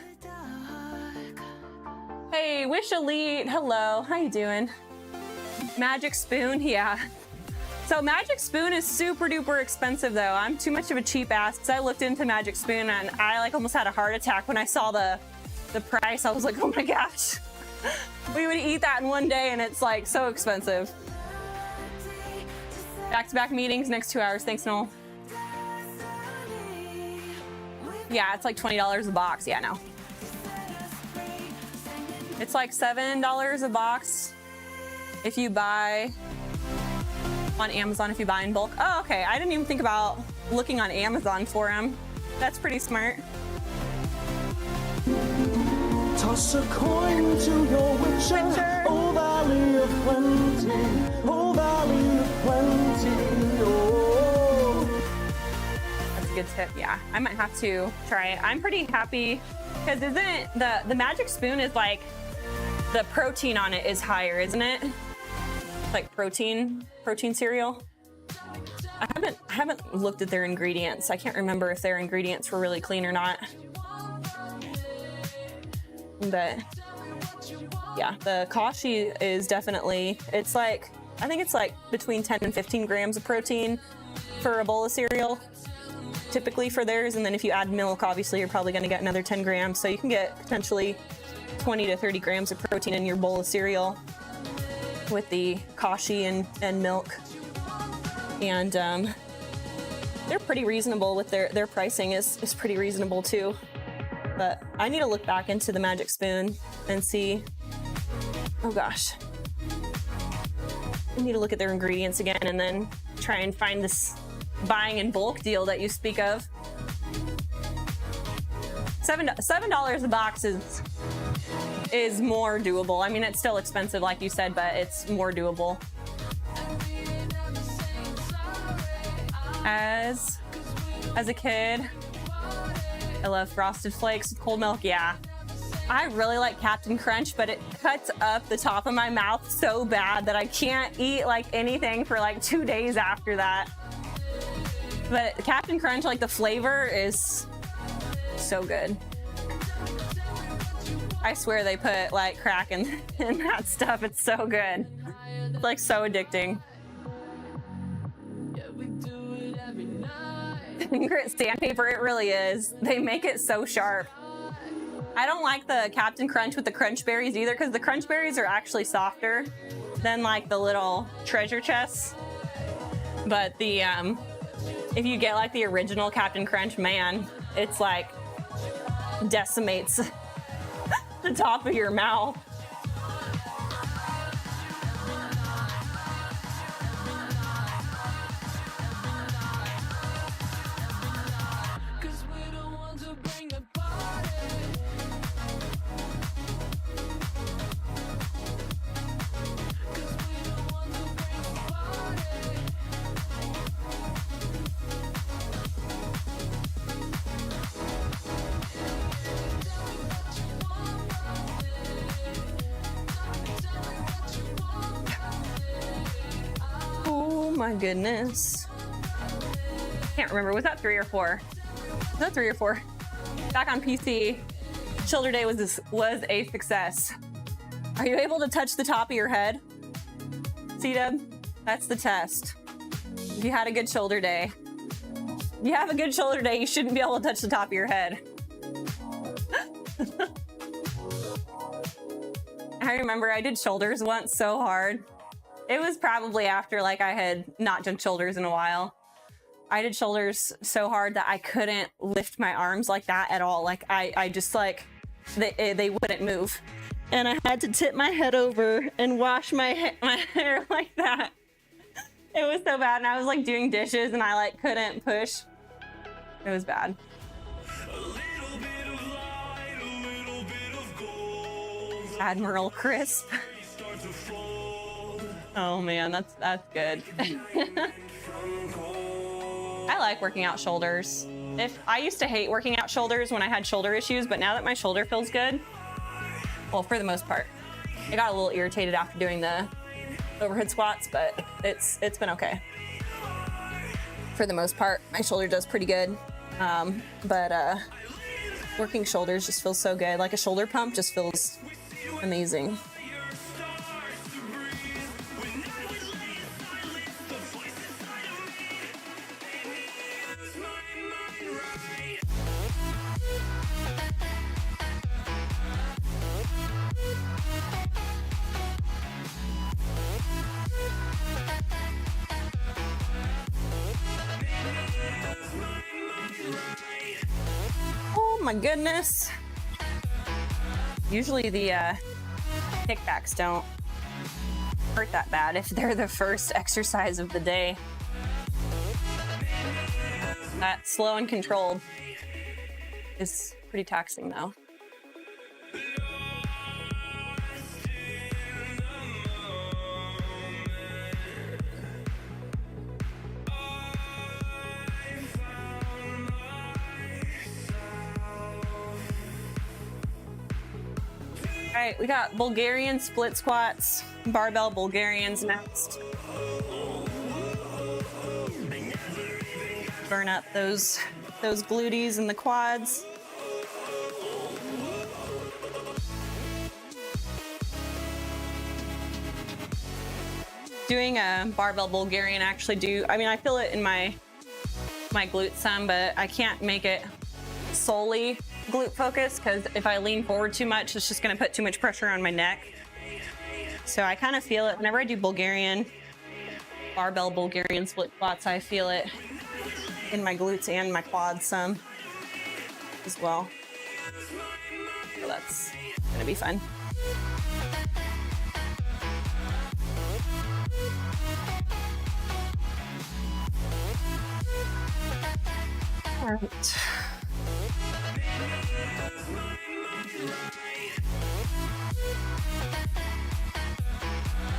Hey, Wish Elite, hello, how you doing? Magic Spoon, yeah. So Magic Spoon is super duper expensive though. I'm too much of a cheap ass, because I looked into Magic Spoon and I like almost had a heart attack when I saw the price. I was like, oh my gosh. We would eat that in one day and it's like so expensive. Back-to-back meetings, next 2 hours. Thanks, Noel. Yeah, it's like $20 a box. Yeah, no. It's like $7 a box if you buy on Amazon, if you buy in bulk. Oh, okay. I didn't even think about looking on Amazon for them. That's pretty smart. Toss a coin to your witcher, oh valley of plenty, oh valley of plenty, oh. That's a good tip, yeah. I might have to try it. I'm pretty happy, because isn't it, the Magic Spoon is like, the protein on it is higher, isn't it? Like protein cereal. I haven't looked at their ingredients. I can't remember if their ingredients were really clean or not. But yeah, the kashi is definitely, it's like, I think it's like between 10 and 15 grams of protein for a bowl of cereal, typically for theirs. And then if you add milk, obviously you're probably going to get another 10 grams. So you can get potentially 20 to 30 grams of protein in your bowl of cereal with the kashi and milk. And they're pretty reasonable with their pricing is pretty reasonable too. But I need to look back into the Magic Spoon and see, oh gosh. I need to look at their ingredients again and then try and find this buying in bulk deal that you speak of. $7 a box is more doable. I mean, it's still expensive, like you said, but it's more doable. As a kid, I love Frosted Flakes with cold milk. Yeah, I really like Captain Crunch, but it cuts up the top of my mouth so bad that I can't eat like anything for like 2 days after that. But Captain Crunch, like the flavor is so good. I swear they put like crack in that stuff. It's so good. It's like so addicting. Grit sandpaper, it really is. They make it so sharp. I don't like the Captain Crunch with the crunch berries either, because the crunch berries are actually softer than like the little treasure chests. But the if you get like the original Captain Crunch, man, it's like decimates the top of your mouth. My goodness. Can't remember. Was that 3 or 4? Was that 3 or 4? Back on PC, shoulder day was a success. Are you able to touch the top of your head? C-Dub? That's the test. If you had a good shoulder day. If you have a good shoulder day, you shouldn't be able to touch the top of your head. I remember I did shoulders once so hard. It was probably after like I had not done shoulders in a while. I did shoulders so hard that I couldn't lift my arms like that at all. Like I just like, they wouldn't move. And I had to tip my head over and wash my hair like that. It was so bad. And I was like doing dishes and I like couldn't push. It was bad. Admiral Crisp. Oh man, that's good. I like working out shoulders. I used to hate working out shoulders when I had shoulder issues, but now that my shoulder feels good, well, for the most part, I got a little irritated after doing the overhead squats, but it's been okay. For the most part, my shoulder does pretty good. But working shoulders just feels so good. Like a shoulder pump just feels amazing. Oh my goodness. Usually the kickbacks don't hurt that bad if they're the first exercise of the day. That slow and controlled is pretty taxing though. All right, we got Bulgarian split squats, barbell Bulgarians next. burn up those glutees and the quads. Doing a barbell Bulgarian I feel it in my glutes some, but I can't make it solely glute focused because if I lean forward too much, it's just gonna put too much pressure on my neck. So I kind of feel it whenever I do barbell Bulgarian split squats. I feel it in my glutes and my quads some as well. So that's gonna be fun. All right.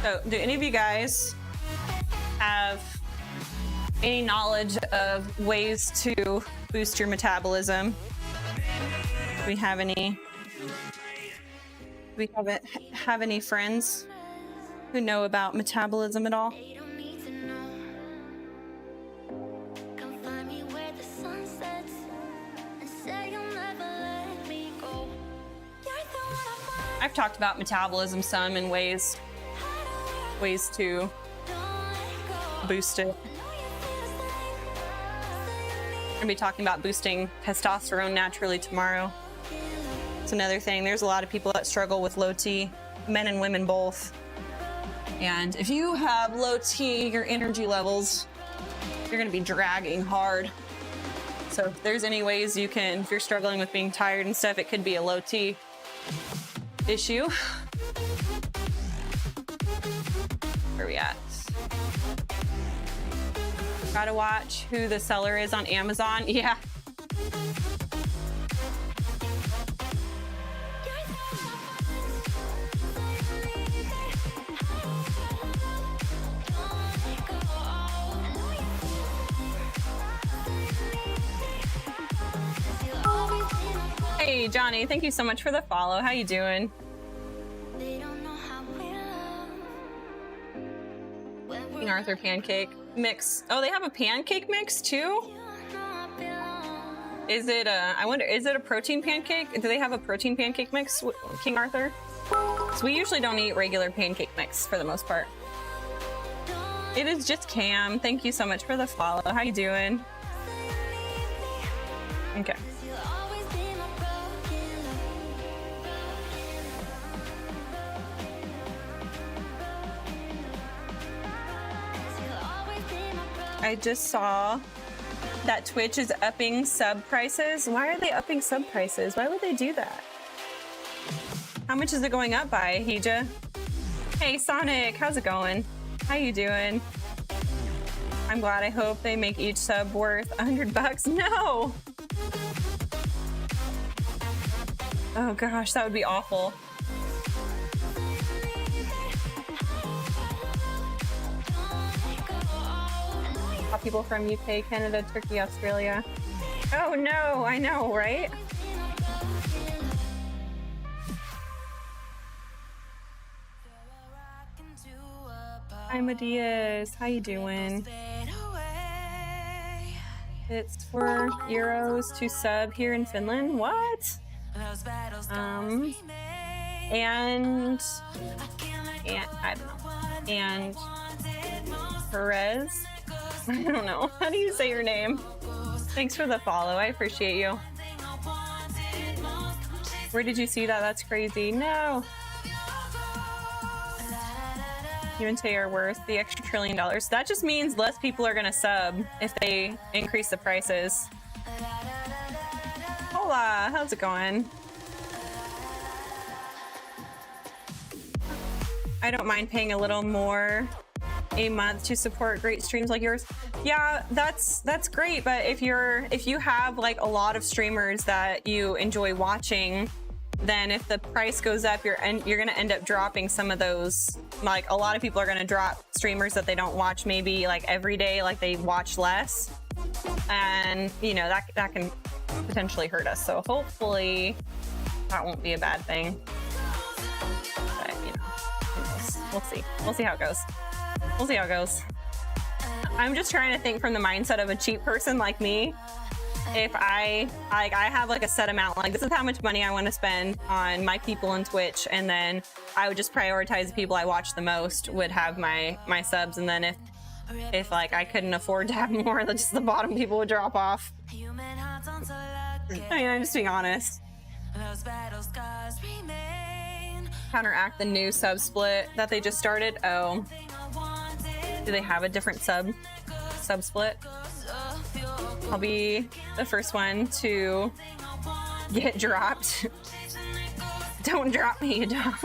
So, do any of you guys have any knowledge of ways to boost your metabolism? Do we have any friends who know about metabolism at all? I've talked about metabolism some and ways to boost it. I'm gonna be talking about boosting testosterone naturally tomorrow. It's another thing. There's a lot of people that struggle with low T, men and women both. And if you have low T, your energy levels, you're gonna be dragging hard. So if there's any ways you can, if you're struggling with being tired and stuff, it could be a low T issue. Where are we at? Gotta watch who the seller is on Amazon. Yeah. Hey Johnny, thank you so much for the follow. How you doing? King Arthur pancake mix. Oh, they have a pancake mix too? Is it I wonder, is it a protein pancake? Do they have a protein pancake mix, King Arthur? So we usually don't eat regular pancake mix for the most part. It is just Cam. Thank you so much for the follow. How you doing? Okay. I just saw that Twitch is upping sub prices. Why are they upping sub prices? Why would they do that? How much is it going up by, Hija? Hey Sonic, how's it going? How you doing? I'm glad. I hope they make each sub worth $100. No! Oh gosh, that would be awful. People from UK, Canada, Turkey, Australia. Oh no, I know, right? Hi Medias, how you doing? It's €4 to sub here in Finland. What? And I don't know. And Perez. I don't know. How do you say your name? Thanks for the follow. I appreciate you. Where did you see that? That's crazy. No. You and Tay are worth the extra $1 trillion. That just means less people are going to sub if they increase the prices. Hola. How's it going? I don't mind paying a little more a month to support great streams like yours. Yeah, that's great, but if you have like a lot of streamers that you enjoy watching, then if the price goes up, you're gonna end up dropping some of those. Like a lot of people are gonna drop streamers that they don't watch maybe like every day, like they watch less, and you know that can potentially hurt us. So hopefully that won't be a bad thing. But you know, we'll see. We'll see how it goes. We'll see how it goes. I'm just trying to think from the mindset of a cheap person like me. If I have like a set amount, like this is how much money I want to spend on my people on Twitch, and then I would just prioritize the people I watch the most would have my subs, and then if like I couldn't afford to have more, then just the bottom people would drop off. I mean, I'm just being honest. Counteract the new sub split that they just started. Oh, do they have a different sub split? I'll be the first one to get dropped. Don't drop me, you don't.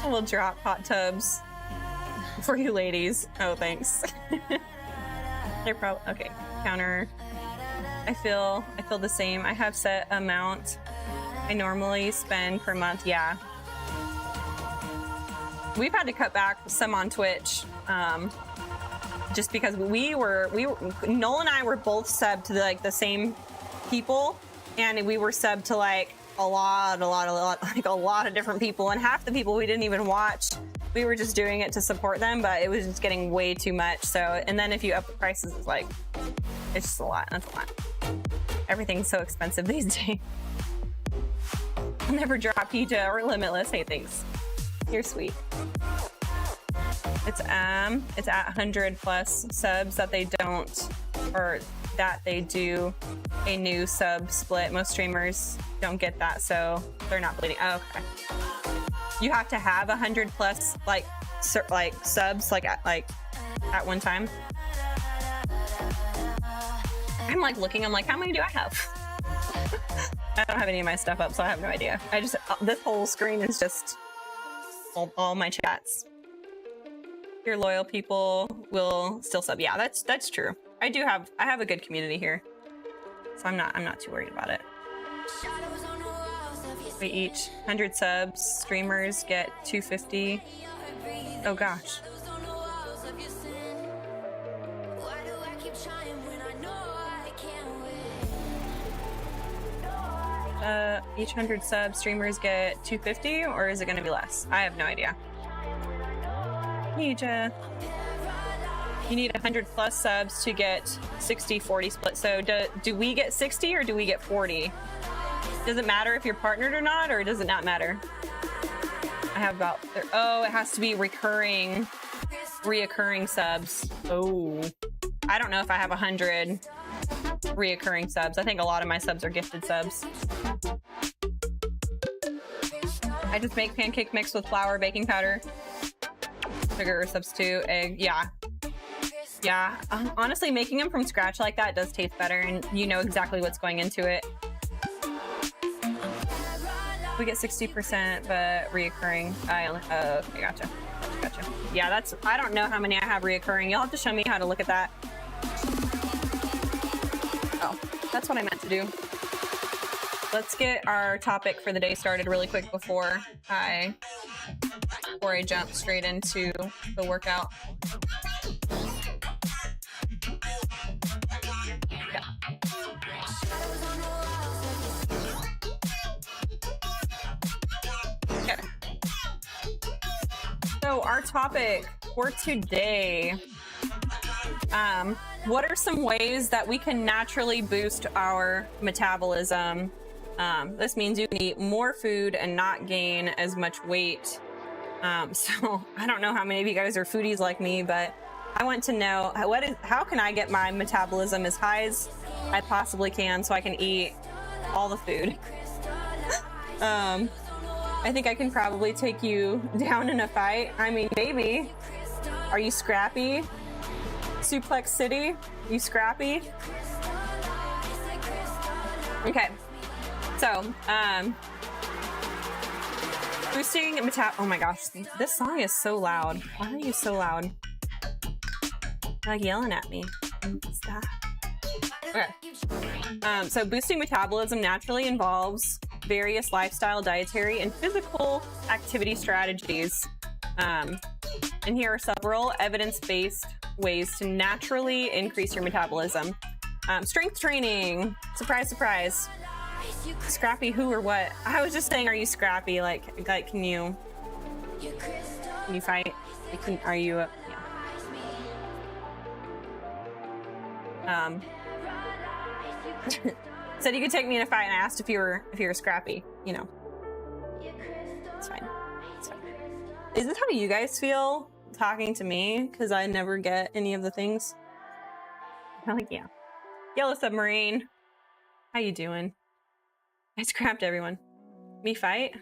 We'll drop hot tubs for you ladies. Oh, thanks. They're probably okay. Counter. I feel the same. I have set amount I normally spend per month. Yeah. We've had to cut back some on Twitch. Just because we were Noel and I were both subbed to the same people, and we were subbed to like a lot of different people, and half the people we didn't even watch. We were just doing it to support them, but it was just getting way too much. So, and then if you up the prices, it's just a lot. That's a lot. Everything's so expensive these days. I'll never drop PJ or Limitless. Hey, thanks. You're sweet. It's at 100 plus subs that they don't, or that they do a new sub split. Most streamers don't get that, so they're not bleeding. Oh, okay. You have to have 100 plus subs at one time. I'm looking. I'm like, how many do I have? I don't have any of my stuff up, so I have no idea. This whole screen is just all my chats. Your loyal people will still sub. Yeah, that's true. I have a good community here, so I'm not too worried about it. We each 100 subs. Streamers get 250. Oh gosh. Each 100 subs, streamers get 250, or is it going to be less? I have no idea. You need 100 plus subs to get 60-40 split. So do we get 60 or do we get 40? Does it matter if you're partnered or not, or does it not matter? I have about, oh, it has to be reoccurring subs. Oh, I don't know if I have 100 reoccurring subs. I think a lot of my subs are gifted subs. I just make pancake mix with flour, baking powder, sugar, substitute, egg. Yeah. Honestly, making them from scratch like that does taste better, and you know exactly what's going into it. We get 60%, but reoccurring. Okay, gotcha. Yeah, I don't know how many I have reoccurring. You'll have to show me how to look at that. Oh, that's what I meant to do. Let's get our topic for the day started really quick before I jump straight into the workout. Yeah. Okay. So our topic for today, what are some ways that we can naturally boost our metabolism? This means you can eat more food and not gain as much weight. So I don't know how many of you guys are foodies like me, but I want to know how can I get my metabolism as high as I possibly can so I can eat all the food. I think I can probably take you down in a fight. I mean, maybe. Are you scrappy? Suplex City, you scrappy? Okay. So, boosting oh my gosh, this song is so loud. Why are you so loud? Like yelling at me. Stop. Okay. So boosting metabolism naturally involves various lifestyle, dietary, and physical activity strategies. And here are several evidence-based ways to naturally increase your metabolism. Strength training. Surprise, surprise. Scrappy who or what? I was just saying, are you scrappy? Like can you fight? Are you? Yeah. Said you could take me in a fight, and I asked if you were scrappy. You know, it's fine. It's fine. Is this how you guys feel talking to me? Because I never get any of the things. I'm like, yeah. Yellow Submarine, how you doing? I scrapped everyone. Me fight?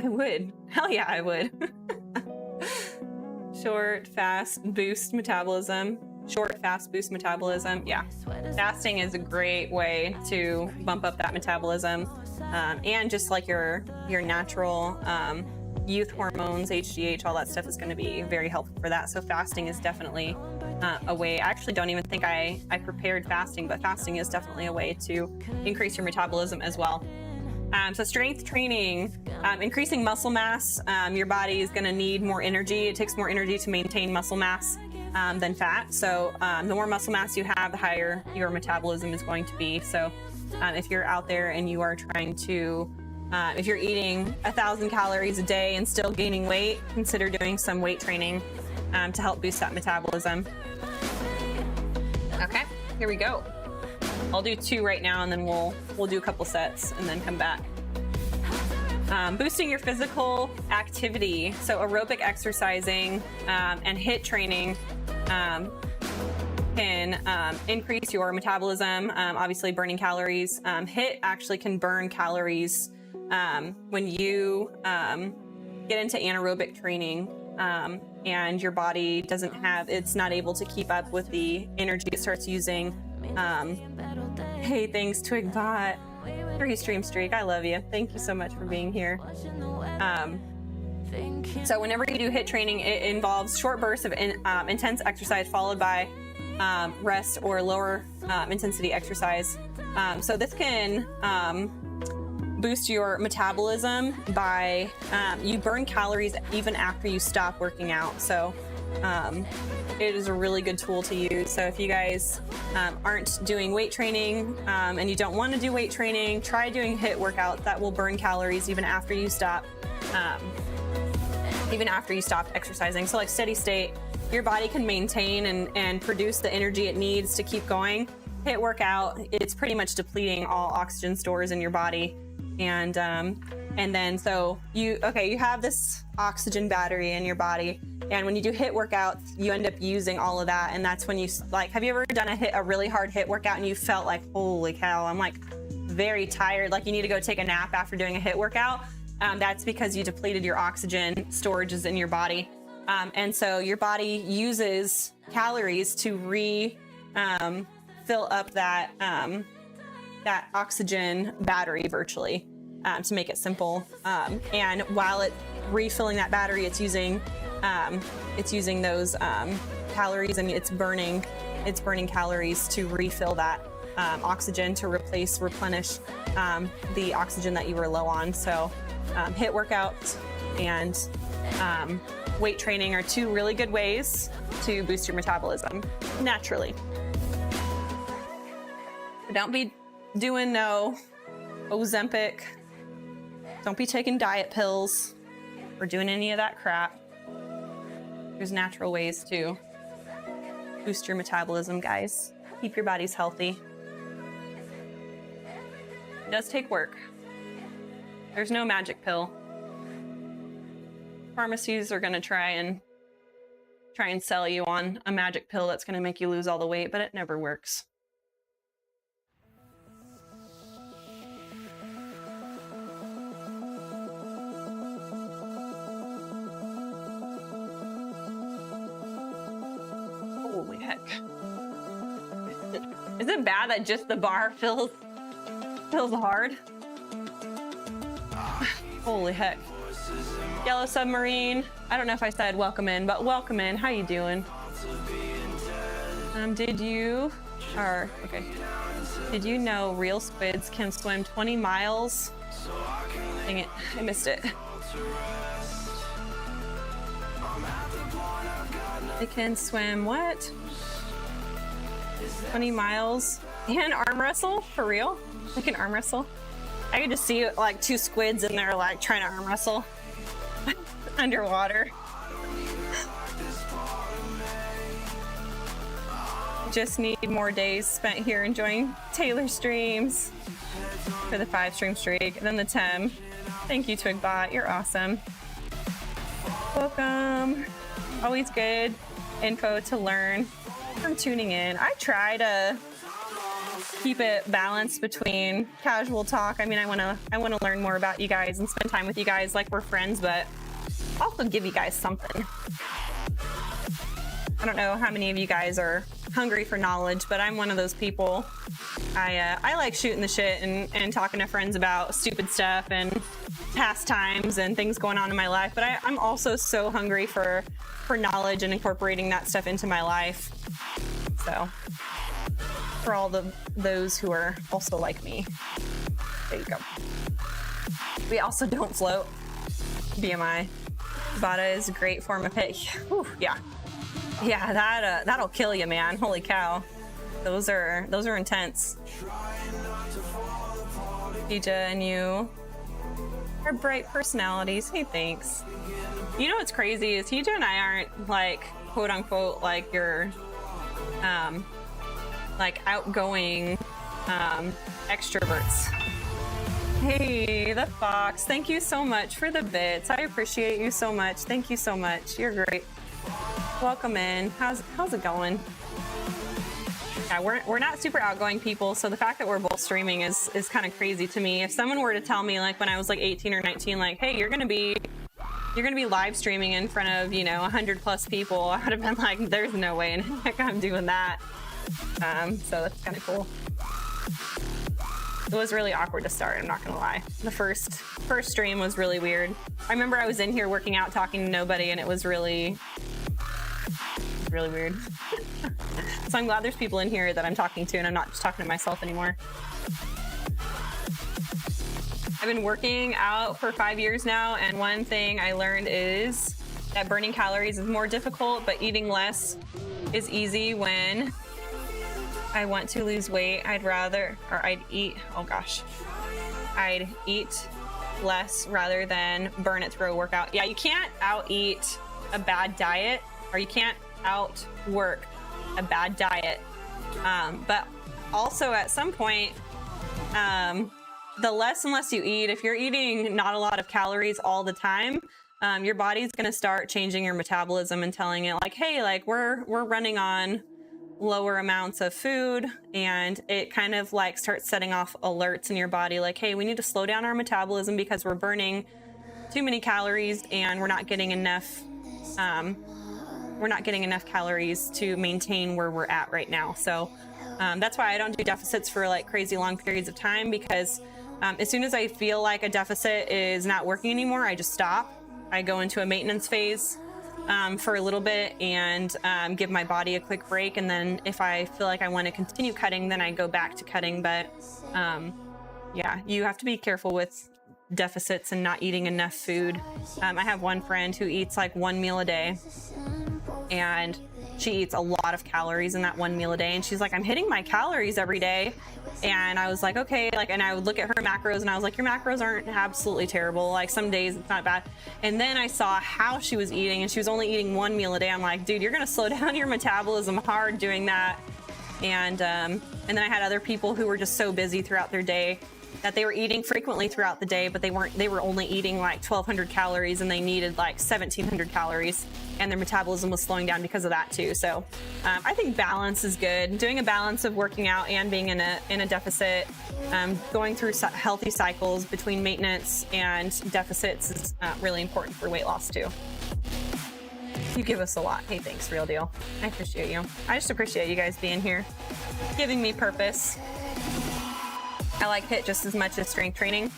I would. Hell yeah, I would. Short, fast, boost metabolism. Short, fast, boost metabolism. Yeah. Fasting is a great way to bump up that metabolism. And just like your natural youth hormones, HGH, all that stuff is going to be very helpful for that. So fasting is definitely a way. I actually don't even think I prepared fasting, but fasting is definitely a way to increase your metabolism as well. So strength training, increasing muscle mass. Your body is going to need more energy. It takes more energy to maintain muscle mass than fat. So the more muscle mass you have, the higher your metabolism is going to be. So if you're out there and you are trying to, if you're eating 1,000 calories a day and still gaining weight, consider doing some weight training to help boost that metabolism. Okay, here we go. I'll do 2 right now, and then we'll do a couple sets and then come back. Boosting your physical activity, so aerobic exercising and HIIT training can increase your metabolism. Obviously, burning calories. HIIT actually can burn calories when you get into anaerobic training. And your body it's not able to keep up with the energy it starts using. Hey, thanks, Twigbot. Free stream streak, I love you. Thank you so much for being here. So whenever you do HIIT training, it involves short bursts of intense exercise followed by rest or lower intensity exercise. So this can boost your metabolism by you burn calories even after you stop working out. So it is a really good tool to use. So if you guys aren't doing weight training and you don't want to do weight training, try doing HIIT workouts that will burn calories even after you stop exercising. So like steady state, your body can maintain and produce the energy it needs to keep going. HIIT workout, it's pretty much depleting all oxygen stores in your body. And then so you have this oxygen battery in your body, and when you do HIIT workouts, you end up using all of that. And that's when you have you ever done a really hard HIIT workout and you felt like, holy cow, I'm like very tired, like you need to go take a nap after doing a HIIT workout? That's because you depleted your oxygen storages in your body. And so your body uses calories to fill up that oxygen battery virtually, to make it simple. And while it's refilling that battery, it's using those calories, and it's burning calories to refill that oxygen to replenish the oxygen that you were low on. So HIIT workouts and weight training are 2 really good ways to boost your metabolism naturally. Don't be doing no Ozempic. Don't be taking diet pills or doing any of that crap. There's natural ways to boost your metabolism, guys. Keep your bodies healthy. It does take work. There's no magic pill. Pharmacies are going to try and sell you on a magic pill that's going to make you lose all the weight, but it never works. Holy heck. Is it bad that just the bar feels hard? Holy heck. Yellow Submarine. I don't know if I said welcome in, but welcome in. How you doing? Did you know real squids can swim 20 miles? Dang it, I missed it. They can swim what? 20 miles and arm wrestle? For real? They can arm wrestle? I could just see like 2 squids in there like trying to arm wrestle underwater. Just need more days spent here enjoying Taylor's streams for the 5-stream streak. And then the 10. Thank you, Twigbot. You're awesome. Welcome. Always good info to learn from tuning in. I try to keep it balanced between casual talk. I mean, I want to learn more about you guys and spend time with you guys like we're friends, but also give you guys something. I don't know how many of you guys are hungry for knowledge, but I'm one of those people. I like shooting the shit and talking to friends about stupid stuff and pastimes and things going on in my life, but I'm also so hungry for knowledge and incorporating that stuff into my life. So for all those who are also like me, there you go. We also don't float. BMI. Tabata is a great form of HIIT. Whew, yeah. Yeah, that'll kill you, man. Holy cow. Those are intense. Dija and you are bright personalities. Hey, thanks. You know what's crazy is Hija and I aren't like quote unquote like your like outgoing extroverts. Hey, the Fox. Thank you so much for the bits. I appreciate you so much. Thank you so much. You're great. Welcome in. How's it going? Yeah, we're not super outgoing people, so the fact that we're both streaming is kind of crazy to me. If someone were to tell me like when I was like 18 or 19, like, hey, you're gonna be live streaming in front of 100+ people, I would have been like, there's no way in heck I'm doing that. So that's kind of cool. It was really awkward to start, I'm not gonna lie. The first stream was really weird. I remember I was in here working out, talking to nobody, and it was really weird. So I'm glad there's people in here that I'm talking to and I'm not just talking to myself anymore. I've been working out for 5 years now, and one thing I learned is that burning calories is more difficult, but eating less is easy. When I want to lose weight, I'd eat less rather than burn it through a workout. Yeah, you can't out-eat a bad diet, or you can't outwork a bad diet. But also at some point, the less and less you eat, if you're eating not a lot of calories all the time, your body's gonna start changing your metabolism and telling it like, hey, like we're running on lower amounts of food, and it kind of like starts setting off alerts in your body like, hey, we need to slow down our metabolism because we're burning too many calories and we're not getting enough calories to maintain where we're at right now. So that's why I don't do deficits for like crazy long periods of time, because as soon as I feel like a deficit is not working anymore, I just stop. I go into a maintenance phase for a little bit and give my body a quick break. And then if I feel like I want to continue cutting, then I go back to cutting. But yeah, you have to be careful with deficits and not eating enough food. I have one friend who eats like 1 meal a day, and she eats a lot of calories in that 1 meal a day. And she's like, I'm hitting my calories every day. And I was like, okay, like, and I would look at her macros and I was like, your macros aren't absolutely terrible. Like some days it's not bad. And then I saw how she was eating, and she was only eating 1 meal a day. I'm like, dude, you're going to slow down your metabolism hard doing that. And then I had other people who were just so busy throughout their day that they were eating frequently throughout the day, but they were only eating like 1,200 calories and they needed like 1,700 calories, and their metabolism was slowing down because of that too. So I think balance is good. Doing a balance of working out and being in a deficit, going through healthy cycles between maintenance and deficits is really important for weight loss too. You give us a lot. Hey, thanks, real deal. I appreciate you. I just appreciate you guys being here, giving me purpose. I like HIIT just as much as strength training.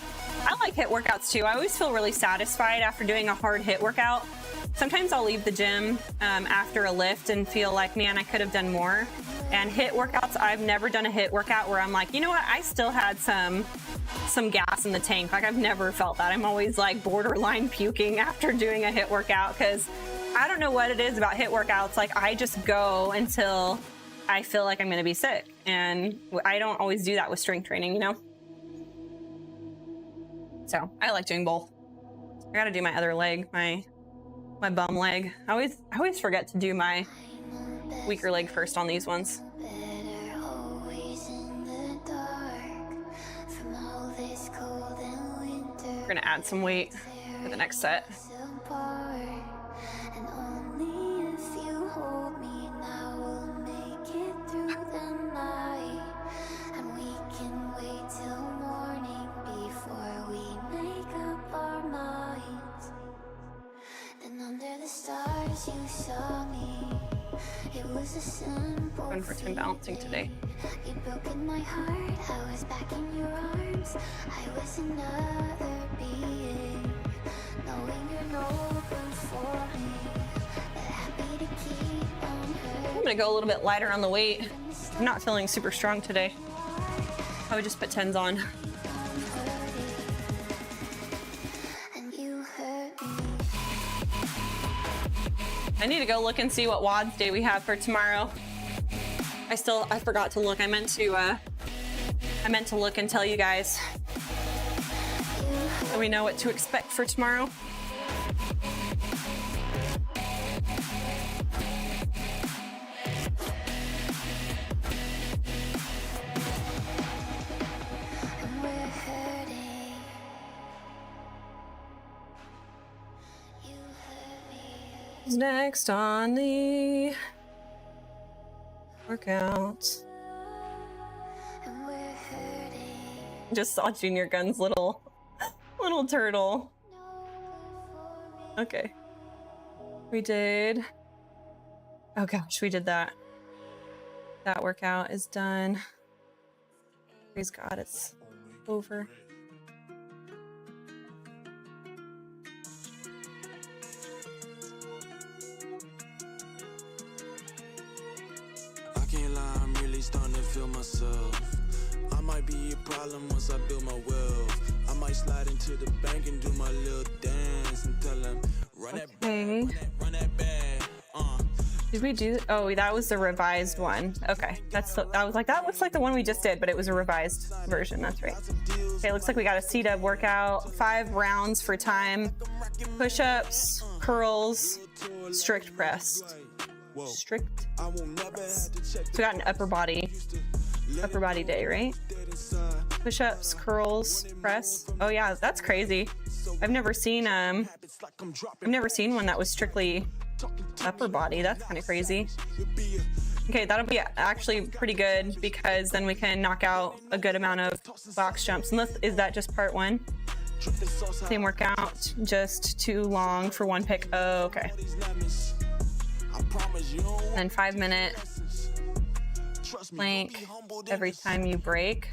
I like HIIT workouts too. I always feel really satisfied after doing a hard HIIT workout. Sometimes I'll leave the gym after a lift and feel like, man, I could have done more. And HIIT workouts, I've never done a HIIT workout where I'm like, you know what, I still had some gas in the tank. Like I've never felt that. I'm always like borderline puking after doing a HIIT workout, because I don't know what it is about HIIT workouts. Like I just go until I feel like I'm going to be sick. And I don't always do that with strength training, you know? So I like doing both. I got to do my other leg, my bum leg. I always forget to do my weaker leg first on these ones. gonna add some weight for the next set. And only if you hold me now we'll make it through the night. And we can wait till morning before we make up our minds. Then under the stars you saw me. It was a simple Going for some balancing today. You broke in my heart, I was back in your arms. I was another being, knowing you're open for me, but happy to keep on hurting. I'm gonna go a little bit lighter on the weight. I'm not feeling super strong today. I would just put 10s on. And you hurt me. I need to go look and see what WODS day we have for tomorrow. I forgot to look. I meant to look and tell you guys so we know what to expect for tomorrow. And we're hurting. You hurt me. Who's next on the workout? And we're hurting. Just saw Junior Gun's little turtle. Okay. We did. Oh gosh, we did that. That workout is done. Praise God, it's over. I can't lie, I'm really starting to feel myself. I might be a problem once I build my wealth. I might slide into the bank and do my little dance and tell them, run that Okay. run that bag. Did we do? Oh, that was the revised one. Okay, I was like, that looks like the one we just did, but it was a revised version. That's right. Okay, looks like we got a C-dub workout. 5 rounds for time. Push-ups, curls, strict press. Strict press. So we got an upper body day, right? Push-ups, curls, press. Oh yeah, that's crazy. I've never seen one that was strictly upper body. That's kind of crazy. Okay, that'll be actually pretty good because then we can knock out a good amount of box jumps. Is that just part 1? Same workout, just too long for one pick. Oh, okay. And 5-minute plank every time you break.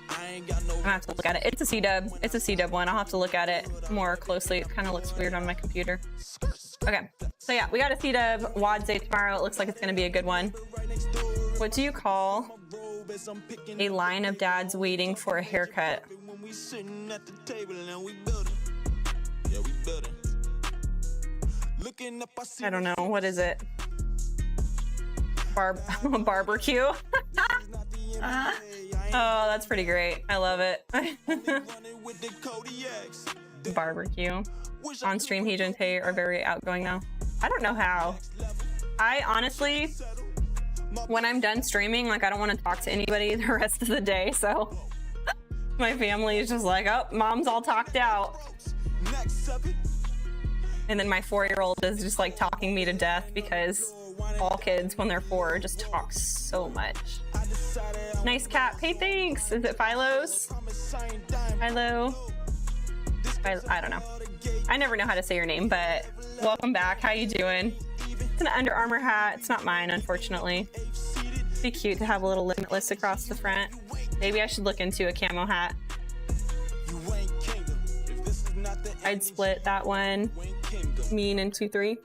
I'm gonna have to look at it. It's a C-dub. It's a C-dub one. I'll have to look at it more closely. It kind of looks weird on my computer. Okay, so yeah, we got a C-dub WODS day tomorrow. It looks like it's gonna be a good one. What do you call a line of dads waiting for a haircut? I don't know. What is it? Barbecue? Oh, that's pretty great. I love it. Barbecue. On stream, Heej and Tay are very outgoing now. I don't know how. I honestly, when I'm done streaming, like I don't want to talk to anybody the rest of the day, so my family is just like, oh, mom's all talked out. And then my 4-year-old is just like talking me to death because all kids when they're 4 just talk so much. Nice cap. Hey, thanks. Is it Philo's? Philo? I don't know. I never know how to say your name, but welcome back. How you doing? It's an Under Armour hat. It's not mine, unfortunately. It'd be cute to have a little Limitless across the front. Maybe I should look into a camo hat. I'd split that one. Mean and 2-3.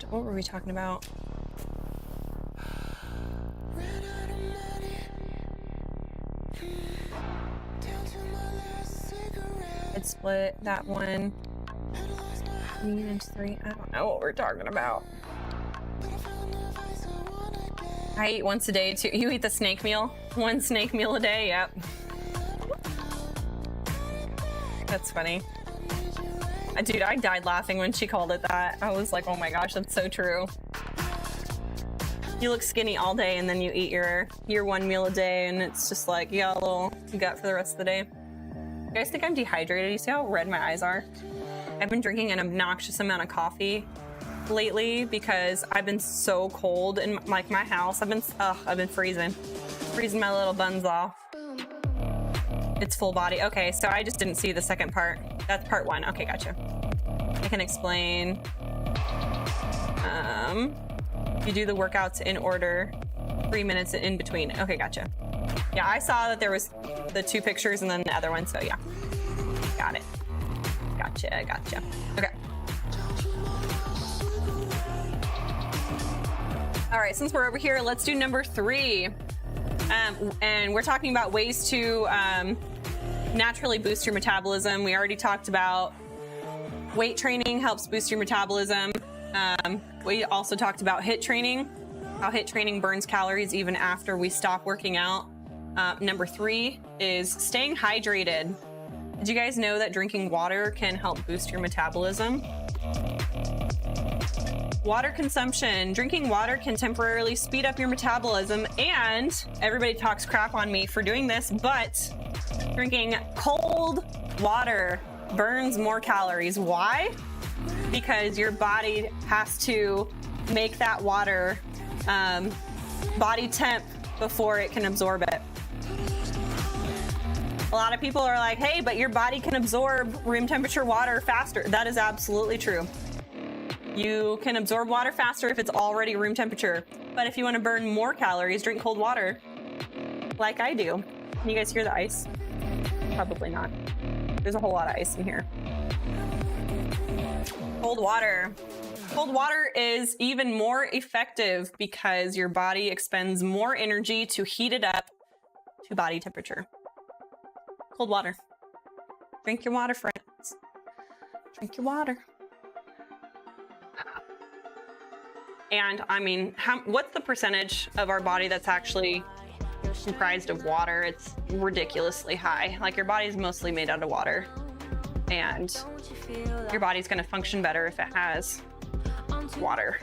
What were we talking about? I'd split that one. Mean and 3. I don't know what we're talking about. I eat once a day too. You eat the snake meal? 1 snake meal a day? Yep. That's funny. Dude, I died laughing when she called it that. I was like, oh my gosh, that's so true. you look skinny all day and then you eat your one meal a day and it's just like you got a little gut for the rest of the day. You guys think I'm dehydrated? You see how red my eyes are? I've been drinking an obnoxious amount of coffee lately because I've been so cold in like my house. I've been freezing my little buns off. It's full body. Okay, so I just didn't see the second part. That's part 1. Okay, gotcha. I can explain. You do the workouts in order, 3 minutes in between. Okay, gotcha. Yeah, I saw that there was the 2 pictures and then the other one, so yeah. Got it. Gotcha. Okay. All right, since we're over here, let's do number 3. And we're talking about ways to naturally boost your metabolism. We already talked about weight training helps boost your metabolism. We also talked about HIIT training, how HIIT training burns calories even after we stop working out. Number 3 is staying hydrated. Did you guys know that drinking water can help boost your metabolism? Water consumption. Drinking water can temporarily speed up your metabolism, and everybody talks crap on me for doing this, but drinking cold water burns more calories. Why? Because your body has to make that water body temp before it can absorb it. A lot of people are like, hey, but your body can absorb room temperature water faster. That is absolutely true. You can absorb water faster if it's already room temperature. But if you want to burn more calories, drink cold water like I do. Can you guys hear the ice? Probably not. There's a whole lot of ice in here. Cold water. Cold water is even more effective because your body expends more energy to heat it up to body temperature. Cold water. Drink your water, friends. Drink your water. And I mean, what's the percentage of our body that's actually comprised of water? It's ridiculously high. Like, your body's mostly made out of water, and your body's going to function better if it has water.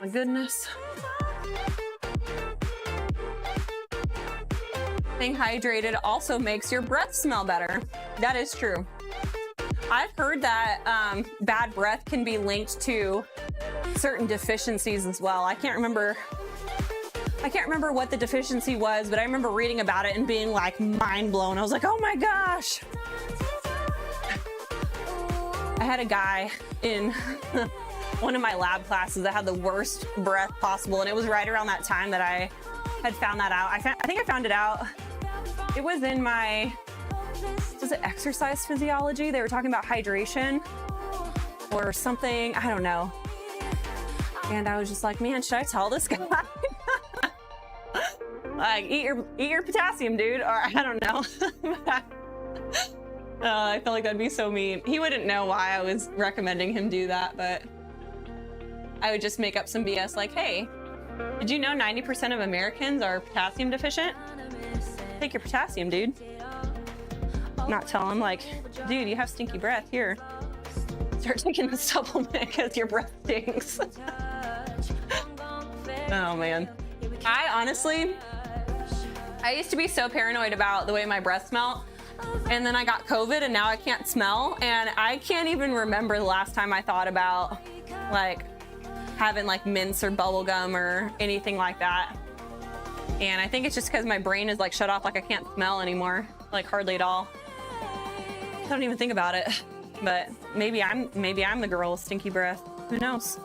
My goodness. Staying hydrated also makes your breath smell better. That is true. I've heard that bad breath can be linked to certain deficiencies as well. I can't remember what the deficiency was, but I remember reading about it and being like mind blown. I was like, oh my gosh. I had a guy in one of my lab classes that had the worst breath possible, and it was right around that time that I had found that out. I think I found it out. It was in my, was it exercise physiology? They were talking about hydration or something. I don't know. And I was just like, man, should I tell this guy? Like, eat your potassium, dude. Or I don't know. I felt like that'd be so mean. He wouldn't know why I was recommending him do that, but I would just make up some BS like, hey, did you know 90% of Americans are potassium deficient? Take your potassium, dude. Not tell him like, dude, you have stinky breath. Here, start taking the supplement because your breath stinks. Oh man. I used to be so paranoid about the way my breath smelled, and then I got COVID and now I can't smell, and I can't even remember the last time I thought about like having like mints or bubble gum or anything like that. And I think it's just because my brain is like shut off, like I can't smell anymore, like hardly at all. I don't even think about it. But maybe I'm the girl with stinky breath. Who knows?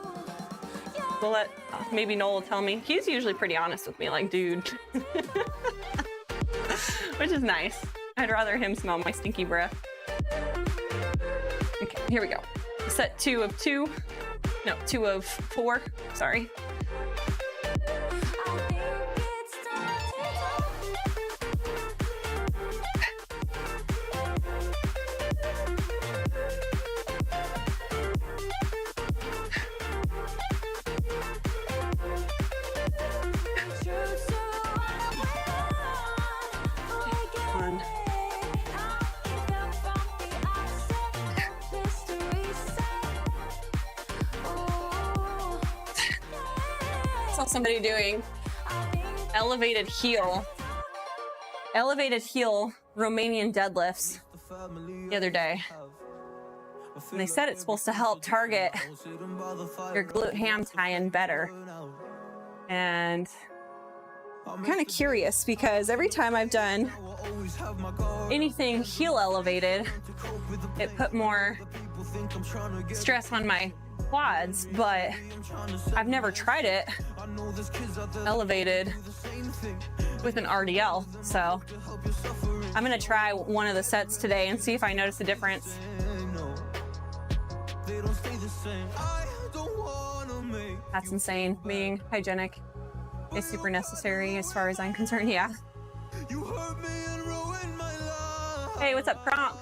We'll let maybe Noel tell me. He's usually pretty honest with me, like, dude. Which is nice. I'd rather him smell my stinky breath. Okay, here we go. Set 2 of 4, sorry. saw somebody doing elevated heel Romanian deadlifts the other day. And they said it's supposed to help target your glute ham tie-in better. And I'm kind of curious because every time I've done anything heel elevated, it put more stress on my quads, but I've never tried it elevated with an RDL. So I'm gonna try one of the sets today and see if I notice a difference. That's insane. Being hygienic is super necessary as far as I'm concerned, yeah. Hey, what's up, Kronk?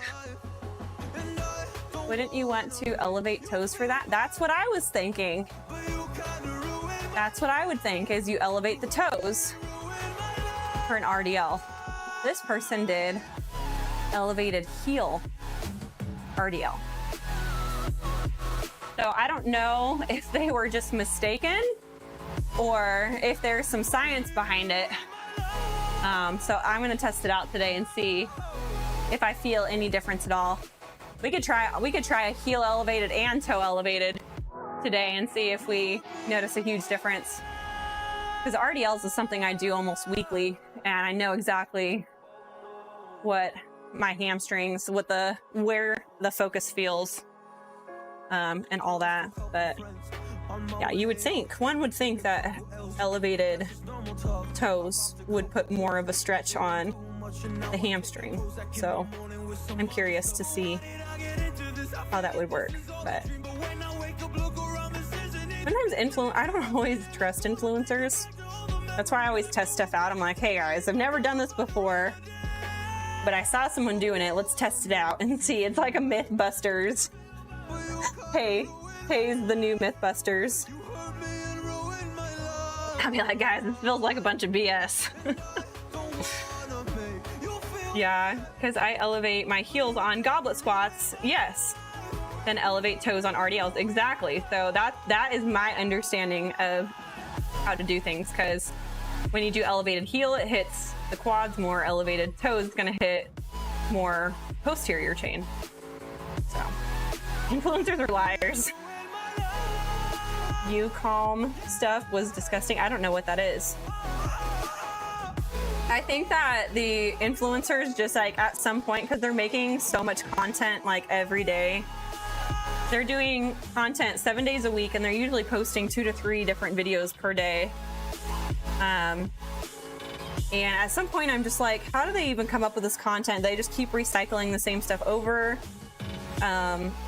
Wouldn't you want to elevate toes for that? That's what I was thinking. That's what I would think, is you elevate the toes for an RDL. This person did elevated heel RDL. So I don't know if they were just mistaken or if there's some science behind it. So I'm gonna test it out today and see if I feel any difference at all. We could try a heel elevated and toe elevated today and see if we notice a huge difference. Because RDLs is something I do almost weekly, and I know exactly what my hamstrings, where the focus feels, and all that. But yeah, one would think that elevated toes would put more of a stretch on the hamstring. So I'm curious to see how that would work. But sometimes I don't always trust influencers. That's why I always test stuff out. I'm like, hey guys, I've never done this before, but I saw someone doing it. Let's test it out and see. It's like a Mythbusters. Hey, Hay's the new Mythbusters. I'll be like, guys, this feels like a bunch of BS. Yeah, because I elevate my heels on goblet squats, yes. Then elevate toes on RDLs, exactly. So that is my understanding of how to do things, because when you do elevated heel, it hits the quads more. Elevated toes is gonna hit more posterior chain. So, influencers are liars. You calm stuff was disgusting. I don't know what that is. I think that the influencers just like at some point, because they're making so much content like every day, they're doing content 7 days a week, and they're usually posting 2 to 3 different videos per day. And at some point I'm just like, how do they even come up with this content? They just keep recycling the same stuff over.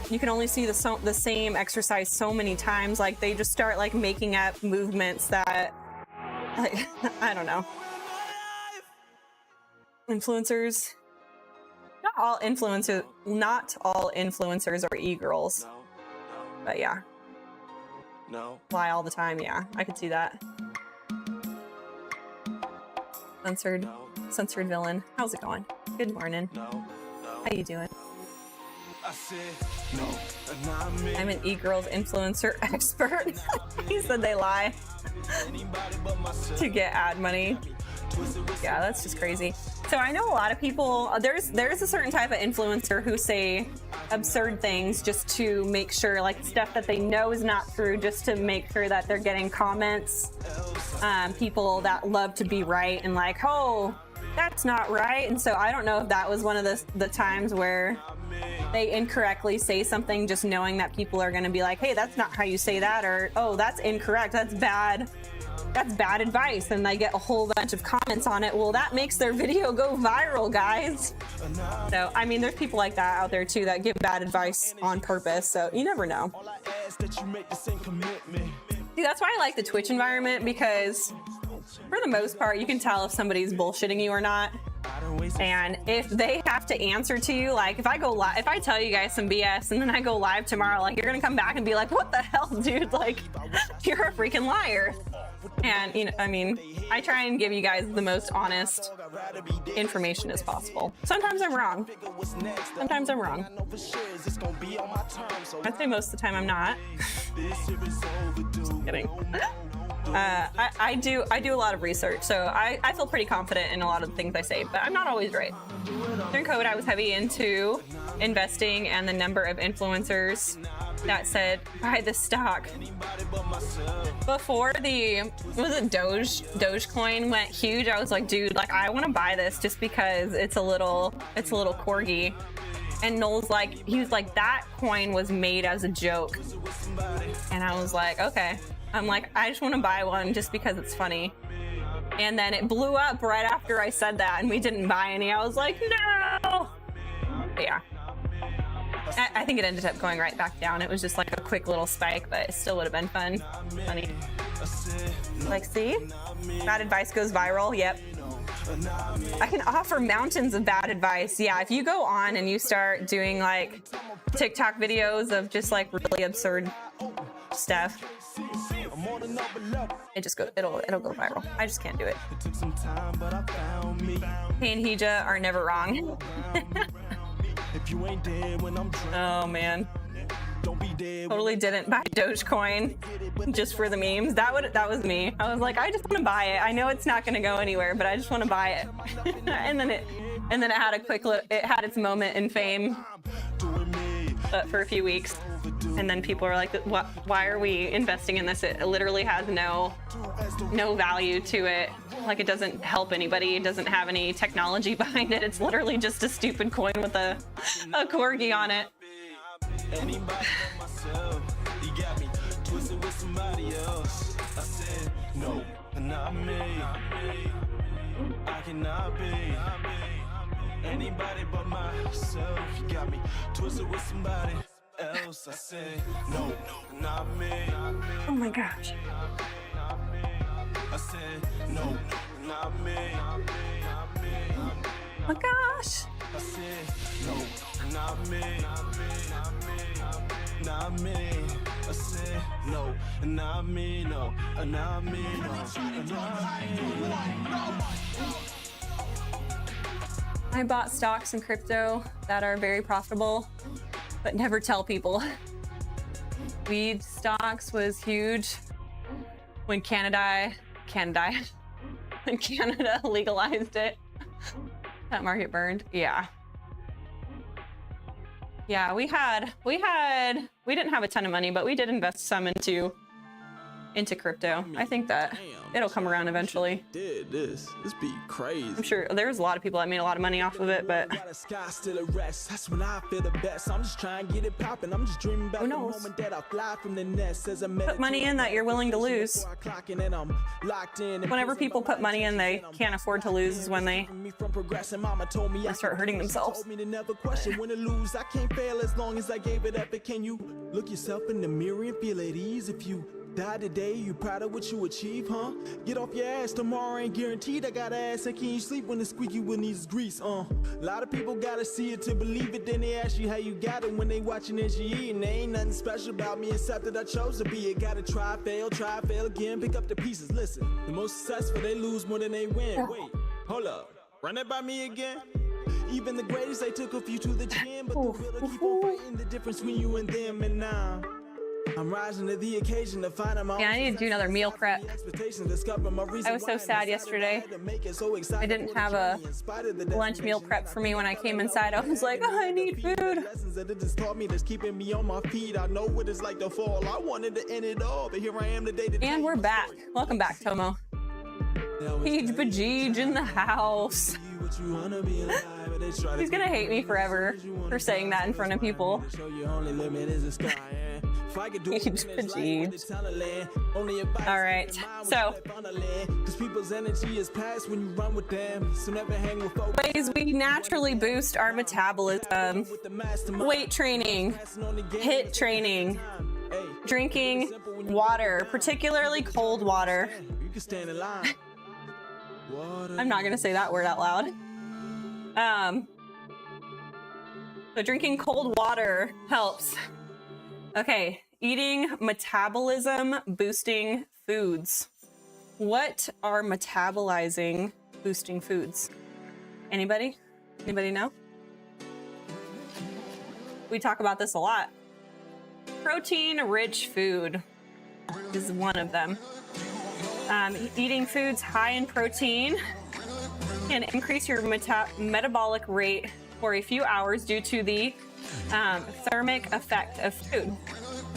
You can only see the same exercise so many times. Like they just start like making up movements that, like, I don't know. Influencers. Not all influencers are e-girls. But yeah. Lie all the time, yeah. I could see that. Censored villain. How's it going? Good morning. How you doing? I'm an e-girls influencer expert. He said they lie to get ad money. Yeah, that's just crazy. So I know a lot of people, there's a certain type of influencer who say absurd things just to make sure, like stuff that they know is not true, just to make sure that they're getting comments. People that love to be right and like, oh, that's not right. And so I don't know if that was one of the times where they incorrectly say something, just knowing that people are going to be like, hey, that's not how you say that, or oh, that's incorrect, that's bad advice, and they get a whole bunch of comments on it. Well, that makes their video go viral, guys. So I mean, there's people like that out there too that give bad advice on purpose, so you never know. See, that's why I like the Twitch environment, because for the most part you can tell if somebody's bullshitting you or not. And if they have to answer to you, like if I go live, if I tell you guys some BS and then I go live tomorrow, like you're gonna come back and be like, what the hell, dude, like you're a freaking liar. And you know, I mean, I try and give you guys the most honest information as possible. Sometimes I'm wrong. I'd say most of the time I'm not. Just kidding. I do a lot of research, so I feel pretty confident in a lot of the things I say, but I'm not always right. During COVID, I was heavy into investing, and the number of influencers that said buy this stock before Dogecoin went huge. I was like, dude, like I want to buy this just because it's a little corgi. And Noel's like, he was like, that coin was made as a joke. And I was like, okay. I'm like, I just want to buy one just because it's funny. And then it blew up right after I said that, and we didn't buy any. I was like, no. But yeah. I think it ended up going right back down. It was just like a quick little spike, but it still would have been funny. Like, see? Bad advice goes viral. Yep. I can offer mountains of bad advice. Yeah, if you go on and you start doing like TikTok videos of just like really absurd stuff, it'll go viral. I just can't do it. Hey and Hija are never wrong. Oh man. Totally didn't buy Dogecoin just for the memes. That was me. I was like, I just want to buy it. I know it's not going to go anywhere, but I just want to buy it. and then it had a quick look. It had its moment in fame for a few weeks, and then people are like, why are we investing in this? It literally has no value to it. Like, it doesn't help anybody. It doesn't have any technology behind it. It's literally just a stupid coin with a corgi on it. Anybody but myself, you got me twisted with somebody else. I said, no, not me. I cannot be anybody but myself. You got me twisted with somebody else. I said, no, not me. Oh my gosh. I said, no, not me. Oh my gosh. I said, no, not me. Not me. I said, no, not me, no, not me, no. I bought stocks in crypto that are very profitable, but never tell people. Weed stocks was huge when Canada legalized it. That market burned. Yeah, we didn't have a ton of money, but we did invest some into crypto. I think that it'll come around eventually. Did this be crazy. I'm sure there's a lot of people that made a lot of money off of it, but that's when I feel the best. I'm just trying to get it popping. I'm just dreaming about who knows? The moment that I fly from the nest as I Put money in that you're willing to lose. Whenever people put money in they can't afford to lose is when they start hurting themselves. I can't fail as long as I gave it up. Can you look yourself in the mirror and feel at ease? If you die today, you proud of what you achieve, huh? Get off your ass, tomorrow ain't guaranteed. I got ass, and can you sleep when the squeaky wheel needs grease, A lot of people gotta see it to believe it. Then they ask you how you got it when they watching as you eat. And there ain't nothing special about me except that I chose to be it. Gotta try, fail again, pick up the pieces. Listen, the most successful, they lose more than they win. Wait, hold up, run that by me again. Even the greatest, they took a few to the gym, but the will keep on fighting the difference between you and them. And now I'm rising to the occasion to find them. Yeah, I need to do another meal prep. I was so sad yesterday. I didn't have a lunch meal prep for me when I came inside. I was like, oh, I need food. And we're back. Welcome back, Tomo. Peach Bajij in the house. He's gonna hate me forever for saying that in front of people. All right, so ways we naturally boost our metabolism: weight training, HIIT training, drinking water, particularly cold water. I'm not gonna say that word out loud. So drinking cold water helps. Okay, eating metabolism boosting foods. What are metabolizing boosting foods? Anybody? Anybody know? We talk about this a lot. Protein-rich food is one of them. Eating foods high in protein can increase your metabolic rate for a few hours due to the thermic effect of food,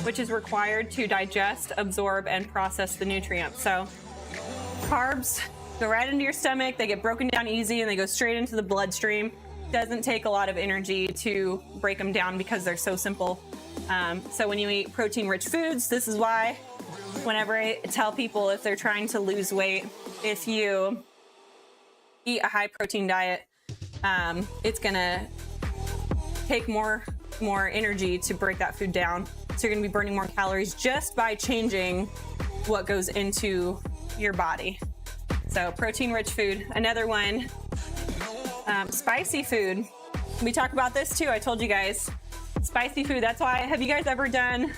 which is required to digest, absorb, and process the nutrients. So carbs go right into your stomach, they get broken down easy, and they go straight into the bloodstream. Doesn't take a lot of energy to break them down because they're so simple. So when you eat protein-rich foods, this is why whenever I tell people if they're trying to lose weight, if you eat a high-protein diet, it's gonna take more energy to break that food down. So you're gonna be burning more calories just by changing what goes into your body. So protein-rich food. Another one, spicy food. We talk about this too. I told you guys, spicy food. That's why, have you guys ever done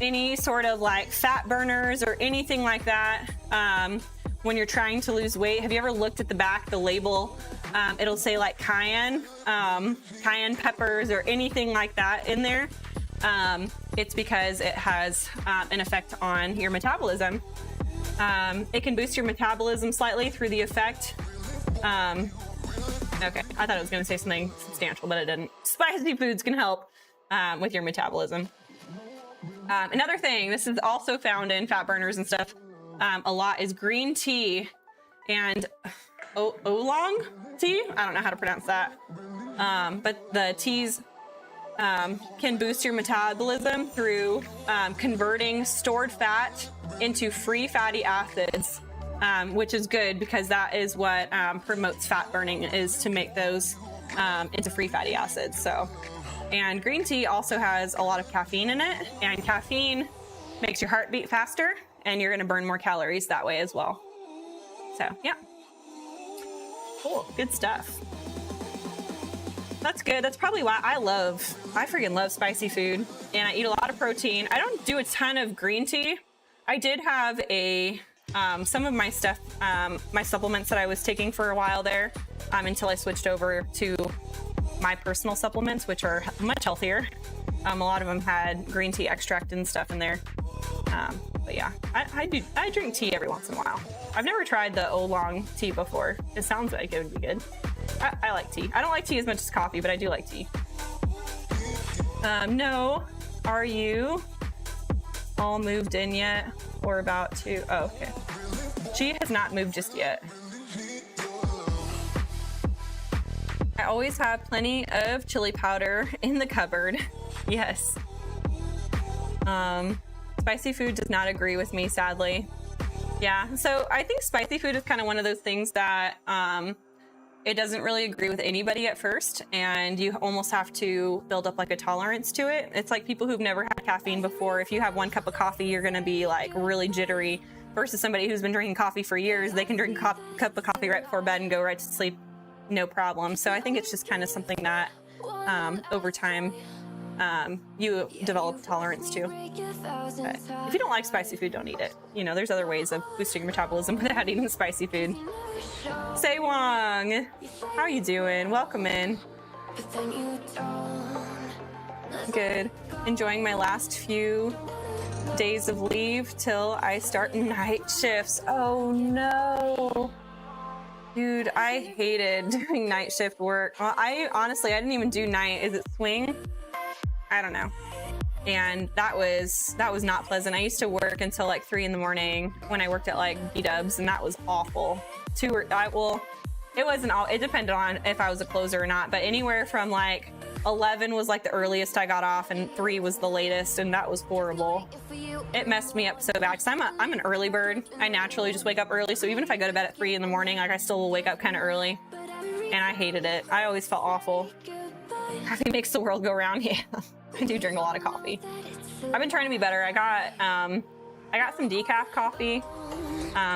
any sort of like fat burners or anything like that when you're trying to lose weight? Have you ever looked at the back, the label? It'll say like cayenne peppers or anything like that in there. It's because it has an effect on your metabolism. It can boost your metabolism slightly through the effect. Okay, I thought it was going to say something substantial, but it didn't. Spicy foods can help with your metabolism. Another thing, this is also found in fat burners and stuff a lot, is green tea and oolong tea. I don't know how to pronounce that. But the teas can boost your metabolism through converting stored fat into free fatty acids, which is good because that is what promotes fat burning, is to make those into free fatty acids. So, and green tea also has a lot of caffeine in it, and caffeine makes your heart beat faster, and you're going to burn more calories that way as well. So, yeah. Cool. Good stuff. That's good. That's probably why I freaking love spicy food, and I eat a lot of protein. I don't do a ton of green tea. I did have some of my stuff, my supplements that I was taking for a while there, until I switched over to my personal supplements, which are much healthier. A lot of them had green tea extract and stuff in there. But yeah, I drink tea every once in a while. I've never tried the oolong tea before. It sounds like it would be good. I like tea. I don't like tea as much as coffee, but I do like tea. No, are you all moved in yet or about to? Oh, okay. She has not moved just yet. I always have plenty of chili powder in the cupboard. Yes. Spicy food does not agree with me, sadly. Yeah, so I think spicy food is kind of one of those things that it doesn't really agree with anybody at first, and you almost have to build up like a tolerance to it. It's like people who've never had caffeine before. If you have one cup of coffee, you're gonna be like really jittery, versus somebody who's been drinking coffee for years. They can drink a cup of coffee right before bed and go right to sleep, no problem. So I think it's just kind of something that over time you develop tolerance to. But if you don't like spicy food, don't eat it. You know, there's other ways of boosting your metabolism without eating spicy food. Say Wong, how you doing? Welcome in. Good. Enjoying my last few days of leave till I start night shifts. Oh no. Dude, I hated doing night shift work. Well, I didn't even do night. Is it swing? I don't know. And that was not pleasant. I used to work until like 3 in the morning when I worked at like B-dubs, and that was awful. It wasn't all, it depended on if I was a closer or not, but anywhere from like 11 was like the earliest I got off, and 3 was the latest, and that was horrible. It messed me up so bad because I'm an early bird. I naturally just wake up early, so even if I go to bed at 3 in the morning, like I still will wake up kind of early, and I hated it. I always felt awful. Coffee makes the world go round. Yeah, I do drink a lot of coffee. I've been trying to be better. I got some decaf coffee,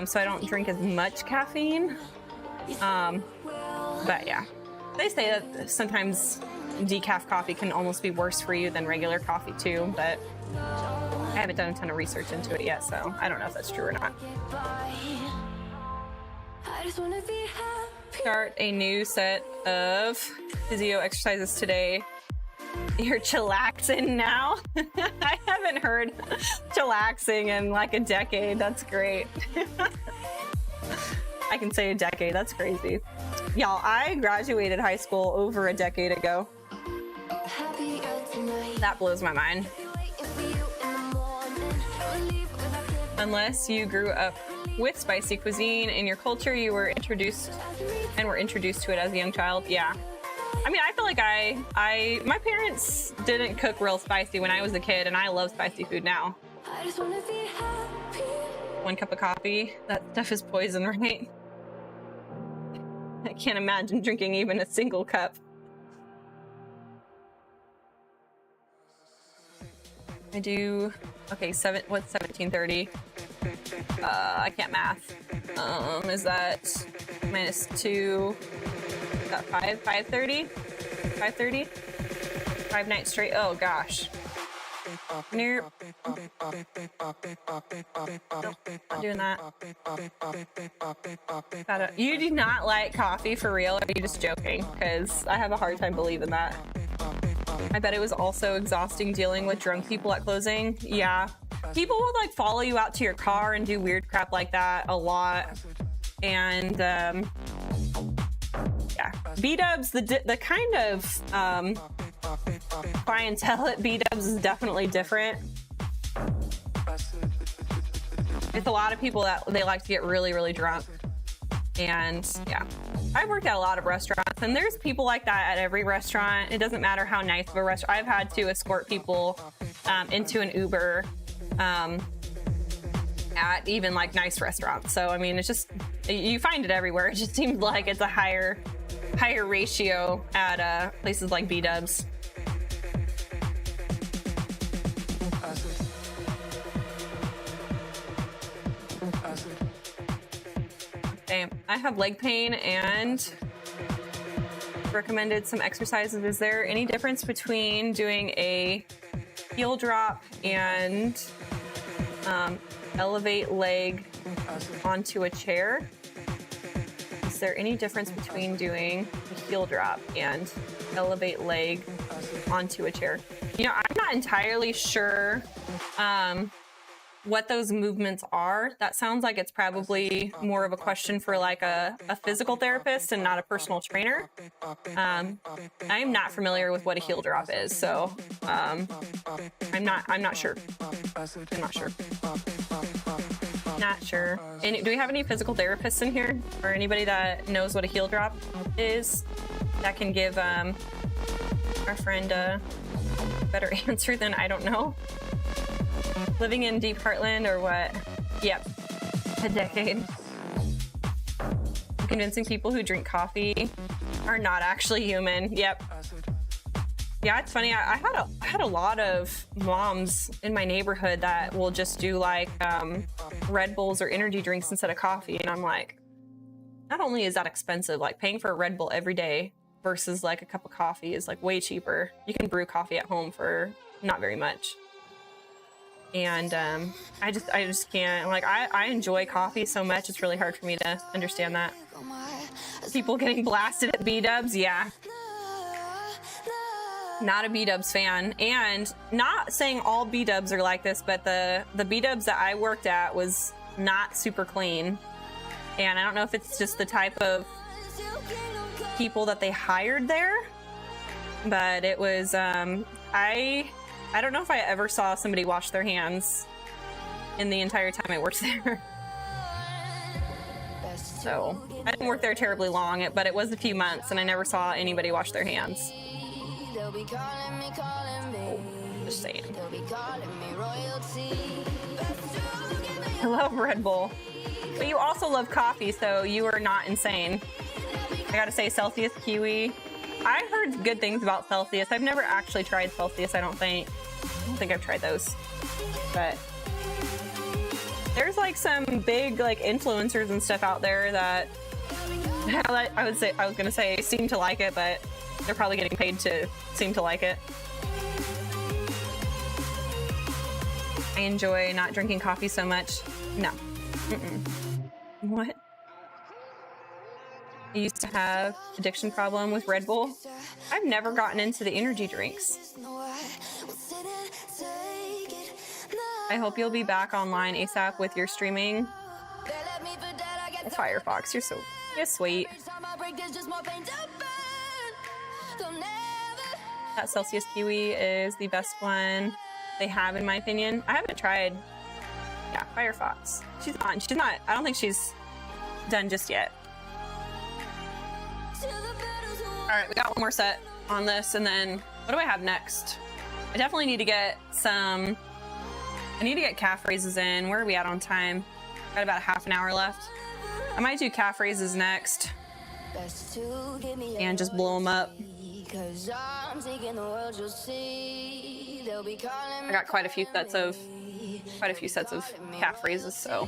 so I don't drink as much caffeine. But yeah, they say that sometimes decaf coffee can almost be worse for you than regular coffee too, but I haven't done a ton of research into it yet, so I don't know if that's true or not. Start a new set of physio exercises today. You're chillaxing now? I haven't heard chillaxing in like a decade. That's great. I can say a decade. That's crazy. Y'all, I graduated high school over a decade ago. That blows my mind. Unless you grew up with spicy cuisine in your culture, you were introduced to it as a young child. Yeah. I mean, I feel like my parents didn't cook real spicy when I was a kid, and I love spicy food now. 1 cup of coffee. That stuff is poison, right? I can't imagine drinking even a single cup. I do, okay, what's 1730? I can't math. Is that minus 2? Is that 530? 530? 5 nights straight? Oh gosh. Nope. Not doing that. You do not like coffee for real, or are you just joking? Because I have a hard time believing that. I bet it was also exhausting dealing with drunk people at closing. Yeah. People will like follow you out to your car and do weird crap like that a lot. And yeah. B-dubs, the kind of clientele at B-dubs is definitely different. It's a lot of people that they like to get really, really drunk. And yeah, I've worked at a lot of restaurants, and there's people like that at every restaurant. It doesn't matter how nice of a restaurant. I've had to escort people into an Uber at even like nice restaurants. So I mean, it's just, you find it everywhere. It just seems like it's a higher ratio at places like B-dubs. Okay, I have leg pain and recommended some exercises. Is there any difference between doing a heel drop and elevate leg onto a chair? Is there any difference between doing a heel drop and elevate leg onto a chair? You know, I'm not entirely sure what those movements are. That sounds like it's probably more of a question for like a physical therapist and not a personal trainer. I am not familiar with what a heel drop is, so I'm not sure. Not sure. And do we have any physical therapists in here, or anybody that knows what a heel drop is that can give our friend a better answer than I don't know? Living in deep heartland or what? Yep, a decade. Convincing people who drink coffee are not actually human. Yep. Yeah, it's funny. I had a lot of moms in my neighborhood that will just do like Red Bulls or energy drinks instead of coffee, and I'm like, not only is that expensive, like paying for a Red Bull every day versus like a cup of coffee is like way cheaper. You can brew coffee at home for not very much. And I just can't, like, I enjoy coffee so much, it's really hard for me to understand that. People getting blasted at B-dubs, yeah. Not a B-dubs fan, and not saying all B-dubs are like this, but the B-dubs that I worked at was not super clean. And I don't know if it's just the type of people that they hired there, but it was, I don't know if I ever saw somebody wash their hands in the entire time I worked there. So I didn't work there terribly long, but it was a few months, and I never saw anybody wash their hands. Just saying. I love Red Bull, but you also love coffee, so you are not insane. I gotta say, Celsius Kiwi. I heard good things about Celsius. I've never actually tried Celsius, I don't think I've tried those. But there's like some big like influencers and stuff out there that I was gonna say seem to like it, but they're probably getting paid to seem to like it. I enjoy not drinking coffee so much. No. What? I used to have addiction problem with Red Bull. I've never gotten into the energy drinks. I hope you'll be back online ASAP with your streaming. Oh, Firefox, you're sweet. That Celsius kiwi is the best one they have, in my opinion. I haven't tried. Yeah, Firefox. She's on. She's not. I don't think she's done just yet. All right, we got one more set on this, and then what do I have next? I definitely need to get some. I need to get calf raises in. Where are we at on time? Got about a half an hour left. I might do calf raises next and just blow them up. I got quite a few sets of calf raises, so.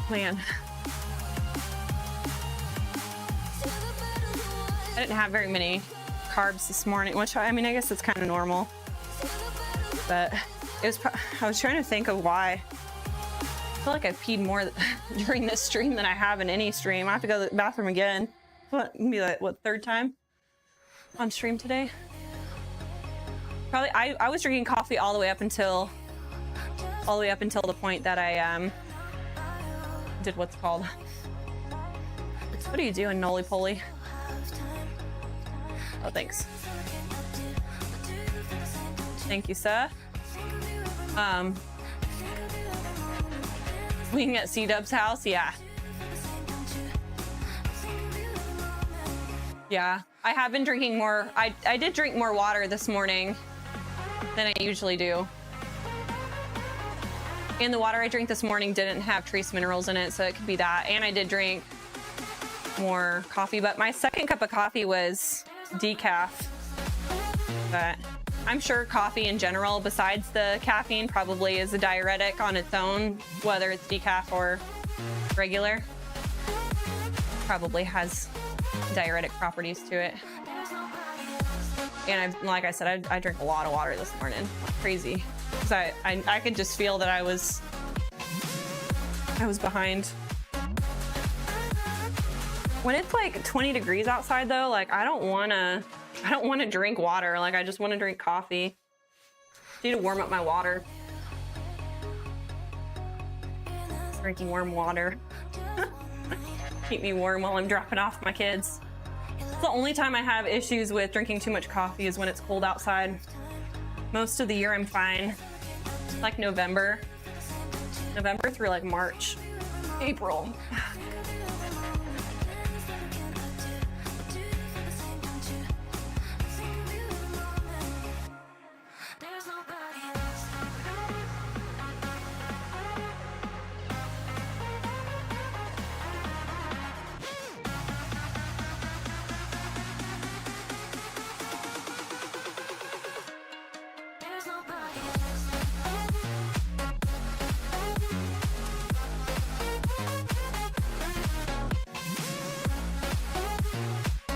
Man, I didn't have very many carbs this morning, which I mean, I guess it's kind of normal, but it was, I was trying to think of why. I feel like I've peed more during this stream than I have in any stream. I have to go to the bathroom again. What, maybe like, what, third time on stream today? Probably, I was drinking coffee all the way up until the point that I, did what's called. What are you doing, Noli Poly? Oh, thanks. Thank you, sir. Wing at C-Dub's house, yeah. Yeah, I have been drinking more. I did drink more water this morning than I usually do. And the water I drank this morning didn't have trace minerals in it, so it could be that. And I did drink more coffee, but my second cup of coffee was decaf. But I'm sure coffee in general, besides the caffeine, probably is a diuretic on its own, whether it's decaf or regular. Probably has diuretic properties to it. And like I said, I drank a lot of water this morning. Crazy. So I could just feel that I was behind. When it's like 20 degrees outside though, like I don't want to drink water. Like I just want to drink coffee. I need to warm up my water. Drinking warm water. Keep me warm while I'm dropping off my kids. It's the only time I have issues with drinking too much coffee is when it's cold outside. Most of the year I'm fine. Like November through like March, April.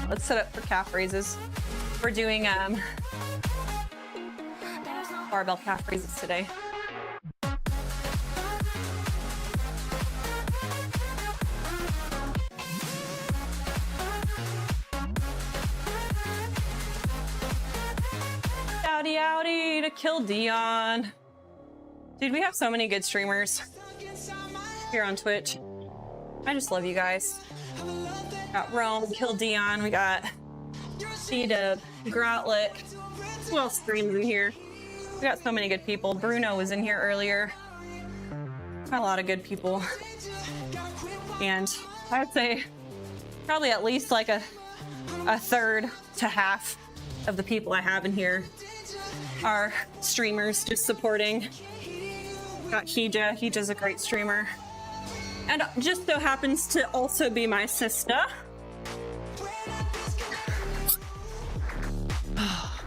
Let's set up for calf raises. We're doing barbell calf raises today. Howdy, howdy to Kill Dion. Dude, we have so many good streamers here on Twitch. I just love you guys. Got Rome, Kill Dion, we got C-Dub, Groutlick. Who else streams in here? We got so many good people. Bruno was in here earlier. Got a lot of good people. And I'd say probably at least like a third to half of the people I have in here are streamers just supporting. Got Hija. Hija's a great streamer. And just so happens to also be my sister.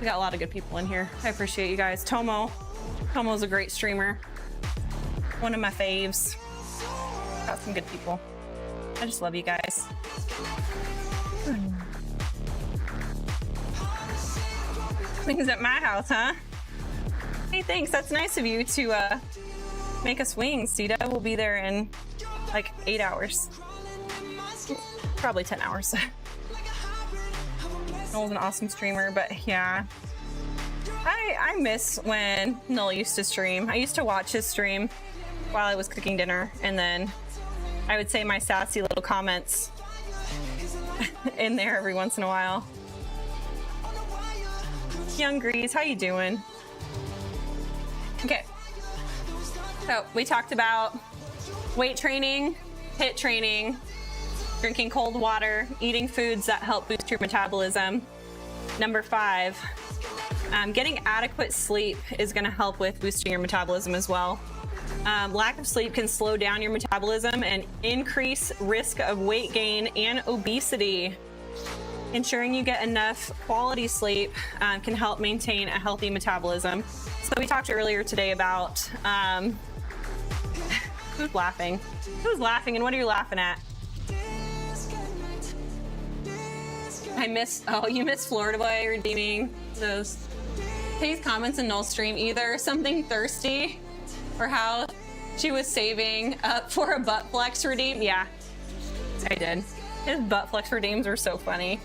We got a lot of good people in here. I appreciate you guys. Tomo's a great streamer. One of my faves. Got some good people. I just love you guys. Things at my house, huh? Hey, thanks. That's nice of you to make us wings. Sita will be there in like 8 hours. Probably 10 hours. Noel's an awesome streamer, but yeah. I miss when Noel used to stream. I used to watch his stream while I was cooking dinner, and then I would say my sassy little comments in there every once in a while. Young Grease, how you doing? Okay. So we talked about weight training, HIIT training, drinking cold water, eating foods that help boost your metabolism. Number 5, getting adequate sleep is going to help with boosting your metabolism as well. Lack of sleep can slow down your metabolism and increase risk of weight gain and obesity. Ensuring you get enough quality sleep can help maintain a healthy metabolism. So we talked earlier today about who's laughing? Who's laughing and what are you laughing at? You missed Florida Boy redeeming those. His comments in Noel's stream, either something thirsty or how she was saving up for a butt flex redeem. Yeah, I did. His butt flex redeems were so funny.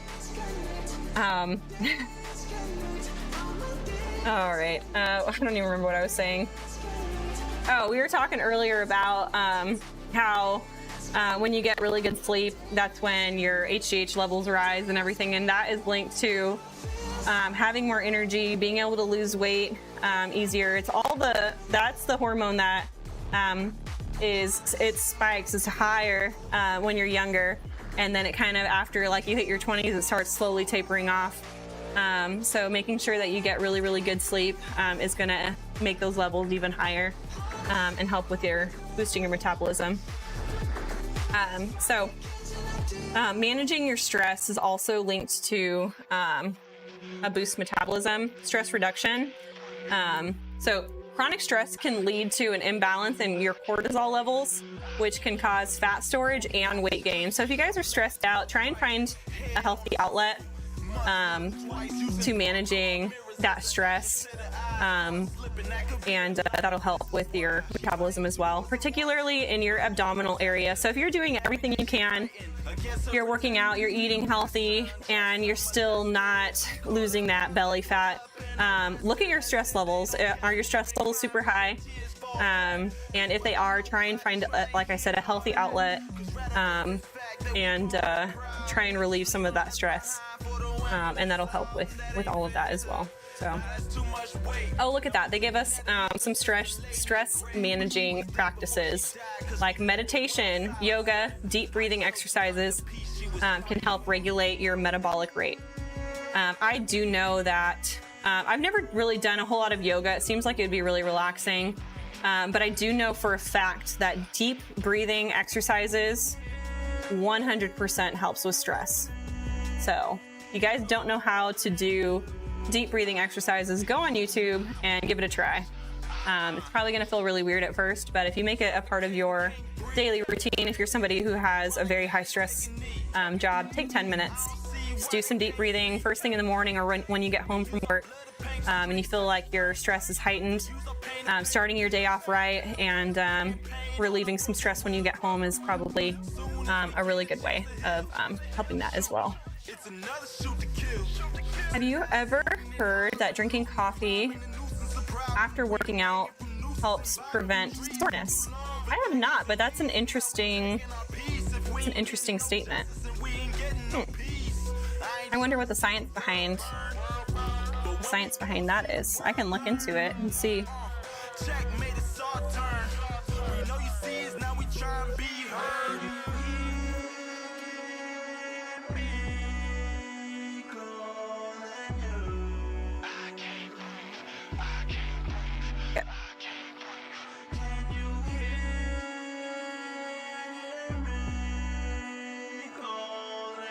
All right. I don't even remember what I was saying. Oh, we were talking earlier about how when you get really good sleep, that's when your HGH levels rise and everything, and that is linked to having more energy, being able to lose weight easier. That's the hormone that it spikes. It's higher when you're younger, and then it kind of after like you hit your 20s, it starts slowly tapering off. So making sure that you get really, really good sleep is going to make those levels even higher and help with boosting your metabolism. Managing your stress is also linked to a boost metabolism, stress reduction. So chronic stress can lead to an imbalance in your cortisol levels, which can cause fat storage and weight gain. So if you guys are stressed out, try and find a healthy outlet to managing that stress, and that'll help with your metabolism as well, particularly in your abdominal area. So if you're doing everything you can, you're working out, you're eating healthy, and you're still not losing that belly fat, look at your stress levels. Are your stress levels super high? And if they are, try and find, like I said, a healthy outlet, and try and relieve some of that stress. And that'll help with all of that as well. So, oh, look at that. They give us some stress managing practices like meditation, yoga, deep breathing exercises can help regulate your metabolic rate. I do know that I've never really done a whole lot of yoga. It seems like it would be really relaxing. But I do know for a fact that deep breathing exercises 100% helps with stress. So if you guys don't know how to do deep breathing exercises, go on YouTube and give it a try. It's probably going to feel really weird at first, but if you make it a part of your daily routine, if you're somebody who has a very high stress job, take 10 minutes. Just do some deep breathing first thing in the morning or when you get home from work, and you feel like your stress is heightened. Starting your day off right and relieving some stress when you get home is probably a really good way of helping that as well. Have you ever heard that drinking coffee after working out helps prevent soreness? I have not, but that's an interesting statement. I wonder what the science behind that is. I can look into it and see.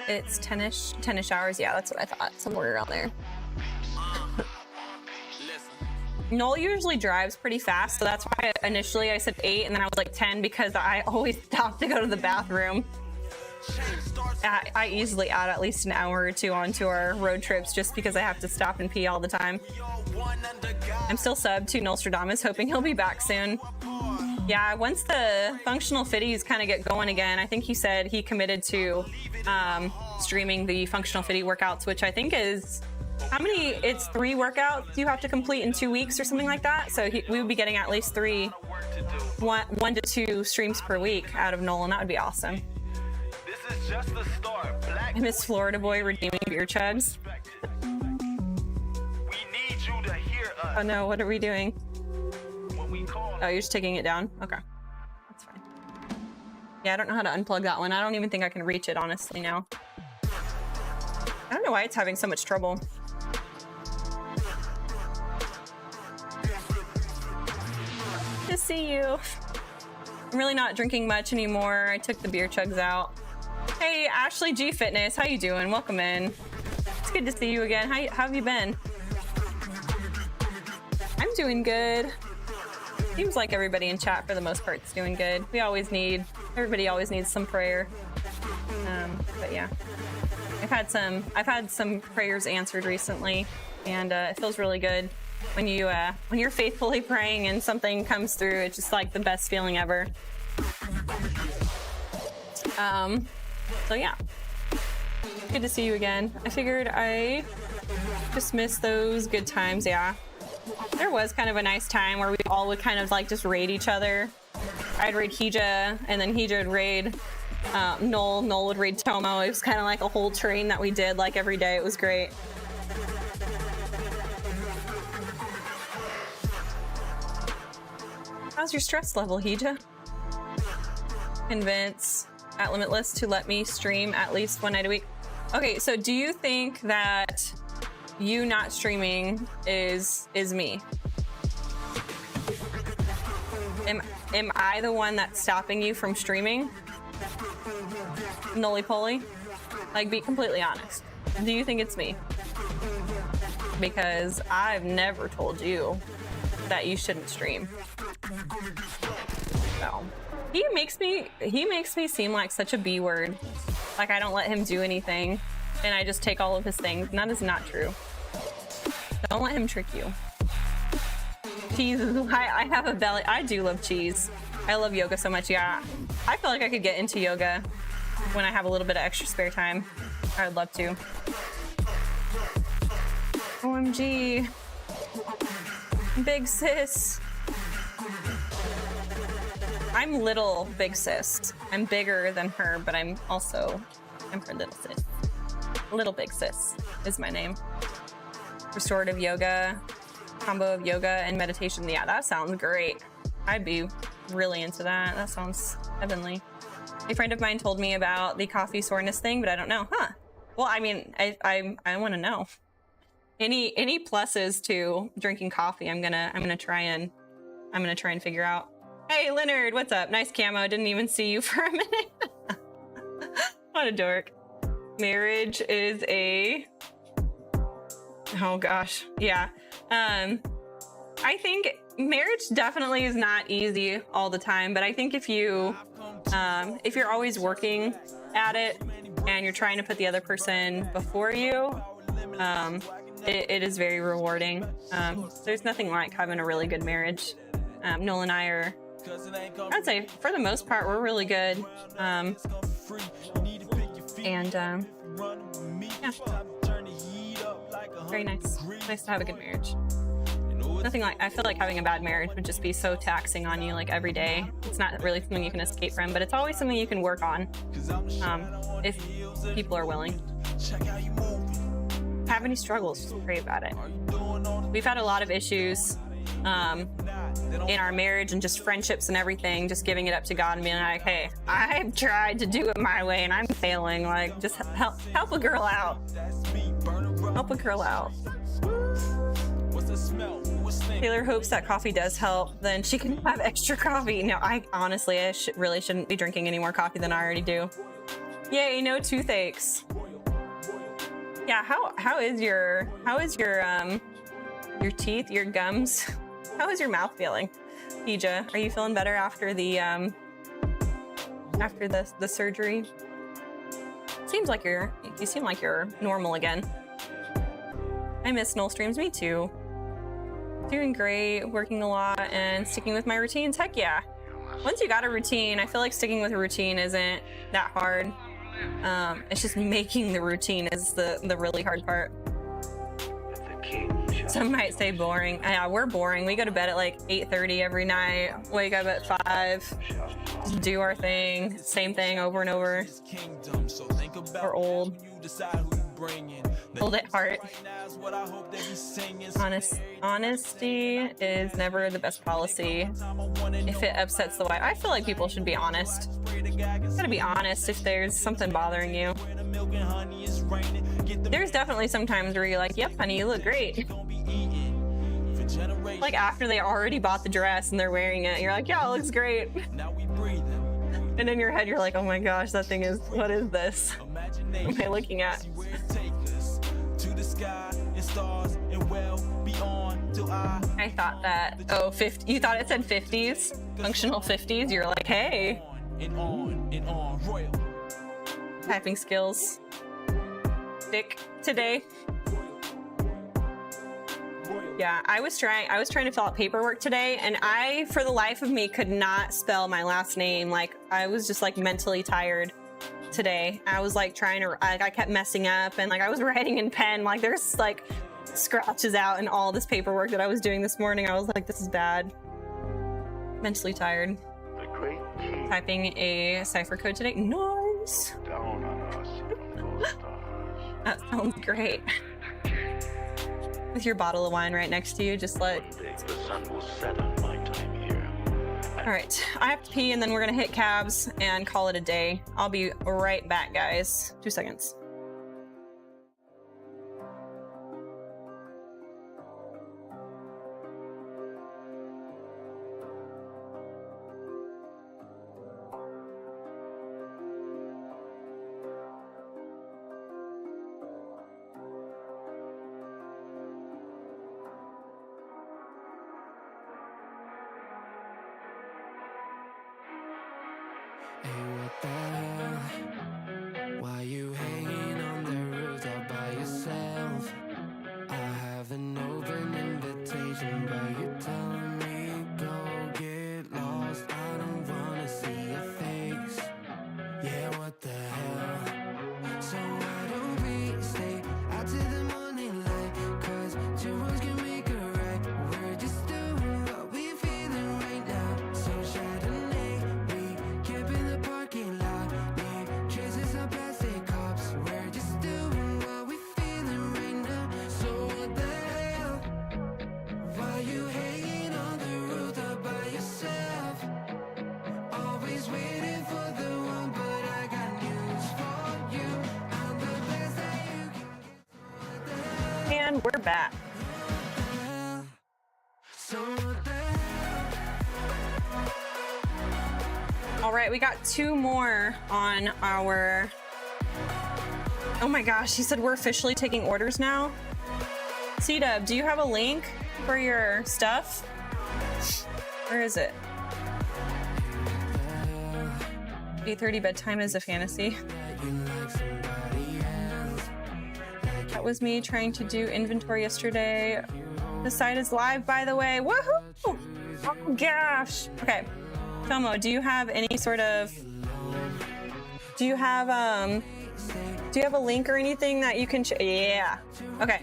It's 10-ish hours. Yeah, that's what I thought. Somewhere around there. Noel usually drives pretty fast, so that's why initially I said 8 and then I was like 10 because I always stop to go to the bathroom. I easily add at least an hour or 2 onto our road trips just because I have to stop and pee all the time. I'm still subbed to Nostradamus, hoping he'll be back soon. Yeah, once the functional fitties kind of get going again, I think he said he committed to streaming the functional fitty workouts, which I think is, how many? It's 3 workouts you have to complete in 2 weeks or something like that. So we would be getting at least 1 to 2 streams per week out of Nolan. That would be awesome. This is just the start. Black I miss Florida Boy redeeming beer chugs. we need you to hear us Oh no, what are we doing? when we call. Oh, you're just taking it down? Okay. That's fine. Yeah, I don't know how to unplug that one. I don't even think I can reach it, honestly, now. I don't know why it's having so much trouble. Good to see you. I'm really not drinking much anymore. I took the beer chugs out. Hey, Ashley G Fitness, how you doing? Welcome in. It's good to see you again. How have you been? I'm doing good. Seems like everybody in chat for the most part is doing good. Everybody always needs some prayer. But yeah, I've had some prayers answered recently, and it feels really good when you're faithfully praying and something comes through. It's just like the best feeling ever. So yeah, good to see you again. I figured I just missed those good times. Yeah, there was kind of a nice time where we all would kind of like just raid each other. I'd raid Hija, and then Hija would raid Noel. Noel would raid Tomo. It was kind of like a whole train that we did like every day. It was great. How's your stress level, Hija? Convince at Limitless to let me stream at least 1 night a week. Okay, so do you think that you not streaming is me? Am I the one that's stopping you from streaming? Nolly poly? Like, be completely honest. Do you think it's me? Because I've never told you that you shouldn't stream. So he makes me seem like such a B word. Like I don't let him do anything and I just take all of his things. And that is not true. Don't let him trick you. Cheese is why I have a belly. I do love cheese. I love yoga so much. Yeah, I feel like I could get into yoga when I have a little bit of extra spare time. I would love to. OMG. Big sis. I'm little big sis. I'm bigger than her, but I'm her little sis. Little big sis is my name. Restorative yoga, combo of yoga and meditation. Yeah, that sounds great. I'd be really into that. That sounds heavenly. A friend of mine told me about the coffee soreness thing, but I don't know. Huh. Well, I mean, I want to know. Any pluses to drinking coffee, I'm gonna try and figure out. Hey Leonard, what's up? Nice camo. Didn't even see you for a minute. What a dork. Marriage is a, oh gosh, yeah. I think marriage definitely is not easy all the time, but I think if you're always working at it and you're trying to put the other person before you, it is very rewarding. There's nothing like having a really good marriage. Noel and I are, I'd say for the most part, we're really good. Yeah. Very nice. Nice to have a good marriage. Nothing like, I feel like having a bad marriage would just be so taxing on you like every day. It's not really something you can escape from, but it's always something you can work on if people are willing. Have any struggles, just pray about it. We've had a lot of issues in our marriage and just friendships and everything, just giving it up to God and being like, hey, I've tried to do it my way and I'm failing. Like, just help a girl out. Help a girl out. Taylor hopes that coffee does help, then she can have extra coffee. No, I honestly, really shouldn't be drinking any more coffee than I already do. Yay, no toothaches. Yeah, how is your teeth, your gums? How is your mouth feeling? Pija, are you feeling better after the surgery? Seems like you seem like you're normal again. I miss Null streams, me too. Doing great, working a lot, and sticking with my routines. Heck yeah. Once you got a routine, I feel like sticking with a routine isn't that hard. It's just making the routine is the really hard part. Some might say boring. Yeah, we're boring. We go to bed at like 8:30 every night, wake up at 5, just do our thing, same thing over and over. We're old. Old at heart. Honesty is never the best policy if it upsets the wife. I feel like people should be honest. You gotta be honest if there's something bothering you. There's definitely some times where you're like, yep, honey, you look great. Like after they already bought the dress and they're wearing it, you're like, yeah, it looks great. And in your head, you're like, oh my gosh, that thing is, what is this? What am I looking at? I thought that, oh, 50, you thought it said 50s? Functional 50s? You're like, hey. Typing skills. Thick today. Yeah, I was trying to fill out paperwork today, and I, for the life of me, could not spell my last name. Like, I was just like mentally tired today. I was like I kept messing up, and like I was writing in pen, like there's like scratches out in all this paperwork that I was doing this morning. I was like, this is bad. Mentally tired. Typing a cipher code today. Nice. That sounds great. With your bottle of wine right next to you, just let. The sun will set on my time here. All right, I have to pee, and then we're gonna hit cabs and call it a day. I'll be right back, guys. 2 seconds. Why you hanging on the roof all by yourself? I have an open invitation, but you're telling me go get lost. I don't wanna see your face. Yeah, what the hell? So why don't we stay out to the morning light? 'Cause two wrongs can make a right. We're just doing what we feeling right now. So Chardonnay, we camp in the parking lot. Traces of plastic cups. We're just doing what we feeling right now. So what the hell? Why you hanging on the roof all by yourself? Always waiting for the one, but I got news for you. I'm the best that you can get. And we're back. So what the hell? All right, we got 2 more on our. Oh my gosh, he said we're officially taking orders now. C-Dub, do you have a link for your stuff? Where is it? 8:30 bedtime is a fantasy. That was me trying to do inventory yesterday. The site is live, by the way. Woohoo! Oh gosh. Okay. Tomo, do you have any sort of? Do you have a link or anything that you can? Yeah. Okay.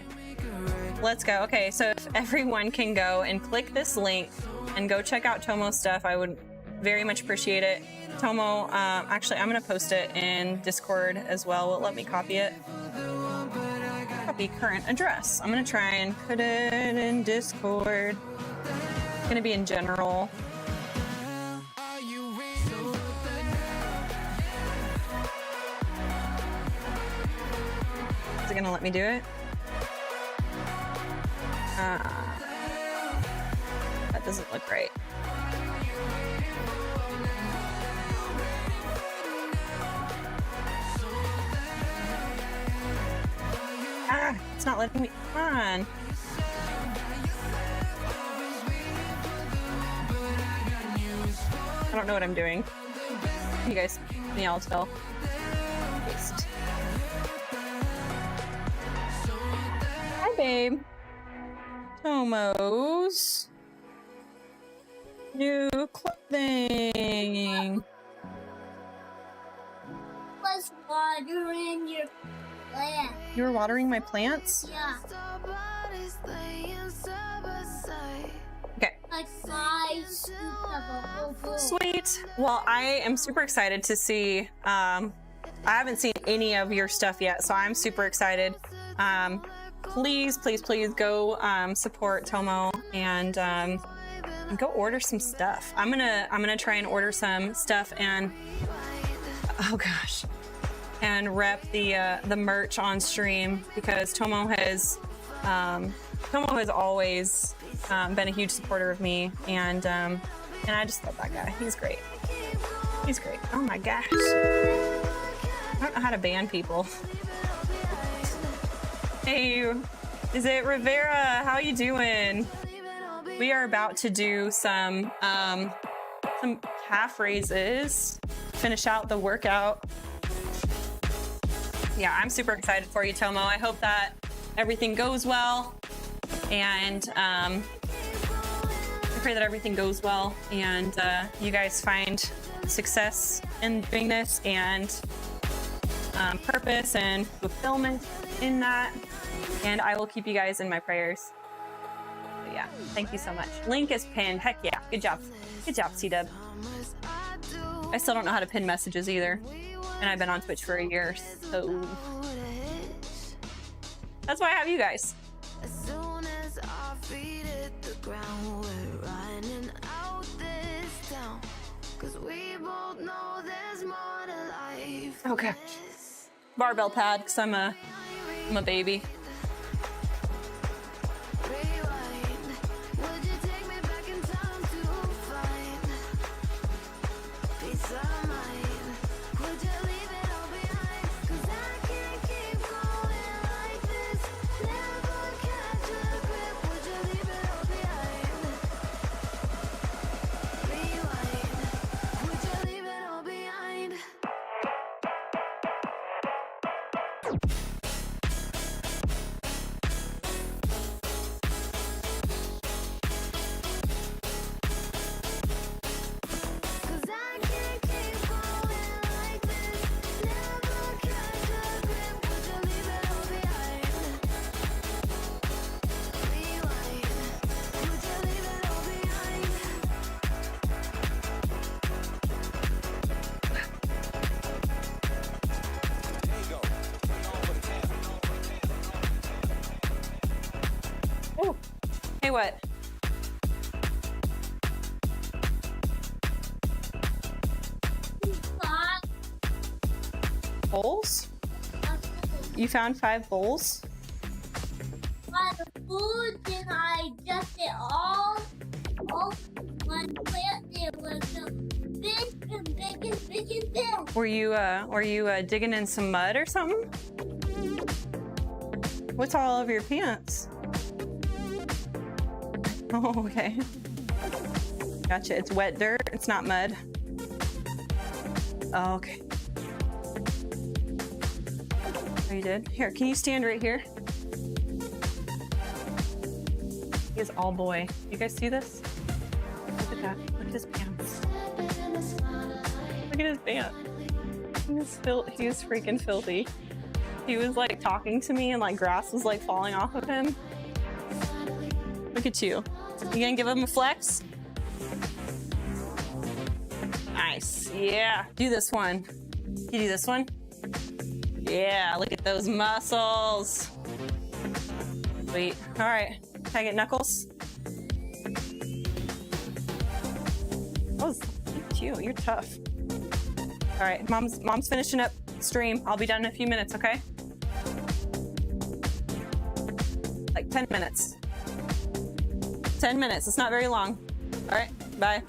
Let's go. Okay. So if everyone can go and click this link and go check out Tomo's stuff, I would very much appreciate it. Tomo, actually, I'm gonna post it in Discord as well. Will it let me copy it? Copy current address. I'm gonna try and put it in Discord. It's gonna be in general. Is it gonna let me do it? That doesn't look right. It's not letting me. Come on. I don't know what I'm doing. You guys, me all tell. Paste. Hi, babe. Tomo's new clothing. Was watering your plant. You were watering my plants? Yeah. Okay. Like 5 scoops of a whole bowl. Sweet. Well, I am super excited to see. I haven't seen any of your stuff yet, so I'm super excited. Please, please, please go support Tomo and go order some stuff. I'm gonna try and order some stuff and oh gosh, and rep the merch on stream because Tomo has always been a huge supporter of me, and I just love that guy. He's great. He's great. Oh my gosh. I don't know how to ban people. Hey, is it Rivera? How you doing? We are about to do some calf raises. Finish out the workout. Yeah, I'm super excited for you, Tomo. I hope that everything goes well, and I pray that everything goes well, and you guys find success in doing this and purpose and fulfillment in that. And I will keep you guys in my prayers. But yeah, thank you so much. Link is pinned. Heck yeah, good job. Good job, C-Dub. I still don't know how to pin messages either. And I've been on Twitch for a year, so that's why I have you guys. As soon as our feet hit the ground, we're running out this town. 'Cause we both know there's more to life. Okay. Barbell pad, because I'm a baby. Rewind. Would you take me back in time to find peace of mind? Would you leave it all behind? 'Cause I can't keep going like this. Never catch a grip. Would you leave it all behind? Rewind. Would you leave it all behind? Cause I can't keep going like this. Never catch a grip. Would you leave it all behind? Rewind. Would you leave it all behind? Ooh. Hey, what? Bowls? You found 5 bowls? By the food, then I just did all one plant. It was so big and big and big and big. Were you digging in some mud or something? What's all over your pants? Oh, okay. Gotcha. It's wet dirt. It's not mud. Oh, okay. Oh, you did? Here, can you stand right here? He is all boy. You guys see this? Look at that. Look at his pants. Look at his pants. He is freaking filthy. He was like talking to me and like grass was like falling off of him. Look at you. You gonna give him a flex? Nice. Yeah. Do this one. You do this one? Yeah. Look at those muscles. Sweet. All right. Can I get knuckles? Oh, look at you. You're tough. All right. Mom's finishing up stream. I'll be done in a few minutes. Okay. Like 10 minutes. 10 minutes. It's not very long. All right. Bye.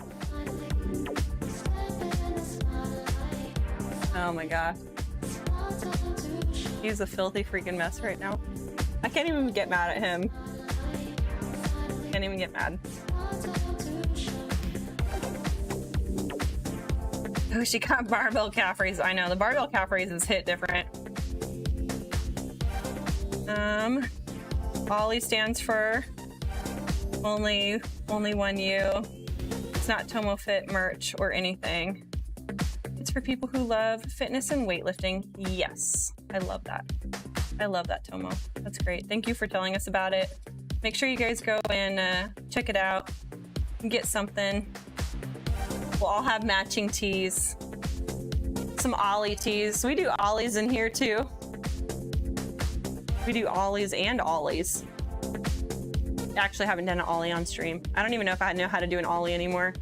Oh my God. He's a filthy freaking mess right now. I can't even get mad at him. Can't even get mad. Oh, she got barbell calf raises. I know the barbell calf raises hit different. Ollie stands for only one you. It's not Tomo Fit merch or anything. It's for people who love fitness and weightlifting. Yes, I love that. I love that, Tomo. That's great. Thank you for telling us about it. Make sure you guys go and check it out and get something. We'll all have matching tees. Some Ollie tees. We do Ollies in here too. We do Ollies and Ollies. Actually haven't done an Ollie on stream. I don't even know if I know how to do an Ollie anymore.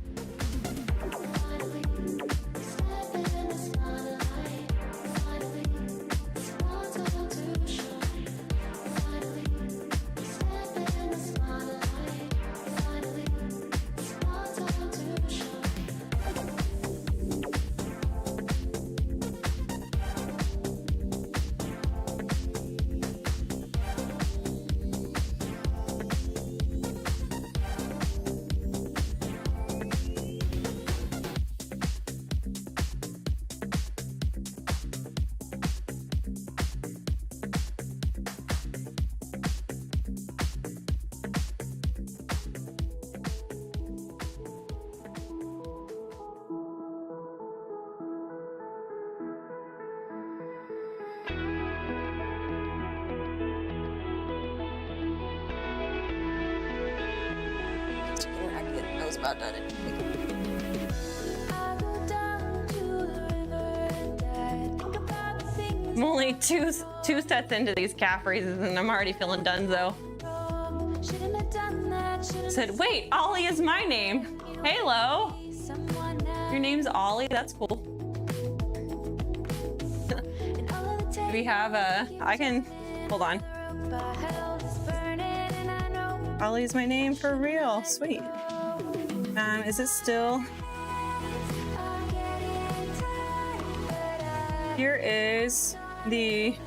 About done it. I'm only two sets into these calf raises and I'm already feeling done though. Said, wait, Ollie is my name. Hello. Your name's Ollie? That's cool. Do we have I can, hold on. Ollie is my name for real. Sweet. Is it still? Here is the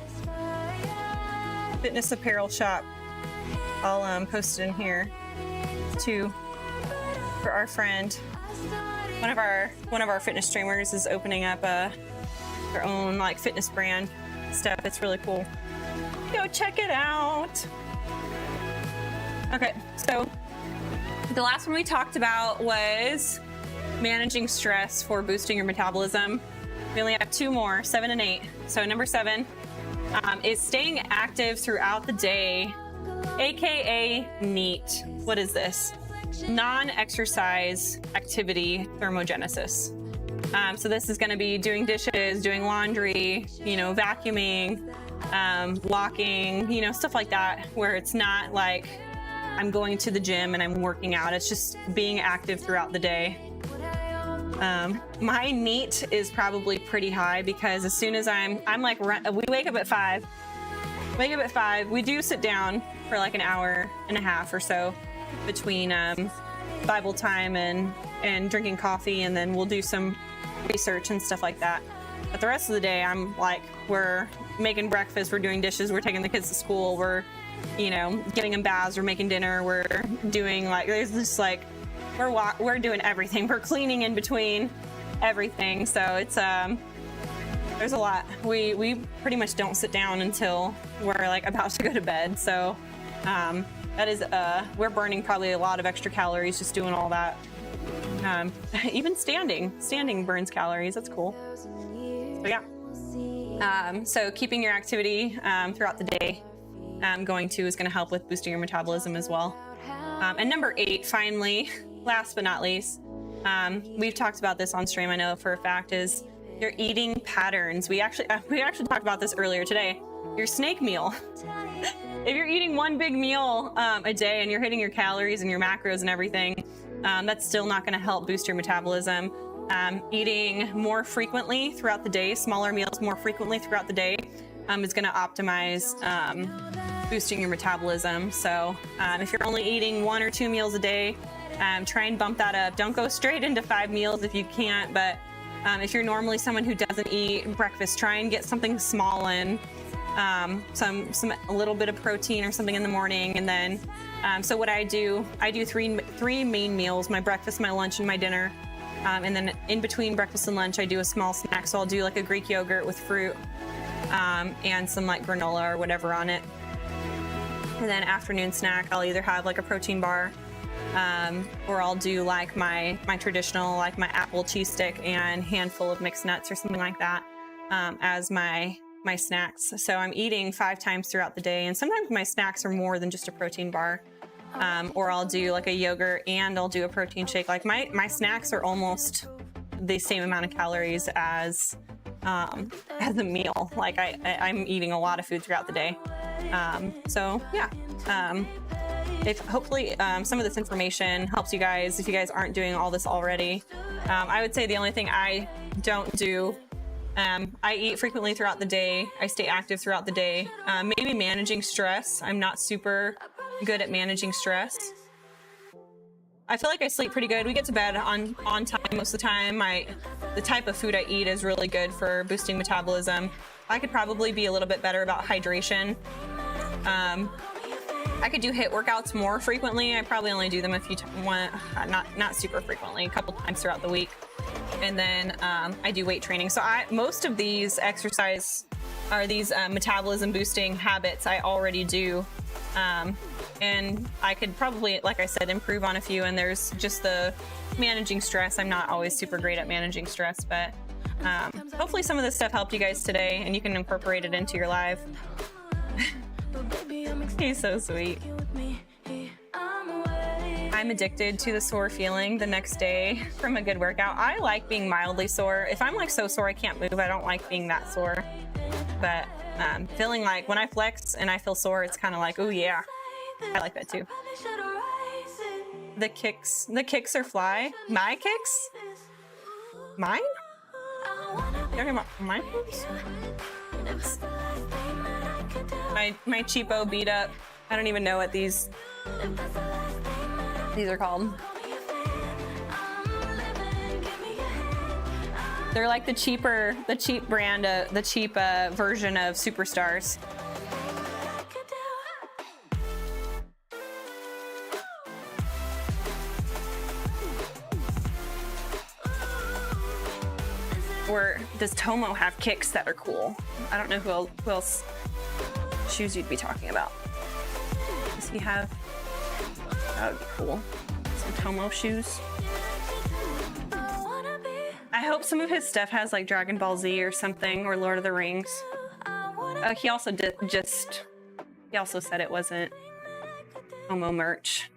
fitness apparel shop. I'll post it in here too for our friend. One of our fitness streamers is opening up their own like fitness brand stuff. It's really cool. Go check it out. Okay, so the last one we talked about was managing stress for boosting your metabolism. We only have two more, 7 and 8. So number 7 is staying active throughout the day, AKA NEAT. What is this? Non-exercise activity thermogenesis. So this is gonna be doing dishes, doing laundry, vacuuming, walking, stuff like that, where it's not like I'm going to the gym and I'm working out. It's just being active throughout the day. My NEAT is probably pretty high because as soon as I'm like, we wake up at 5. We do sit down for like an hour and a half or so between Bible time and drinking coffee, and then we'll do some research and stuff like that. But the rest of the day, I'm like, we're making breakfast, we're doing dishes, we're taking the kids to school, we're getting them baths, we're making dinner, we're doing like, there's just like, we're doing everything. We're cleaning in between everything. So it's, there's a lot. We pretty much don't sit down until we're like about to go to bed. So, that is, we're burning probably a lot of extra calories just doing all that. Even standing burns calories. That's cool. So yeah. So keeping your activity, throughout the day, is going to help with boosting your metabolism as well. And number 8, finally, last but not least, we've talked about this on stream, I know for a fact, is your eating patterns. We actually talked about this earlier today. Your snake meal. If you're eating one big meal a day and you're hitting your calories and your macros and everything, that's still not going to help boost your metabolism. Eating more frequently throughout the day, smaller meals more frequently throughout the day, is going to optimize boosting your metabolism. So if you're only eating 1 or 2 meals a day, try and bump that up. Don't go straight into 5 meals if you can't, but if you're normally someone who doesn't eat breakfast, try and get something small in, a little bit of protein or something in the morning. And then, so what I do 3 main meals, my breakfast, my lunch, and my dinner. And then in between breakfast and lunch, I do a small snack. So I'll do like a Greek yogurt with fruit and some like granola or whatever on it. And then afternoon snack, I'll either have like a protein bar or I'll do like my traditional, like my apple cheese stick and handful of mixed nuts or something like that as my snacks. So I'm eating 5 times throughout the day, and sometimes my snacks are more than just a protein bar. Or I'll do like a yogurt and I'll do a protein shake. Like my snacks are almost the same amount of calories as a meal. Like I'm eating a lot of food throughout the day. So yeah, if hopefully some of this information helps you guys, if you guys aren't doing all this already. I would say the only thing I don't do, I eat frequently throughout the day. I stay active throughout the day. Maybe managing stress. I'm not super good at managing stress. I feel like I sleep pretty good. We get to bed on time most of the time. The type of food I eat is really good for boosting metabolism. I could probably be a little bit better about hydration. I could do HIIT workouts more frequently. I probably only do them a few times, not super frequently, a couple times throughout the week. And then I do weight training. So most of these exercise are these metabolism boosting habits I already do. And I could probably, like I said, improve on a few. And there's just the managing stress. I'm not always super great at managing stress, but hopefully some of this stuff helped you guys today and you can incorporate it into your life. He's so sweet. I'm addicted to the sore feeling the next day from a good workout. I like being mildly sore. If I'm like so sore I can't move, I don't like being that sore. But feeling like when I flex and I feel sore, it's kind of like, oh yeah, I like that too. The kicks are fly. My kicks? Mine? You talking about my kicks? My cheapo beat up. I don't even know what these are called. They're like the cheap brand, the cheap version of Superstars. Or does Tomo have kicks that are cool? I don't know who else shoes you'd be talking about. Does he have? That would be cool. Some Tomo shoes. I hope some of his stuff has like Dragon Ball Z or something, or Lord of the Rings. He also he also said it wasn't Tomo merch.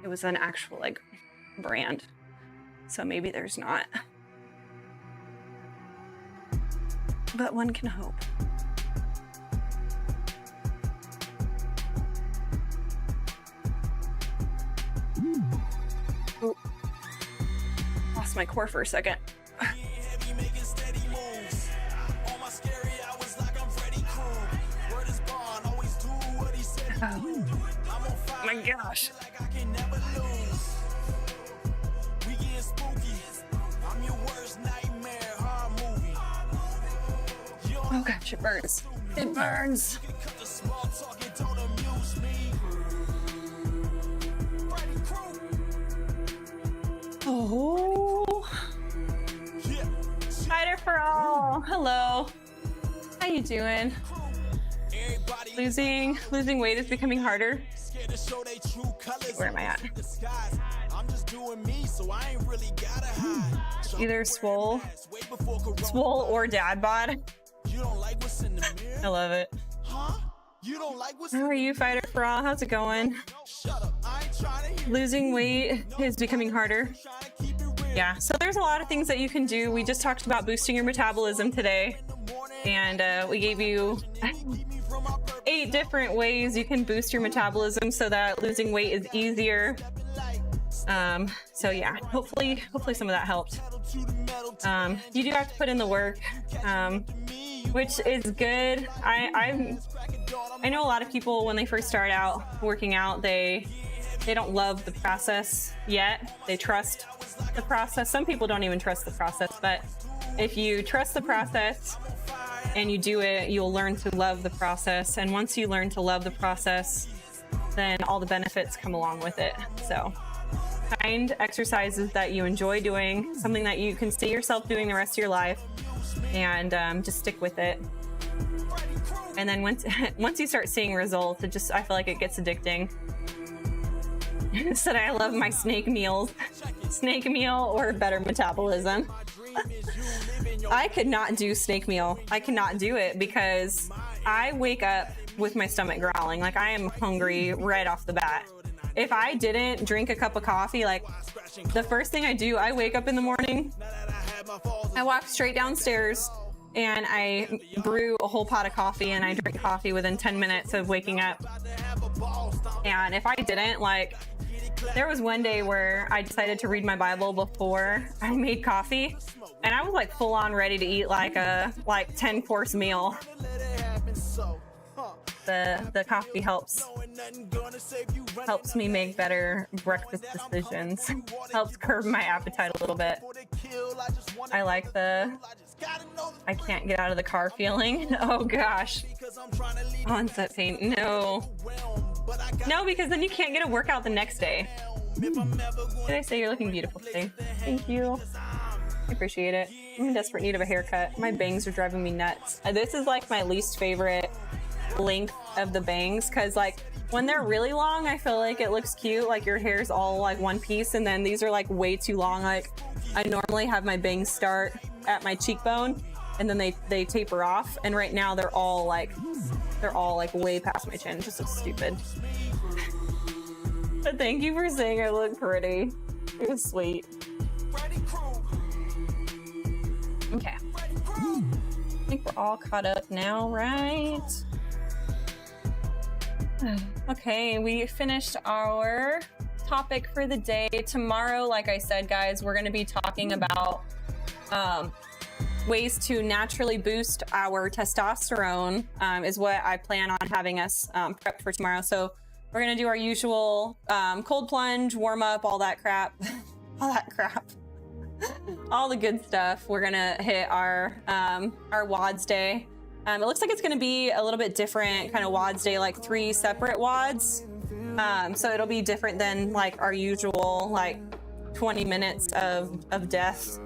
It was an actual like brand. So maybe there's not. But one can hope. Ooh. Lost my core for a second. Oh my gosh. Oh gosh, it burns. It burns. Oh. Fighter for all. Hello. How you doing? Losing weight is becoming harder. Where am I at? Either swole or dad bod. I love it. How are you, Fighter for all? How's it going? Losing weight is becoming harder. Yeah, so there's a lot of things that you can do. We just talked about boosting your metabolism today, and we gave you 8 different ways you can boost your metabolism so that losing weight is easier. So yeah, hopefully some of that helped. You do have to put in the work, which is good. I know a lot of people when they first start out working out, they don't love the process yet. They trust the process. Some people don't even trust the process, but if you trust the process and you do it, you'll learn to love the process. And once you learn to love the process, then all the benefits come along with it. So find exercises that you enjoy doing, something that you can see yourself doing the rest of your life, and just stick with it. And then once you start seeing results, I feel like it gets addicting. Said I love my snake meals. Snake meal or better metabolism. I could not do snake meal. I cannot do it because I wake up with my stomach growling. Like I am hungry right off the bat. If I didn't drink a cup of coffee, like the first thing I do, I wake up in the morning, I walk straight downstairs and I brew a whole pot of coffee and I drink coffee within 10 minutes of waking up. And if I didn't, like, there was one day where I decided to read my Bible before I made coffee, and I was like full on ready to eat like a 10-course meal. The coffee helps me make better breakfast decisions. Helps curb my appetite a little bit. I like I can't get out of the car feeling. Oh gosh. Onset pain. No, because then you can't get a workout the next day. Did I say you're looking beautiful today? Thank you. I appreciate it. I'm in desperate need of a haircut. My bangs are driving me nuts. This is like my least favorite length of the bangs, because like when they're really long, I feel like it looks cute, like your hair's all like one piece, and then these are like way too long. Like I normally have my bangs start at my cheekbone and then they taper off, and right now they're all like way past my chin. It just looks stupid. But thank you for saying I look pretty. It was sweet. Okay, I think we're all caught up now, right? Okay, we finished our topic for the day. Tomorrow, like I said, guys, we're going to be talking about ways to naturally boost our testosterone, is what I plan on having us prepped for tomorrow. So we're going to do our usual cold plunge, warm up, all that crap. All the good stuff. We're going to hit our WODs day. It looks like it's going to be a little bit different kind of WODs day, like 3 separate WODs. So it'll be different than like our usual like 20 minutes of death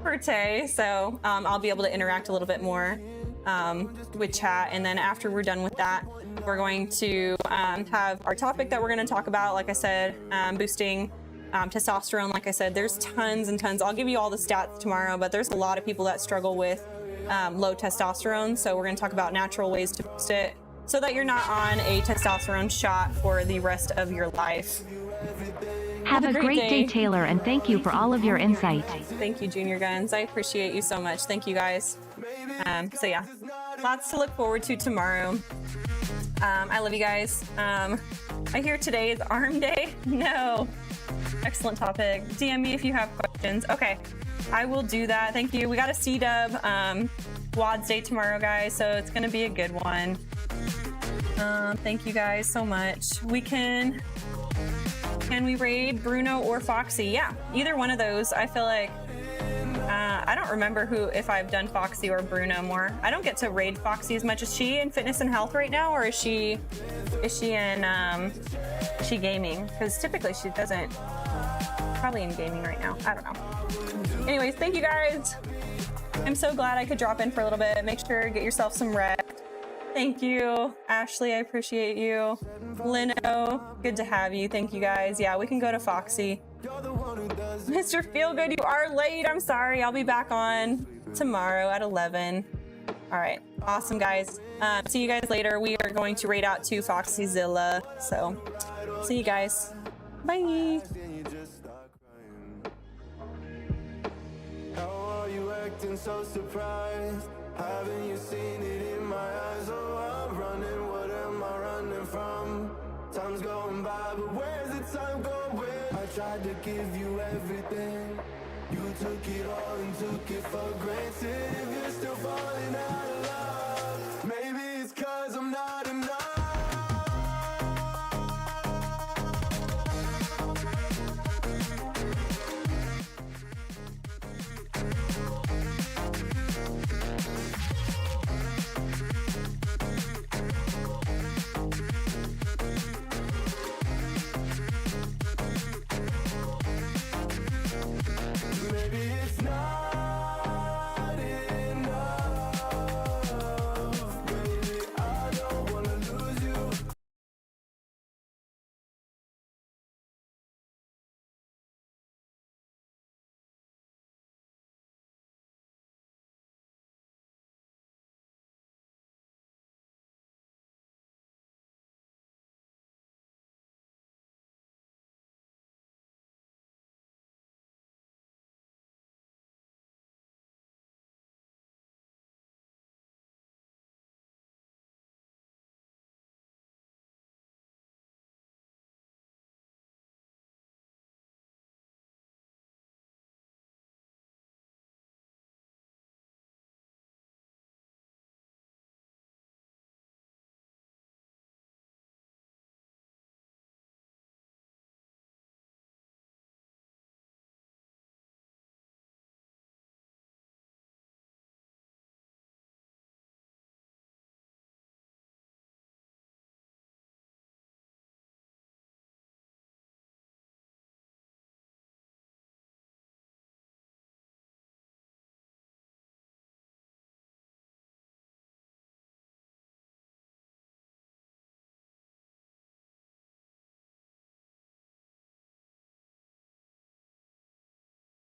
per day. So I'll be able to interact a little bit more with chat. And then after we're done with that, we're going to have our topic that we're going to talk about. Like I said, boosting testosterone. Like I said, there's tons and tons. I'll give you all the stats tomorrow, but there's a lot of people that struggle with low testosterone. So we're going to talk about natural ways to boost it so that you're not on a testosterone shot for the rest of your life. Have a great day, Taylor, and thank you for all of your insight. Thank you, Junior Guns. I appreciate you so much. Thank you, guys. So yeah, lots to look forward to tomorrow. I love you guys. I hear today is arm day. No. Excellent topic. DM me if you have questions. Okay, I will do that. Thank you. We got a C-dub WODs day tomorrow, guys, so it's going to be a good one. Thank you guys so much. Can we raid Bruno or Foxy? Yeah, either one of those. I feel like I don't remember if I've done Foxy or Bruno more. I don't get to raid Foxy as much. Is she in fitness and health right now, or is she in she gaming? Because typically she doesn't. Probably in gaming right now. I don't know. Anyways, thank you guys. I'm so glad I could drop in for a little bit. Make sure get yourself some rest. Thank you, Ashley. I appreciate you. Lino, good to have you. Thank you guys. Yeah, we can go to Foxy. Mr. Feelgood, you are late. I'm sorry. I'll be back on tomorrow at 11. All right. Awesome, guys. See you guys later. We are going to raid out to Foxyzilla. So see you guys. Bye. How are you acting so surprised? Haven't you seen it in my eyes? Oh, I'm running, what am I running from? Time's going by, but where's the time going? I tried to give you everything. You took it all and took it for granted. If you're still falling out of love,